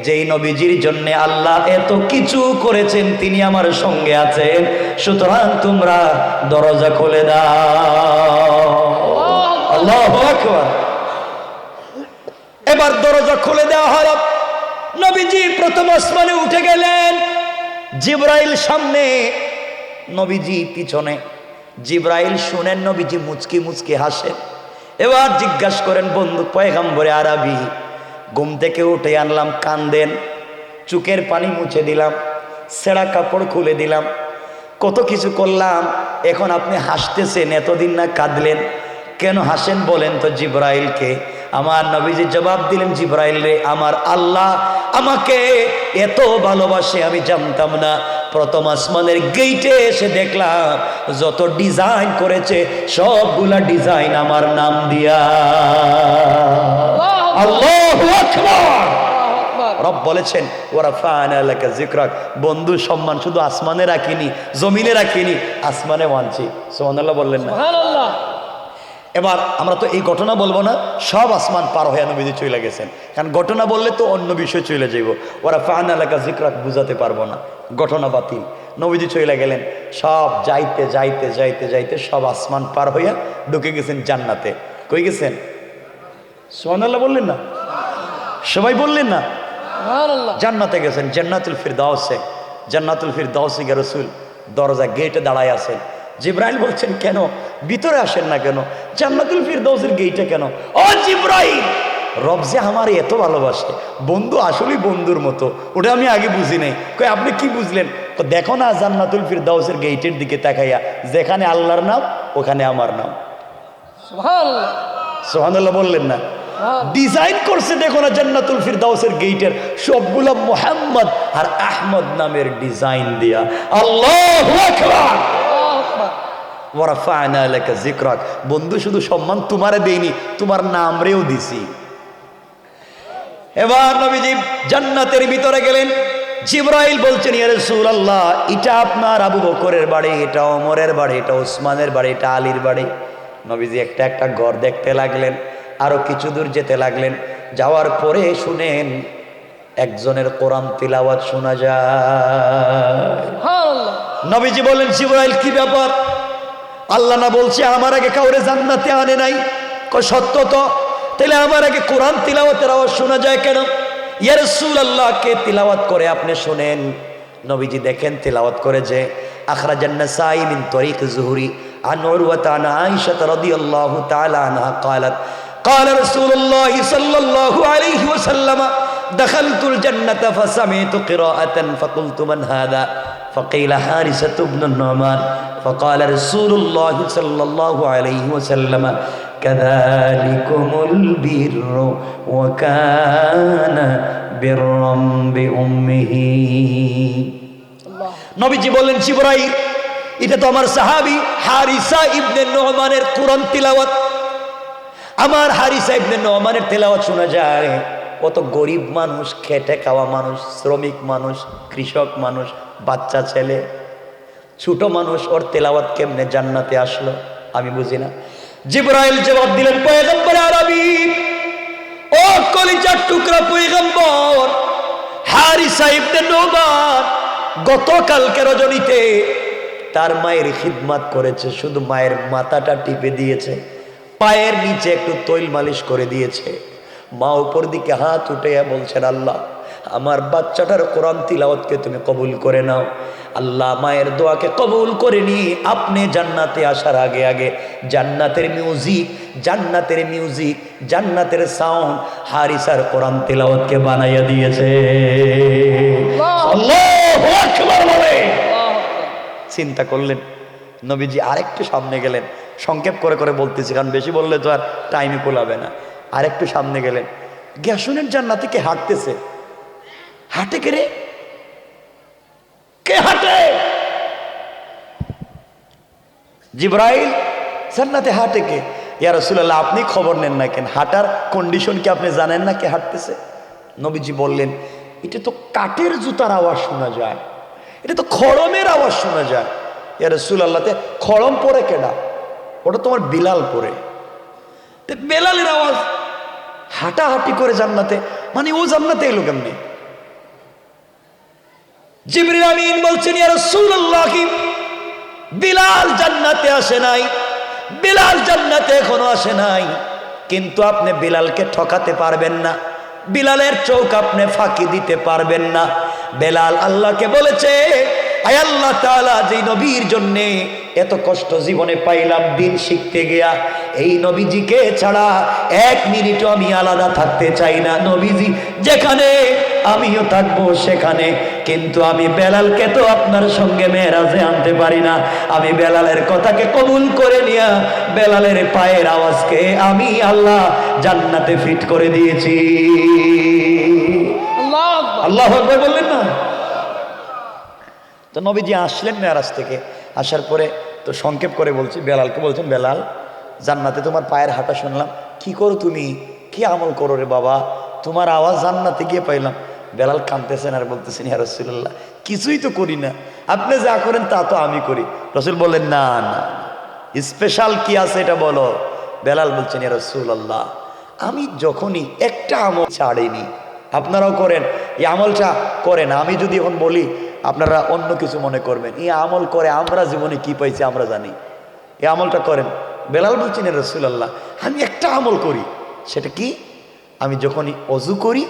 যেই নবীজির জন্য আল্লাহ এত কিছু করেছেন তিনি আমার সঙ্গে আছেন, সুতরাং তোমরা দরজা খুলে দাও। আল্লাহু আকবার। এবার দরজা খুলে দেওয়া হলো। নবীজি প্রথম আসমানে উঠে গেলেন, জিবরাইল সামনে, নবীজি পিছনে। জিবরাইল শুনেন নবীজি মুচকি মুচকি হাসেন। এবার জিজ্ঞাসা করেন বন্ধু পয়গম্বরে আরবি, ঘুম থেকে উঠে আনলাম, কান্দেন, চোখের পানি মুছে দিলাম, ছেঁড়া কাপড় খুলে দিলাম, কত কিছু করলাম, এখন আপনি হাসতেছেন, এতদিন না কাঁদলেন, কেন হাসেন বলেন তো জিবরাইলকে। আমার নবীজি জবাব দিলেন জিবরাইল রে, আমার আল্লাহ আমাকে এত ভালোবাসে আমি জানতাম না। প্রথম আসমানের গেইটে এসে দেখলাম যত ডিজাইন করেছে সবগুলা ডিজাইন আমার নাম দিয়া। আল্লাহু আকবার। রব বলেছেন ওয়ারাফা'না লাকা যিকরাক, বন্ধু সম্মান শুধু আসমানে রাখিনি, জমিনে রাখিনি, আসমানে আনছি। সুবহানাল্লাহ বললেন না? সুবহানাল্লাহ। এবার আমরা তো এই ঘটনা বলবো না, সব আসমান পার হয়ে নবীজি চলে গেছেন, কারণ ঘটনা বললে তো অন্য বিষয় চলে যাইব। ওয়ারাফা'না লাকা যিকরাক বুঝাতে পারবো না, ঘটনা বাতিল। নবীজি চলে গেলেন, সব যাইতে যাইতে যাইতে যাইতে সব আসমান পার হইয়া ঢুকে গেছেন জান্নাতে। কই গেছেন? সুবহানাল্লাহ বললেন না? সবাই বললেন না? জান্নাতে গেছেন, জান্নাতুল ফিরদাউসে। জান্নাতুল ফিরদাউসে গিয়ে রাসূল দরজা গেটে দাঁড়ায় আছেন। জিবরাইল বলছেন কেন ভিতরে আসেন না কেন, জান্নাতুল ফিরদাউসের গেটে কেন? ও জিবরাইল, রব যে আমার এত ভালোবাসে, বন্ধু আসলেই বন্ধুর মতো, ওটা আমি আগে বুঝি নাই। কই আপনি কি বুঝলেন? তো দেখো না জান্নাতুল ফিরদাউসের গেটের দিকে তাকাইয়া, যেখানে আল্লাহর নাম ওখানে আমার নাম। সুবহানাল্লাহ। সুবহানাল্লাহ বললেন না? ডিজাইন করছে দেখো না জান্নাতুল ফিরদাউসের গেটের সবগুলা মুহাম্মদ আর আহমদ নামের ডিজাইন দিয়া। আল্লাহু আকবার। ওয়ারাফা'না লাকা যিকরাক, বন্ধু শুধু সম্মান তোমারে দেইনি, তোমার নাম রেও দিছি। এবার নবীজি জান্নাতের ভিতরে গেলেন। জিবরাইল বলছেন ইয়া রাসূলুল্লাহ, এটা আপনার আবু বকরের বাড়ি, এটা ওমরের বাড়ি, এটা ওসমানের বাড়ি, এটা আলীর বাড়ি। নবীজি একটা একটা ঘর দেখতে লাগলেন, আরো কিছু দূর যেতে লাগলেন। যাওয়ার পরে শুনেন একজনের কোরআন তিলাওয়াত শোনা যায়। নবীজি বলেন জিবরাইল কি ব্যাপার? আল্লাহ না বলছে আমার আগে কাউরে জান্নাতে আনে নাই? সত্য তো, তাহলে আমার আগে কোরআন তিলাওয়াতের আওয়াজ শোনা যায় কেন? ইয়া রাসূলুল্লাহ, কে তিলাওয়াত করে আপনি শুনেন। নবীজি দেখেন তিলাওয়াত করে যে আখরাজান নাসাই মিন তরিক যুহরি আন উরওয়াতা আন আয়েশা রাদিয়াল্লাহু তাআলা আনহা قالت قال رسول الله صلى الله عليه وسلم دخلت الجنة فسمعت قراءة فقلت من هذا فقيل حارثة بن النعمان فقال رسول الله صلى الله عليه وسلم كذلكم البر وكان برا بأمه। নবীজি বললেন, জিবরাইল, এটা তো আমার সাহাবী হারিসা ইবনে নু'মানের কোরআন তিলাওয়াত। আমার হারিসা ইবনে নু'মানের তেলাওয়াত শোনা যায়। কত গরিব মানুষ, খেটে খাওয়া মানুষ, শ্রমিক মানুষ, কৃষক মানুষ, বাচ্চা ছেলে, ছোট মানুষ, ওর তেলাওয়াত কেমনে জান্নাতে আসলো আমি বুঝি না। জিবরাইল জবাব দিলেন, পয়গম্বর আরবি, ও কলিজার টুকরা পয়গম্বর, হারিসা ইবনে নু'মান গতকালকে রজনীতে তার মায়ের খিদমত করেছে, শুধু মায়ের মাথাটা টিপে দিয়েছে, পায়ের নিচে একটু তৈল মালিশ করে দিয়েছে। মা উপর দিকে হাত উঠে বলছেন, আল্লাহ, আমার বাচ্চাটার কোরআন তিলাওয়াতকে তুমি কবুল করে নাও। আল্লাহ মায়ের দোয়াকে কবুল করে নি। আপনি জান্নাতে আসার আগে আগে জান্নাতের মিউজিক, জান্নাতের সাউন্ড হারিসার কোরআন তিলাওয়াতকে বানাইয়া দিয়েছে। আল্লাহু আকবার বলে চিন্তা করলেন। নবীজি আরেকটু সামনে গেলেন, সংক্ষেপ করে করে বলতেছি কারণ বেশি বললে তো আর টাইমে কোলাবে না। আরেকটু সামনে গেলেন, গিয়া শুনেন জান্নাতে কে হাঁটতেছে। হাঁটে কে রে? কে হাঁটে? জিবরাইল, জান্নাতে হাঁটে কে? ইয়া রাসূলুল্লাহ, আপনি খবর নেন না কেন? হাঁটার কন্ডিশন কি আপনি জানেন না কে হাঁটতেছে? নবীজি বললেন, এটা তো কাঠের জুতার আওয়াজ শোনা যায়, এটা তো খড়মের আওয়াজ শোনা যায়। ইয়া রাসূলুল্লাহ, খড়ম পরে কেডা? ওটা তোমার বিলাল পরে। বেলালের আওয়াজ, হাঁটাহাঁটি করে জান্নাতে, মানে ও জান্নাতে এলো কেমনে? জিবরিল আমিন বলছেন, ইয়া রাসূলুল্লাহ, বিলাল জান্নাতে আসে নাই, বিলাল জান্নাতে এখনো আসে নাই, কিন্তু আপনি বিলালকে ঠকাতে পারবেন না, বিলালের চোখ আপনি ফাঁকি দিতে পারবেন না। বেলাল আল্লাহকে বলেছে, আয় আল্লাহ তাআলা, যেই নবীর জন্যে এত কষ্ট জীবনে পাইলাম দিন শিখতে গিয়া, এই নবীজিকে ছাড়া এক মিনিটও আমি আলাদা থাকতে চাই না। নবীজি যেখানে আমিও থাকবো সেখানে, কিন্তু আমি বেলালকে তো আপনার সঙ্গে মেরাজে আনতে পারি না। আমি বেলালের কথাকে কবুল করে নিয়া বেলালের পায়ের আওয়াজকে আমি আল্লাহ জান্নাতে ফিট করে দিয়েছি। আল্লাহু আকবার বললেন না? তো নবীজি আসলেন মেরাজ থেকে, আসার পরে তো সংক্ষেপ করে বলছি, বেলালকে বলছেন, বেলাল, জান্নাতে তোমার পায়ের হাঁটা শুনলাম, কি করো তুমি, কি আমল করো রে বাবা, তোমার আওয়াজ জান্নাতে গিয়ে পাইলাম। বেলাল কাঁদতেছেন আর বলতেছেন, ইয়া রাসূলুল্লাহ, কিছুই তো করি না, আপনি যা করেন তা তো আমি করি। রাসূল বললেন, না না, স্পেশাল কি আছে এটা বলো। বেলাল বলছেন, ইয়া রাসূলুল্লাহ, আমি যখনই একটা আমল ছাড়িনি, আপনারাও করেন, এই আমলটা করেন, আমি যদি এখন বলি আপনারা অন্য কিছু মনে করবেন, এই আমল করে আমরা জীবনে কি পাইছি আমরা জানি, এই আমলটা করেন। বেলাল বলছেন, ইয়া রাসূলুল্লাহ, আমি একটা আমল করি, সেটা কি? আমি যখনই ওযু করি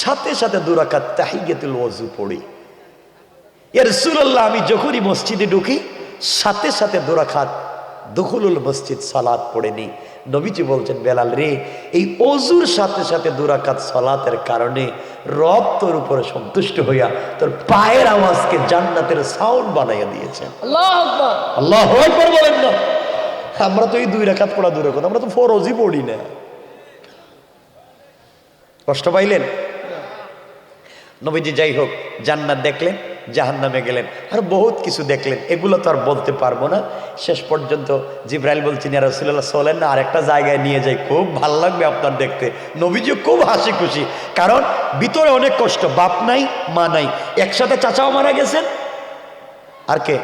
সাথে সাথে 2 রাকাত তাহিয়াতুল ওযু পড়ি। ইয়া রাসূলুল্লাহ, আমি যখনই মসজিদে ঢুকি সাথে সাথে 2 রাকাত দুখুলুল মসজিদ সালাত পড়ে নিই। নবীজি বলছেন, বেলাল রে, এই ওযুর সাথে সাথে 2 রাকাত সালাতের কারণে রব তোর উপরে সন্তুষ্ট হইয়া তোর পায়ের আওয়াজকে জান্নাতের সাউন্ড বানাইয়া দিয়েছেন। আল্লাহু আকবার, আল্লাহু আকবার বলেন না? আমরা তো এই 2 রাকাত পড়া দূরের কথা, আমরা তো ফরজই পড়ি না। কষ্ট পাইলেন? নবীজি যাই হোক জান্নাত দেখলেন, জাহান্নামে গেলেন, আর বহুত কিছু দেখলেন, এগুলো তো আর বলতে পারবো না। শেষ পর্যন্ত জিবরাইল বলছেন, ইয়া রাসূলুল্লাহ, চলেন না আরেকটা জায়গায় নিয়ে যাই, খুব ভাল লাগবে আপনার দেখতে। নবীজিও খুব হাসি খুশি, কারণ ভিতরে অনেক কষ্ট, বাপ নাই মা নাই, একসাথে চাচাও মারা গেছেন, আর কে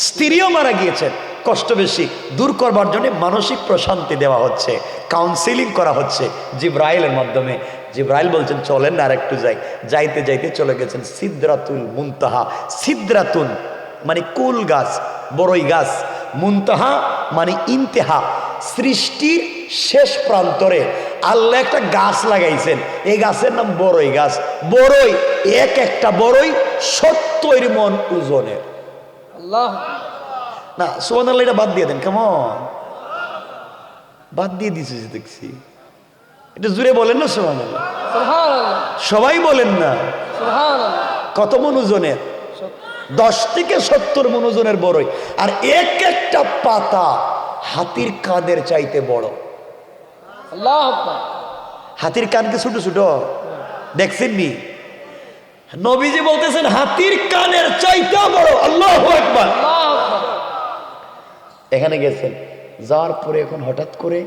স্ত্রীও মারা গিয়েছেন, কষ্ট বেশি দূর করবার জন্য মানসিক প্রশান্তি দেওয়া হচ্ছে, কাউন্সিলিং করা হচ্ছে জিবরাইলের মাধ্যমে। জিবরাইল বলছেন, চলেন না আরেকটু যাই। যাইতে যাইতে চলে গেছেন সিদরাতুল মুনতাহা। সিদরাতুন মানে কুল গাছ, বড়ই গাছ, মুনতাহা মানে ইন্তেহা, সৃষ্টির শেষ প্রান্তরে আল্লাহ একটা গাছ লাগাইছেন, এই গাছের নাম বড়ই গাছ। বড়ই, এক একটা বড়ই 70 মণ ওজনের। আল্লাহ না, সুবহানাল্লাহ, এটা বাদ দিয়ে দেন, কেমন বাদ দিয়ে দিছে দেখছি, এটা জুড়ে বলেন না সুবহানাল্লাহ, সবাই বলেন না সুবহানাল্লাহ। কত মণ ওজনের? 10 থেকে 70 মণ ওজনের বড়ই, আর এক একটা পাতা হাতির কানের চাইতে বড়। আল্লাহু আকবার। হাতির কান কি ছোট ছোট দেখছেন নি? নবীজি বলতেছেন হাতির কানের চাইতেও বড়। আল্লাহু আকবার। এখানে গেছেন, যাওয়ার পরে এখন হঠাৎ করে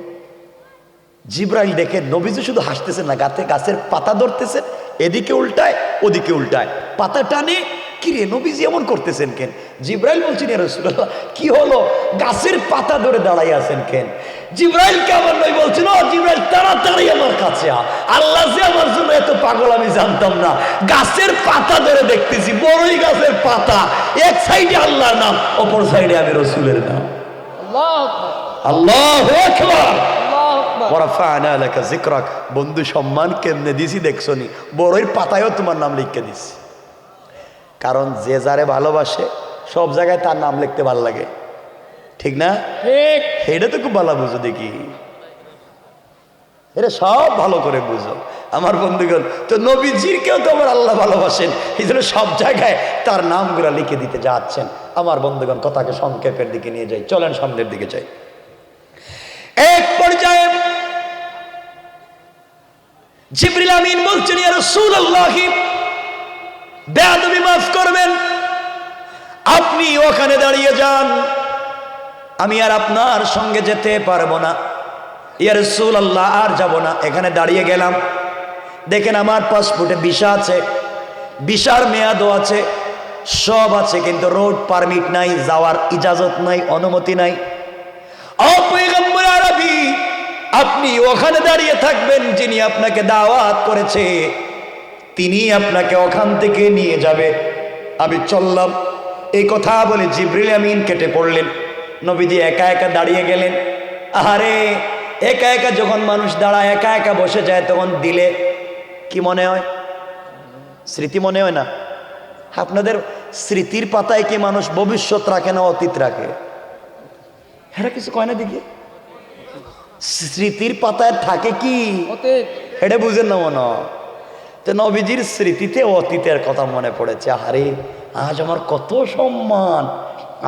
জিব্রাইল দেখে নবীজি শুধু হাসতেছেন না, গাছের পাতা ধরতেছেন, এদিকে উল্টায় ওদিকে উল্টায়, পাতা টানে। কি রে নবীজি এমন করতেছেন কেন? জিব্রাইল বলছেন ইয়া রাসূলুল্লাহ কি হলো, গাছের পাতা ধরে দাঁড়াই আছেন কেন? জিব্রাইল কেমন নয় বলছেন, ও জিব্রাইল তাড়াতাড়ি আমার কাছে আ, আল্লাহ যে আমার জন্য এত পাগল আমি জানতাম না। গাছের পাতা ধরে দেখতেছি, বড়ই গাছের পাতা, এক সাইডে আল্লাহর নাম, অপর সাইডে আমি রাসূলের নাম। আল্লাহু আকবার। ওয়ারাফা'না লাকা যিকরাক। বন্ধু সম্মান কেমনে দিছি দেখছো নি, বড়ইর পাতায়ও তোমার নাম লিখে দিছি। কারণ যে যারে ভালোবাসে সব জায়গায় তার নাম লিখতে ভালো লাগে, ঠিক না? এটা তো খুব ভালো বুঝো, দেখি এটা সব ভালো করে বুঝো আমার বন্ধুগণ। তো নবীজির কেউ তো আমার আল্লাহ ভালোবাসেন, এই জন্য সব জায়গায় তার নামগুলা লিখে দিতে যাচ্ছেন। আমার বন্ধুগণ কথাকে সংক্ষেপের দিকে নিয়ে যাই, চলেন সামনের দিকে যাই। এক পর্যায়ে জিবরিল আমিন বলছেন ইয়া রাসূলুল্লাহ বেয়াদবি মাফ করবেন, আপনি ওখানে দাঁড়িয়ে যান, আমি আর আপনার সঙ্গে যেতে পারবো না। ইয়া রাসূলুল্লাহ আর যাব না, এখানে দাঁড়িয়ে গেলাম। দেখেন আমার পাসপোর্টে ভিসা আছে, ভিসার মেয়াদও আছে, সব আছে, কিন্তু রোড পারমিট নাই, যাওয়ার ইজাজত নাই, অনুমতি নাই। ও পয়গম্বর আরবি, আপনি ওখানে দাঁড়িয়ে থাকবেন, যিনি আপনাকে দাওয়াত করেছে তিনি আপনাকে ওখান থেকে নিয়ে যাবে। আমি চললাম। এই কথা বলে জিবরিল আমিন কেটে পড়লেন। নবীজি একা একা দাঁড়িয়ে গেলেন। আরে একা একা যখন মানুষ দাঁড়ায়, একা একা বসে যায়, তখন দিলে কি মনে হয়? স্মৃতি মনে হয় না? আপনাদের স্মৃতির পাতায় কি মানুষ ভবিষ্যৎ রাখে না অতীত রাখে? হ্যাঁ কিছু কয় না দেখি, স্মৃতির পাতায় থাকে কি এটা বুঝেন না মনে হয়। তো নবীজির স্মৃতিতে অতীতের কথা মনে পড়েছে। আরে আজ আমার কত সম্মান,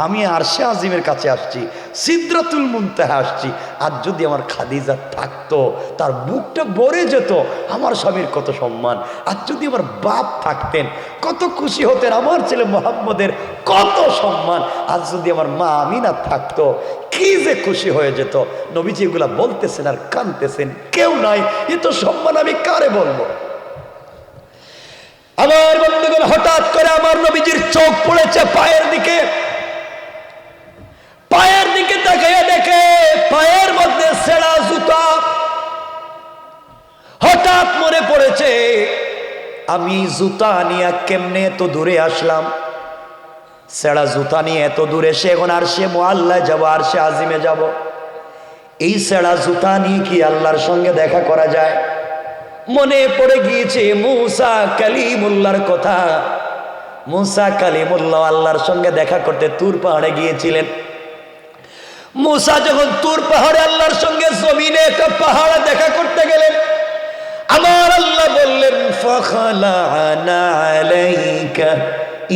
আমি আরশে আজিমের কাছে আসছি, সিদরাতুল মুনতাহা আসছি। আজ যদি আমার খাদিজা থাকতো, তার বুকটা ভরে যেত, আমার স্বামীর কত সম্মান। আজ যদি আমার বাপ থাকতেন, কত খুশি হতেন, আমার ছেলে মুহাম্মদের কত সম্মান। আজ যদি আমার মা আমিনা থাকতো, কি যে খুশি হয়ে যেত। নবীজি এগুলা বলতেছেন আর কাঁদতেছেন, কেউ নাই, এ তো সম্মান আমি কারে বলবো? আমার বন্ধুগণ হঠাৎ করে আমার নবীজির চোখ পড়েছে পায়ের দিকে। পায়ের দিকে তাকাইয়া দেখে পায়ের মধ্যে ছেঁড়া জুতা। হঠাৎ মনে পড়েছে আমি জুতা নিয়ে কেমনে এত দূরে আসলাম। ছেঁড়া জুতা নিয়ে এত দূরে সে এখন আর সে মুআল্লায় যাব, আর সে আজিমে যাব। এই ছেঁড়া জুতা নিয়ে কি আল্লাহর সঙ্গে দেখা করা যায়? মনে পড়ে গিয়েছে মুসা কালিমুল্লাহর কথা। মুসা কালিমুল্লাহ আল্লাহর সঙ্গে দেখা করতে তুর পাহাড়ে গিয়েছিলেন। মুসা যখন তুর পাহাড়ে আল্লাহর সঙ্গে জমিনে একটা পাহাড়ে দেখা করতে গেলেন, আমার আল্লাহ বললেন ফাখলা'না আলাইকা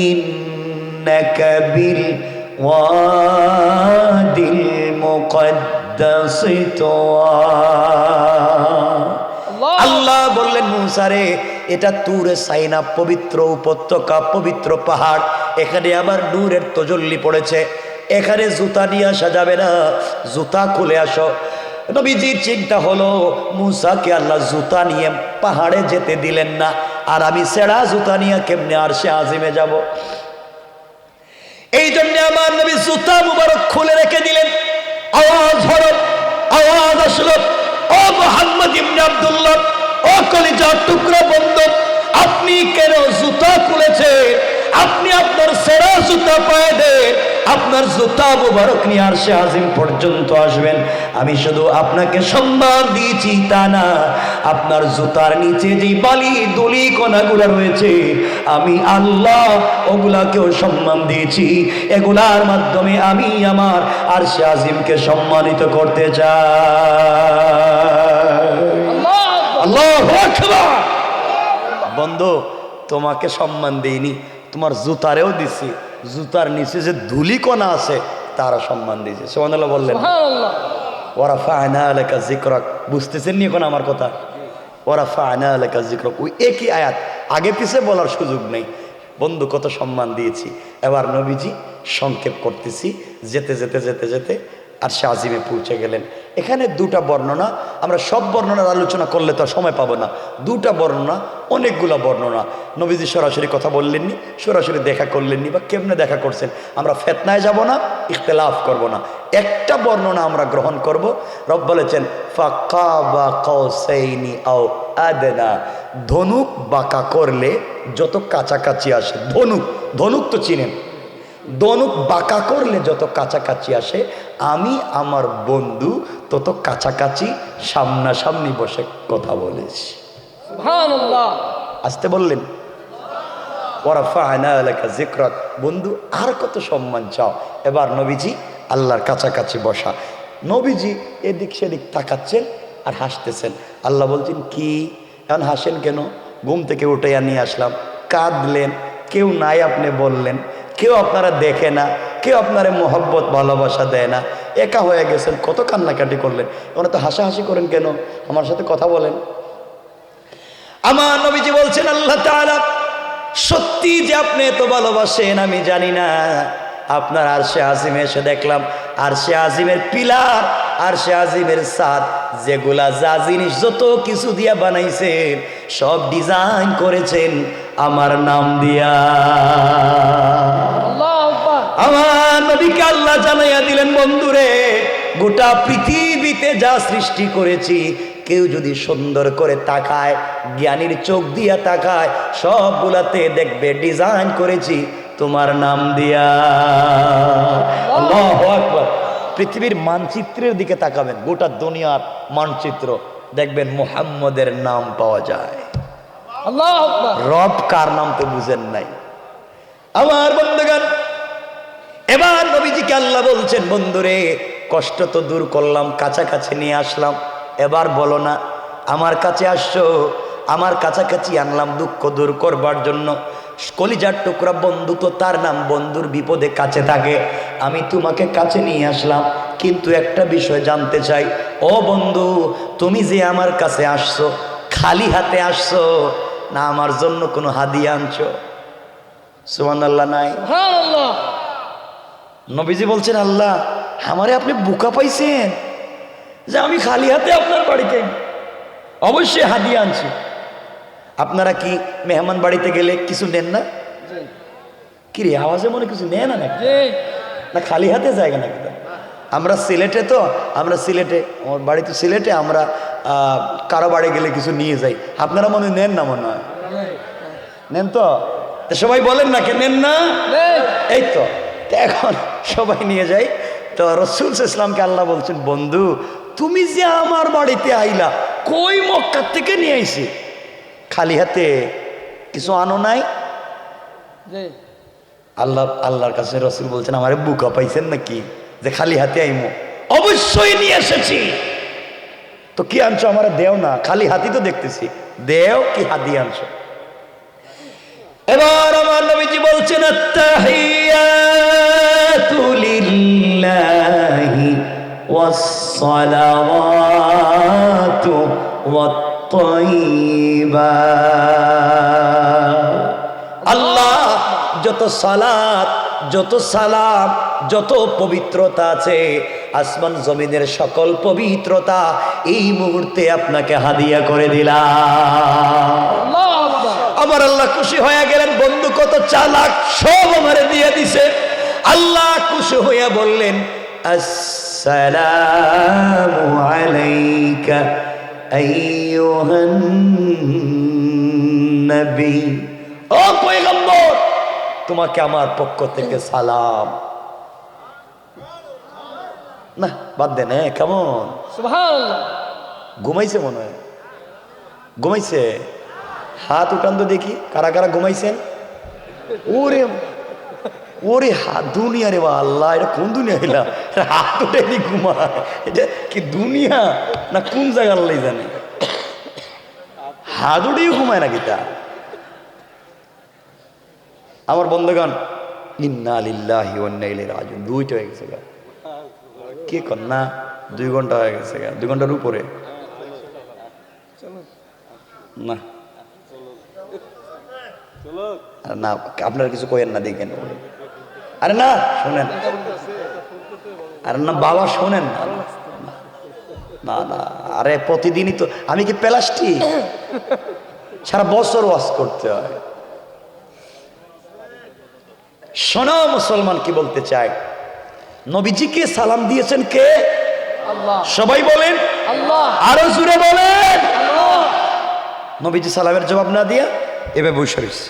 ইন্নাকা বিল ওয়াদিল মুকদ্দাসি তুওয়া। আল্লাহ বললেন মুসা রে, এটা তুরে সাইনা, পবিত্র উপত্যকা, পবিত্র পাহাড়, এখানে আবার নূরের তজল্লি পড়েছে, এখানে জুতা নিয়ে আসা যাবে না, জুতা খুলে আসো। নবীজির চিন্তা হলো মুসাকে আল্লাহ জুতা নিয়ে পাহাড়ে যেতে দিলেন না, আর আমি ছেঁড়া জুতা নিয়ে কেমনে আর সে আজিমে যাব? এই জন্য আমার নবী জুতা মুবারক খুলে রেখে দিলেন। আওয়াজ হলো, আওয়াজ আসলো, ও মুহাম্মদ ইবনে আব্দুল্লাহ, ও কলিজার টুকরা বন্ধু, আপনি কেন জুতা খুলেছেন? আপনি আপনার সেরা জুতা পায়ে দেন, আপনার জুতা মুবারক নিয়ে আরশে আজিম পর্যন্ত আসবেন। আমি শুধু আপনাকে সম্মান দিয়েছি তা না, আপনার জুতার নিচে যে বালি দুলি কণাগুলো রয়েছে, আমি আল্লাহ ওগুলাকেও সম্মান দিয়েছি। এগুলার মাধ্যমে আমি আমার আরশে আজিমকে সম্মানিত করতে চাই। আল্লাহু আকবার। বন্ধু, তোমাকে সম্মান দেইনি, তোমার জুতারেও দিছি, জুতার নিচে যে ধুলিকণা আছে তারা সম্মান দিয়েছে। সুবহানাল্লাহ বললেন। ওয়ারাফা'না লাকা যিকরাক। বুঝতেছেন নি এখন আমার কথা? ওয়ারাফা'না লাকা যিকরাক, ওই একই আয়াত আগে পিছে বলার সুযোগ নেই। বন্ধু কত সম্মান দিয়েছি। এবার নবীজি সংক্ষেপ করতেছি, যেতে যেতে যেতে যেতে আরশে আজিমে পৌঁছে গেলেন। এখানে দুটা বর্ণনা, আমরা সব বর্ণনার আলোচনা করলে তো সময় পাবো না। দুটা বর্ণনা, অনেকগুলা বর্ণনা। নবীজি সরাসরি কথা বললেননি, সরাসরি দেখা করলেননি, বা কেমনে দেখা করছেন। আমরা ফেতনায় যাব না, ইখতিলাফ করব না। একটা বর্ণনা আমরা গ্রহণ করব। রব বলেছেন ফাকাবা কাউসাইনি আও আদনা, ধনুক বাঁকা করলে যত কাছাকাছি আসে, ধনুক, ধনুক তো চিনেন, ধনুক বাঁকা করলে যত কাছাকাছি আসে, আমি আমার বন্ধু তত কাছাকাছি সামনাসামনি বসে কথা বলেছি। সুবহানাল্লাহ। আসতে বললেন ওয়ারাফা'না লাকা যিকরাক, বন্ধু আর কত সম্মান চাও। এবার নবীজি আল্লাহর কাছাকাছি বসা। নবীজি এদিক সেদিক তাকাচ্ছেন আর হাসতেছেন। আল্লাহ বলছেন কি এখন হাসেন কেন? ঘুম থেকে উঠাইয়া নিয়ে আসলাম, কাঁদলেন, কেউ নাই আপনি বললেন, কেউ আপনারা দেখে না, কেউ আপনারা মোহব্বত ভালোবাসা দেয় না, একা হয়ে গেছেন, কত কান্নাকাটি করলেন, এখন তো হাসাহাসি করেন কেন? আমার সাথে কথা বলেন। আমার নবীজি বলছেন আল্লাহ তাআলা সত্যি যে আপনি এত ভালোবাসেন আমি জানি না। আপনার আরশে আজিমে এসে দেখলাম, আরশে আজিমের পিলার, আরশে আজিমের ছাদ, যেগুলা যা জিনিস যত কিছু দিয়া বানাইছেন সব ডিজাইন করেছেন আমার নাম দিয়া। আল্লাহু আকবার। আমার নবীকে আল্লাহ জানাইয়া দিলেন, বন্ধুরে গোটা পৃথিবীতে যা সৃষ্টি করেছি কেউ যদি সুন্দর করে তাকায়, জ্ঞানীর চোখ দিয়া তাকায়, সবগুলাতে দেখবে ডিজাইন করেছি তোমার নাম দিয়া। আল্লাহু আকবার। পৃথিবীর মানচিত্রের দিকে তাকাবেন, গোটা দুনিয়ার মানচিত্র দেখবেন মুহাম্মদের নাম পাওয়া যায়। আল্লাহু আকবার। রব কার নাম তো বুঝেন নাই আমার বন্ধুগণ। এবার নবীজিকে আল্লাহ বলছেন, বন্ধুরে কষ্ট তো দূর করলাম, কাছাকাছি নিয়ে আসলাম, এবার বলো না আমার কাছে আসছো, আমার কাছাকাছি আনলাম দুঃখ দূর করবার জন্য। কলিজার টুকরা বন্ধু তো তার নাম, বন্ধুর বিপদে কাছে থাকে। আমি তোমাকে কাছে নিয়ে আসলাম, কিন্তু একটা বিষয় জানতে চাই, ও বন্ধু তুমি যে আমার কাছে আসছো খালি হাতে আসছো না আমার জন্য কোনো হাদিয়া আনছো? সুবহানাল্লাহ নাই? সুবহানাল্লাহ। নবীজি বলছেন আল্লাহ আমারে আপনি বোকা পাইছেন যে আমি খালি হাতে আপনার বাড়িতে? অবশ্যই হাদিয়া আনছি। আপনারা কি মেহমান বাড়িতে গেলে কিছু নেন না? জি কি রে আওয়াজে মনে কিছু নেন না নাকি? জি। না খালি হাতে জায়গা নাকি? আমরা সিলেটে তো, আমরা সিলেটে, আমার বাড়ি তো সিলেটে, আমরা কারো বাড়ি গেলে কিছু নিয়ে যাই। আপনারা মনে নেন না? মনে হয় নেন তো, তা সবাই বলেন না কে নেন না? এই তো এখন সবাই নিয়ে যায়। তো রাসূল সাল্লাল্লাহু আলাইহি ওয়াসাল্লামকে আল্লাহ বলছেন, বন্ধু তুমি যে আমার বাড়িতে আইলা, কই মক্কা থেকে নিয়ে আইছি, খালি হাতে কিছু আনো নাই? জি। আল্লাহর কাছে রাসূল বলছেন আমারে বোকা পাইছেন নাকি যে খালি হাতে আইমো? অবশ্যই নিয়ে এসেছি। তো কি আনছো? আমার দেও না, খালি হাতি তো দেখতেছি, দেও কি হাদি আনছো? এবার আমার নবীজি বলছেন আত্তাহিয়াতু লিল্লাহি ওয়াস-সালাওয়াতু ওয়াত-তাইয়্যিবাত। আল্লাহ যত সালাত, যত সালাম, যত পবিত্রতা আছে, আসমান জমিনের সকল পবিত্রতা এই মুহূর্তে আপনাকে হাদিয়া করে দিলাম। আল্লাহু আকবার। আমার আল্লাহ খুশি হয়ে গেলেন, বন্ধু কত চালাক, সব আমারে দিয়ে দিছে। আল্লাহ খুশি হইয়া বললেন আসসালামু আলাইকা আইয়ুহান নবী, ও পয়গম্বর তোমাকে আমার পক্ষ থেকে সালাম। না বাদ দেন, কেমন সুবহানাল্লাহ। ঘুমাইছে মনে হয়, ঘুমাইছে? হাত উঠান তো দেখি কারা কারা ঘুমাইছেন। ওরে ওরে হাত দুনিয়া রে বা আল্লাহ, এটা কোন দুনিয়া এলা? হাত উঠে নি ঘুমায়, এটা কি দুনিয়া না কোন জায়গার লাই জানে? হাত উঠেই ঘুমায় নাকি তা? আমার বন্ধুগণ ইন্না লিল্লাহি ওয়া ইন্না ইলাইহি রাজিউন, দুইটা হয়ে গেছে গা। কি কর না 2 ঘন্টা হয়ে গেছে গা, 2 ঘন্টার উপরে না। আর না আপনারা কিছু কইেন না, দেখেন। আরে না শোনেন, আরে না বাবা শোনেন না, না না, আরে প্রতিদিনই তো আমি কি প্লাস্টিক সারা বছর ওয়াজ করতে হয়। শোনো মুসলমান, কি বলতে চাই, নবীজিকে সালাম দিয়েছেন কে? আল্লাহ। সবাই বলেন আল্লাহ। আরো জোরে বলেন। আল্লাহ। নবীজি সালামের জবাব না দিয়া এভাবে বসে রয়েছে।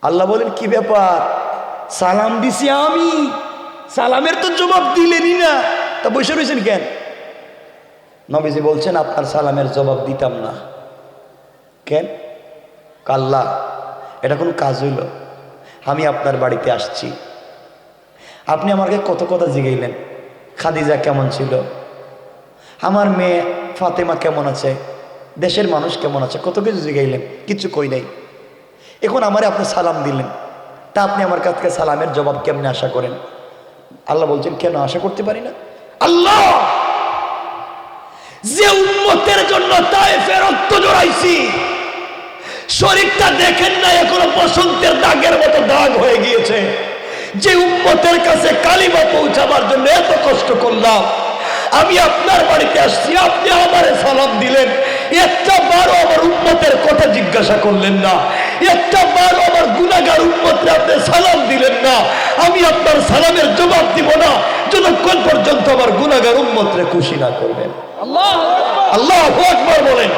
আল্লাহ বলেন কি ব্যাপার, সালাম দিছি আমি, সালামের তো জবাব দিলেনই না, তা বসে রয়েছেন কেন? নবীজি বলছেন আপনার সালামের জবাব দিতাম না কেন? আল্লাহ, এটা কোন কাজ হইল? আমি আপনার বাড়িতে আসছি, আপনি আমাকে কত কথা জিগাইলেন, খাদিজা কেমন ছিল, আমার মেয়ে ফাতেমা কেমন আছে, দেশের মানুষ কেমন আছে, কত কিছু জিগাইলেন, কিছু কই নাই। এখন আমারে আপনি সালাম দিলেন, তা আপনি আমার কাছ থেকে সালামের জবাব কেমনে আশা করেন? আল্লাহ বলছেন কেন আশা করতে পারি না? আল্লাহ, যে উম্মতের জন্য তায়েফের রক্ত জড়াইছি, শরীরটা দেখেন না এখনো বসন্তের দাগের মতো দাগ হয়ে গিয়েছে, যে উম্মতের কাছে কালিমা পৌঁছাবার জন্য এত কষ্ট করলাম, আমি আপনার বাড়িতে আসছি, আপনি আমারে সালাম দিলেন, একটা বারো আমার উম্মতের কথা জিজ্ঞাসা করলেন না, একটা বারো আমার গুনাহগার উম্মতরে আপনি সালাম দিলেন না। আমি আপনার সালামের জবাব দিব না যতক্ষণ পর্যন্ত আমার গুনাহগার উম্মতরে খুশি না করবেন। আল্লাহু আকবার। আল্লাহু আকবার বলেন।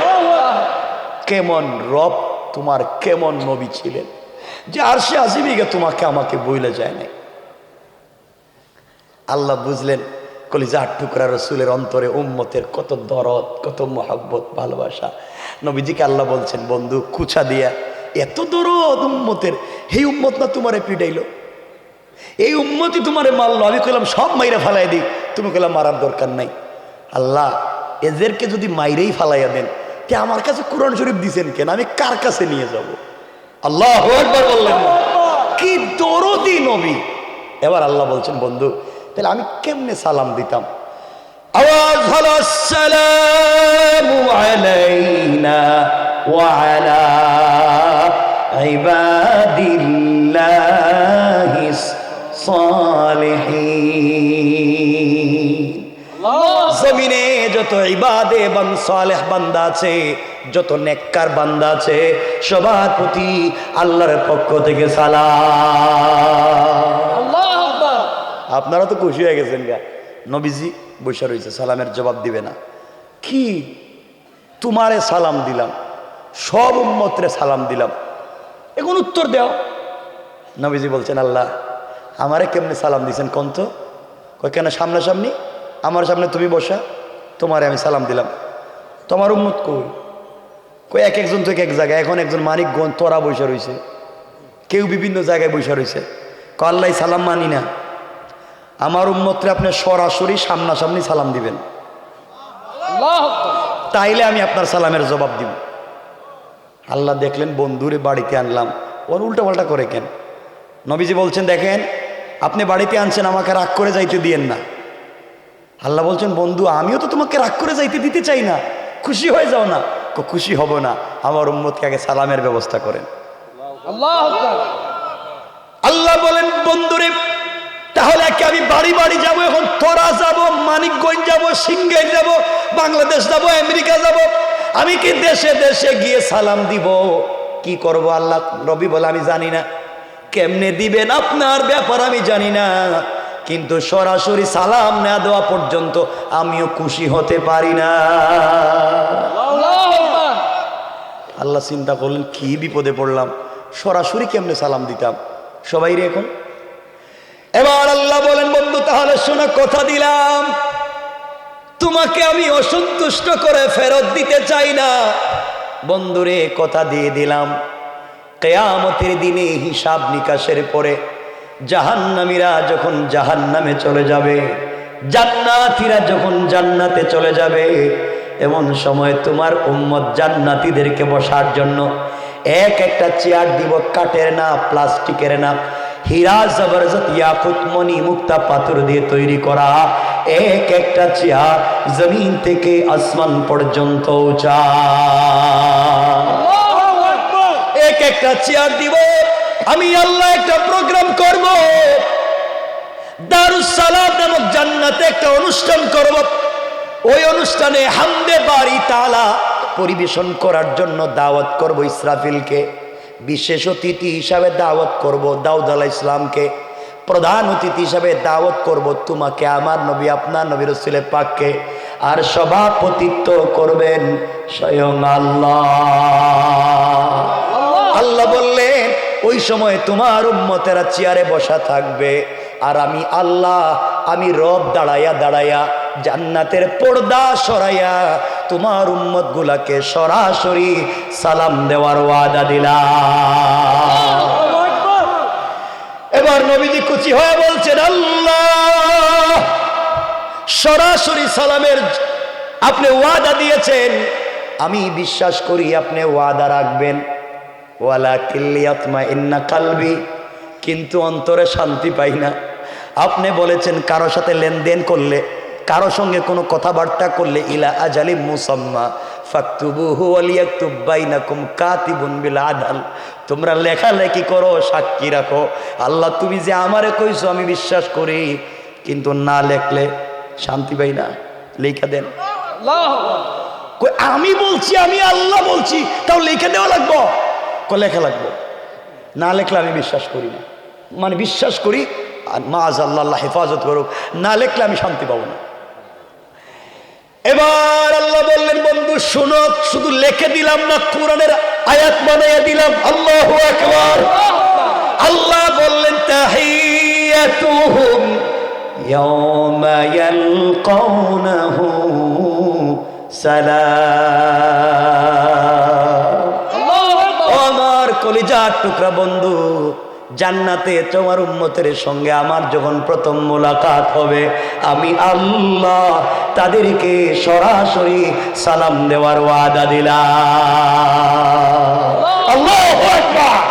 কেমন রব তোমার, কেমন নবী ছিলেন যে আরশে আজিমে তোমাকে আমাকে বইলে যায় নাই। আল্লাহ বুঝলেন কলিজার টুকরা রসুলের অন্তরে উম্মতের কত দরদ, কত মহব্বত, ভালোবাসা। নবীজিকে আল্লাহ বলছেন বন্ধু কুচা দিয়া এত দরদ উম্মতের, এই উম্মত না তোমারে পিটাইলো, এই উম্মতই তোমারে মারলো, আমি কইলাম সব মাইরা ফালাই দিই, তুমি কইলাম মারার দরকার নাই। আল্লাহ এদেরকে যদি মাইরেই ফালাইয়া দেন, তে আমার কাছে কোরআন শরীফ দিছেন কেন, আমি কার কাছে নিয়ে যাব? আল্লাহু আকবার বললেন, কি দরদি নবী। এবার আল্লাহ বলছেন বন্ধু তাহলে আমি কেমনে সালাম দিতাম? আওয়াজ হলো আসসালামু আলাইনা ওয়া আলা ইবাদিল্লাহিস সালিহিন। জমিনে যত ইবাদে এবং সালেহ বান্দা আছে, যত নেককার বান্দা আছে, সবার প্রতি আল্লাহর পক্ষ থেকে সালাম। আল্লাহু আকবার। আপনারা তো খুশি হয়ে গেছেন গা, নবীজি বসে রয়েছে, সালামের জবাব দিবে না। কি তোমারে সালাম দিলাম, সব উম্মতরে সালাম দিলাম, এখন উত্তর দাও। নবীজি বলছেন আল্লাহ আমারে কেমনে সালাম দিছেন কোন তো? কই কেন সামনাসামনি আমার সামনে তুমি বসা, তোমারে আমি সালাম দিলাম, তোমার উম্মত কই? কই এক একজন তো এক এক জায়গায়, এখন একজন মানিকগঞ্জ তোরা বসে রয়েছে, কেউ বিভিন্ন জায়গায় বসে রয়েছে। আল্লাহ সালাম মানি না, আমার উম্মতরে আপনি সরাসরি সামনাসামনি সালাম দিবেন, আল্লাহু আকবার। তাইলে আমি আপনার সালামের জবাব দিব। আল্লাহ দেখলেন বন্ধুরে বাড়িতে আনলাম, ওর উল্টাপাল্টা করে কেন? নবীজি বলছেন দেখেন আপনি বাড়িতে আনছেন, আমাকে রাগ করে যাইতে দিয়েন না। আল্লাহ বলছেন বন্ধু আমিও তো তোমাকে রাগ করে যাইতে দিতে চাই না, খুশি হয়ে যাও না। খুশি হব না, আমার উম্মতকে আগে সালামের ব্যবস্থা করেন। আল্লাহু আকবার। আল্লাহ বলেন বন্ধুরে তাহলে কি আমি বাড়ি বাড়ি যাব? এখন তোরা যাব, মানিকগঞ্জ যাব, সিংগাই যাব, বাংলাদেশ যাব, আমেরিকা যাব, আমি কি দেশে দেশে গিয়ে সালাম দিব? কি করব? আল্লাহ নবী বলে আমি জানি না, কেমনে দিবেন আপনার ব্যাপার আমি জানি না, কিন্তু সরাসরি সালাম না দেওয়া পর্যন্ত আমিও খুশি হতে পারি না। আল্লাহু আকবার। আল্লাহ চিন্তা করলেন কি বিপদে পড়লাম, সরাসরি কেমনে সালাম দিতাম সবাই রে এখন। এবার আল্লাহ বলেন বন্ধু তাহলে শোনো, কথা দিলাম তোমাকে আমি অসন্তুষ্ট করে ফেরত দিতে চাই না। বন্ধুরে কথা দিয়ে দিলাম, কিয়ামতের দিনে হিসাব নিকাশের পরে জাহান্নামীরা যখন জাহান্নামে চলে যাবে, জান্নাতীরা যখন জান্নাতে চলে যাবে, এমন সময় তোমার উম্মত জান্নাতীদেরকে বসার জন্য এক একটা চেয়ার দিব, কাঠের না, প্লাস্টিকের না, হীরা জবরদস্ত ইয়াকুত মণি মুক্তা পাথর দিয়ে তৈরি করা এক একটা চেয়ার জমিন থেকে আসমান পর্যন্ত উঁচা। আল্লাহু আকবার। এক এক একটা চেয়ার দিব। আমি আল্লাহ একটা প্রোগ্রাম করব, দারুস সালাম নামক জান্নাতে একটা অনুষ্ঠান করব। ওই অনুষ্ঠানে হামদে বাড়ি তাআলা পরিবেশন করার জন্য দাওয়াত করব ইসরাফিলকে, বিশেষ অতিথি হিসাবে দাওয়াত করব দাউদ আলাইহিস সালামকে, প্রধান অতিথি হিসাবে দাওয়াত করব তোমাকে, আমার নবী আপনার নবী রাসূল পাককে, আর সভাপতিত্ব করবেন স্বয়ং আল্লাহ। আল্লাহ বললেন ওই সময় তোমার উম্মতেরা চেয়ারে বসা থাকবে, আর আমি আল্লাহ, আমি রব দাঁড়াইয়া দাঁড়াইয়া জান্নাতের পর্দা সরাইয়া তোমার উম্মত গুলাকে সরাসরি সালাম দেওয়ার ওয়াদা দিলাম। এবার নবীজি খুশি হয়ে বলছেন, আল্লাহ সরাসরি সালামের আপনি ওয়াদা দিয়েছেন, আমি বিশ্বাস করি আপনি ওয়াদা রাখবেন। ওয়ালাকিন লিয়াতমাইন্না কালবি, কিন্তু অন্তরে শান্তি পাই না। আপনি বলেছেন কারো সাথে লেনদেন করলে, কারো সঙ্গে কোনো কথাবার্তা করলে, ইলা আজালিম মুসাম্মা ফাকতুবুহু ওয়ালিয়াকতুব বাইনাকুম কাতিবুন বিল আদল, তোমরা লেখালেখি করো, সাক্ষী রাখো। আল্লাহ তুমি যে আমারে কইছো আমি বিশ্বাস করি, কিন্তু না লেখলে শান্তি পাই না, লেখা দেন। কই আমি বলছি, আমি আল্লাহ বলছি, তাও লেখা দেওয়া লাগবো? লেখা লাগবো, না লেখলে আমি বিশ্বাস করি না। মানে বিশ্বাস করি, মাআজ আল্লাহ হেফাজত করুক, না লেখলে আমি শান্তি পাবো না। এবার আল্লাহ বললেন, বন্ধু শোনো, শুধু লিখে দিলাম না, কোরআনের আয়াত বানাইয়া দিলাম। আল্লাহু আকবার। আল্লাহ বললেন, তাহিয়াতুহুম ইয়াওমা ইয়ালকাউনাহু সালাম। আমার কলিজার টুকরা বন্ধু, জান্নাতে তোমার উম্মতের সঙ্গে আমার যখন প্রথম মোলাকাত হবে, আমি আল্লাহ তাদেরকে সরাসরি সালাম দেওয়ার ওয়াদা দিলাম। আল্লাহু আকবার।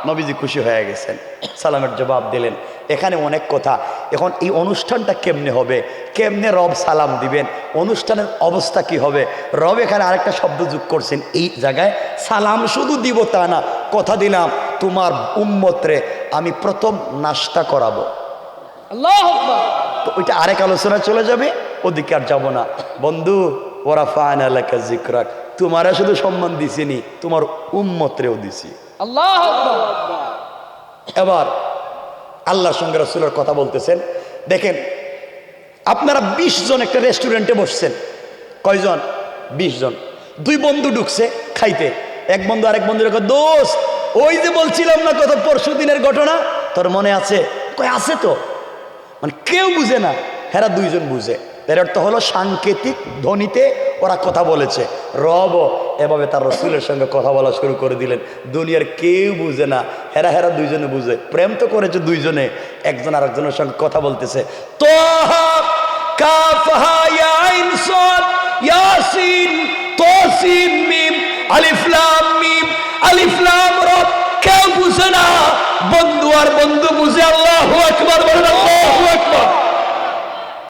নবীজি খুশি হয়ে গেছেন, সালামের জবাব দিলেন। এখানে অনেক কথা। এখন এই অনুষ্ঠানটা কেমনে হবে, কেমনে রব সালাম দিবেন, অনুষ্ঠানের অবস্থা কি হবে? রব এখানে আরেকটা শব্দ যোগ করছেন এই জায়গায়, সালাম শুধু দিব তা না, কথা দিলাম তোমার উম্মতরে আমি প্রথম নাস্তা করাবো। আল্লাহু আকবার। তো ওইটা আরেক আলোচনা চলে যাবে, ওদিকে আর যাবো না। বন্ধু ওয়ারাফা'না লাকা যিকরাক, তোমারা শুধু সম্মান দিছিনি, তোমার উম্মতরেও দিছি। আল্লাহু আকবার। এবার আল্লাহর সঙ্গে রাসূলের কথা বলতেছেন। দেখেন আপনারা 20 জন একটা রেস্টুরেন্টে বসছেন, কয়জন? 20 জন। দুই বন্ধু ঢুকছে খাইতে, এক বন্ধু আরেক বন্ধুর কাছে, দোস্ত ওই যে বলছিলাম না কত পরশু দিনের ঘটনা, তোর মনে আছে? কয় আছে তো। মানে কেউ বুঝে না, হেরা দুইজন বুঝে। এর অর্থ হলো সাংকেতিক ধ্বনিতে ওরা কথা বলেছে। রব এভাবে তার রাসূলের সঙ্গে কথা বলা শুরু করে দিলেন। দুনিয়ার কেউ বুঝে না, হেরা হেরা দুইজনে বুঝে। প্রেম তো করেছে দুইজনে, একজন আরেকজনের সঙ্গে কথা বলতেছে। তাহা কাফ হা ইয়া আইন সাদ ইয়াসিন তাসিন মিম আলিফ লাম মিম আলিফ লাম রা, কেউ বুঝে না, বন্ধু আর বন্ধু বুঝে। আল্লাহু আকবার বলেন, আল্লাহু আকবার।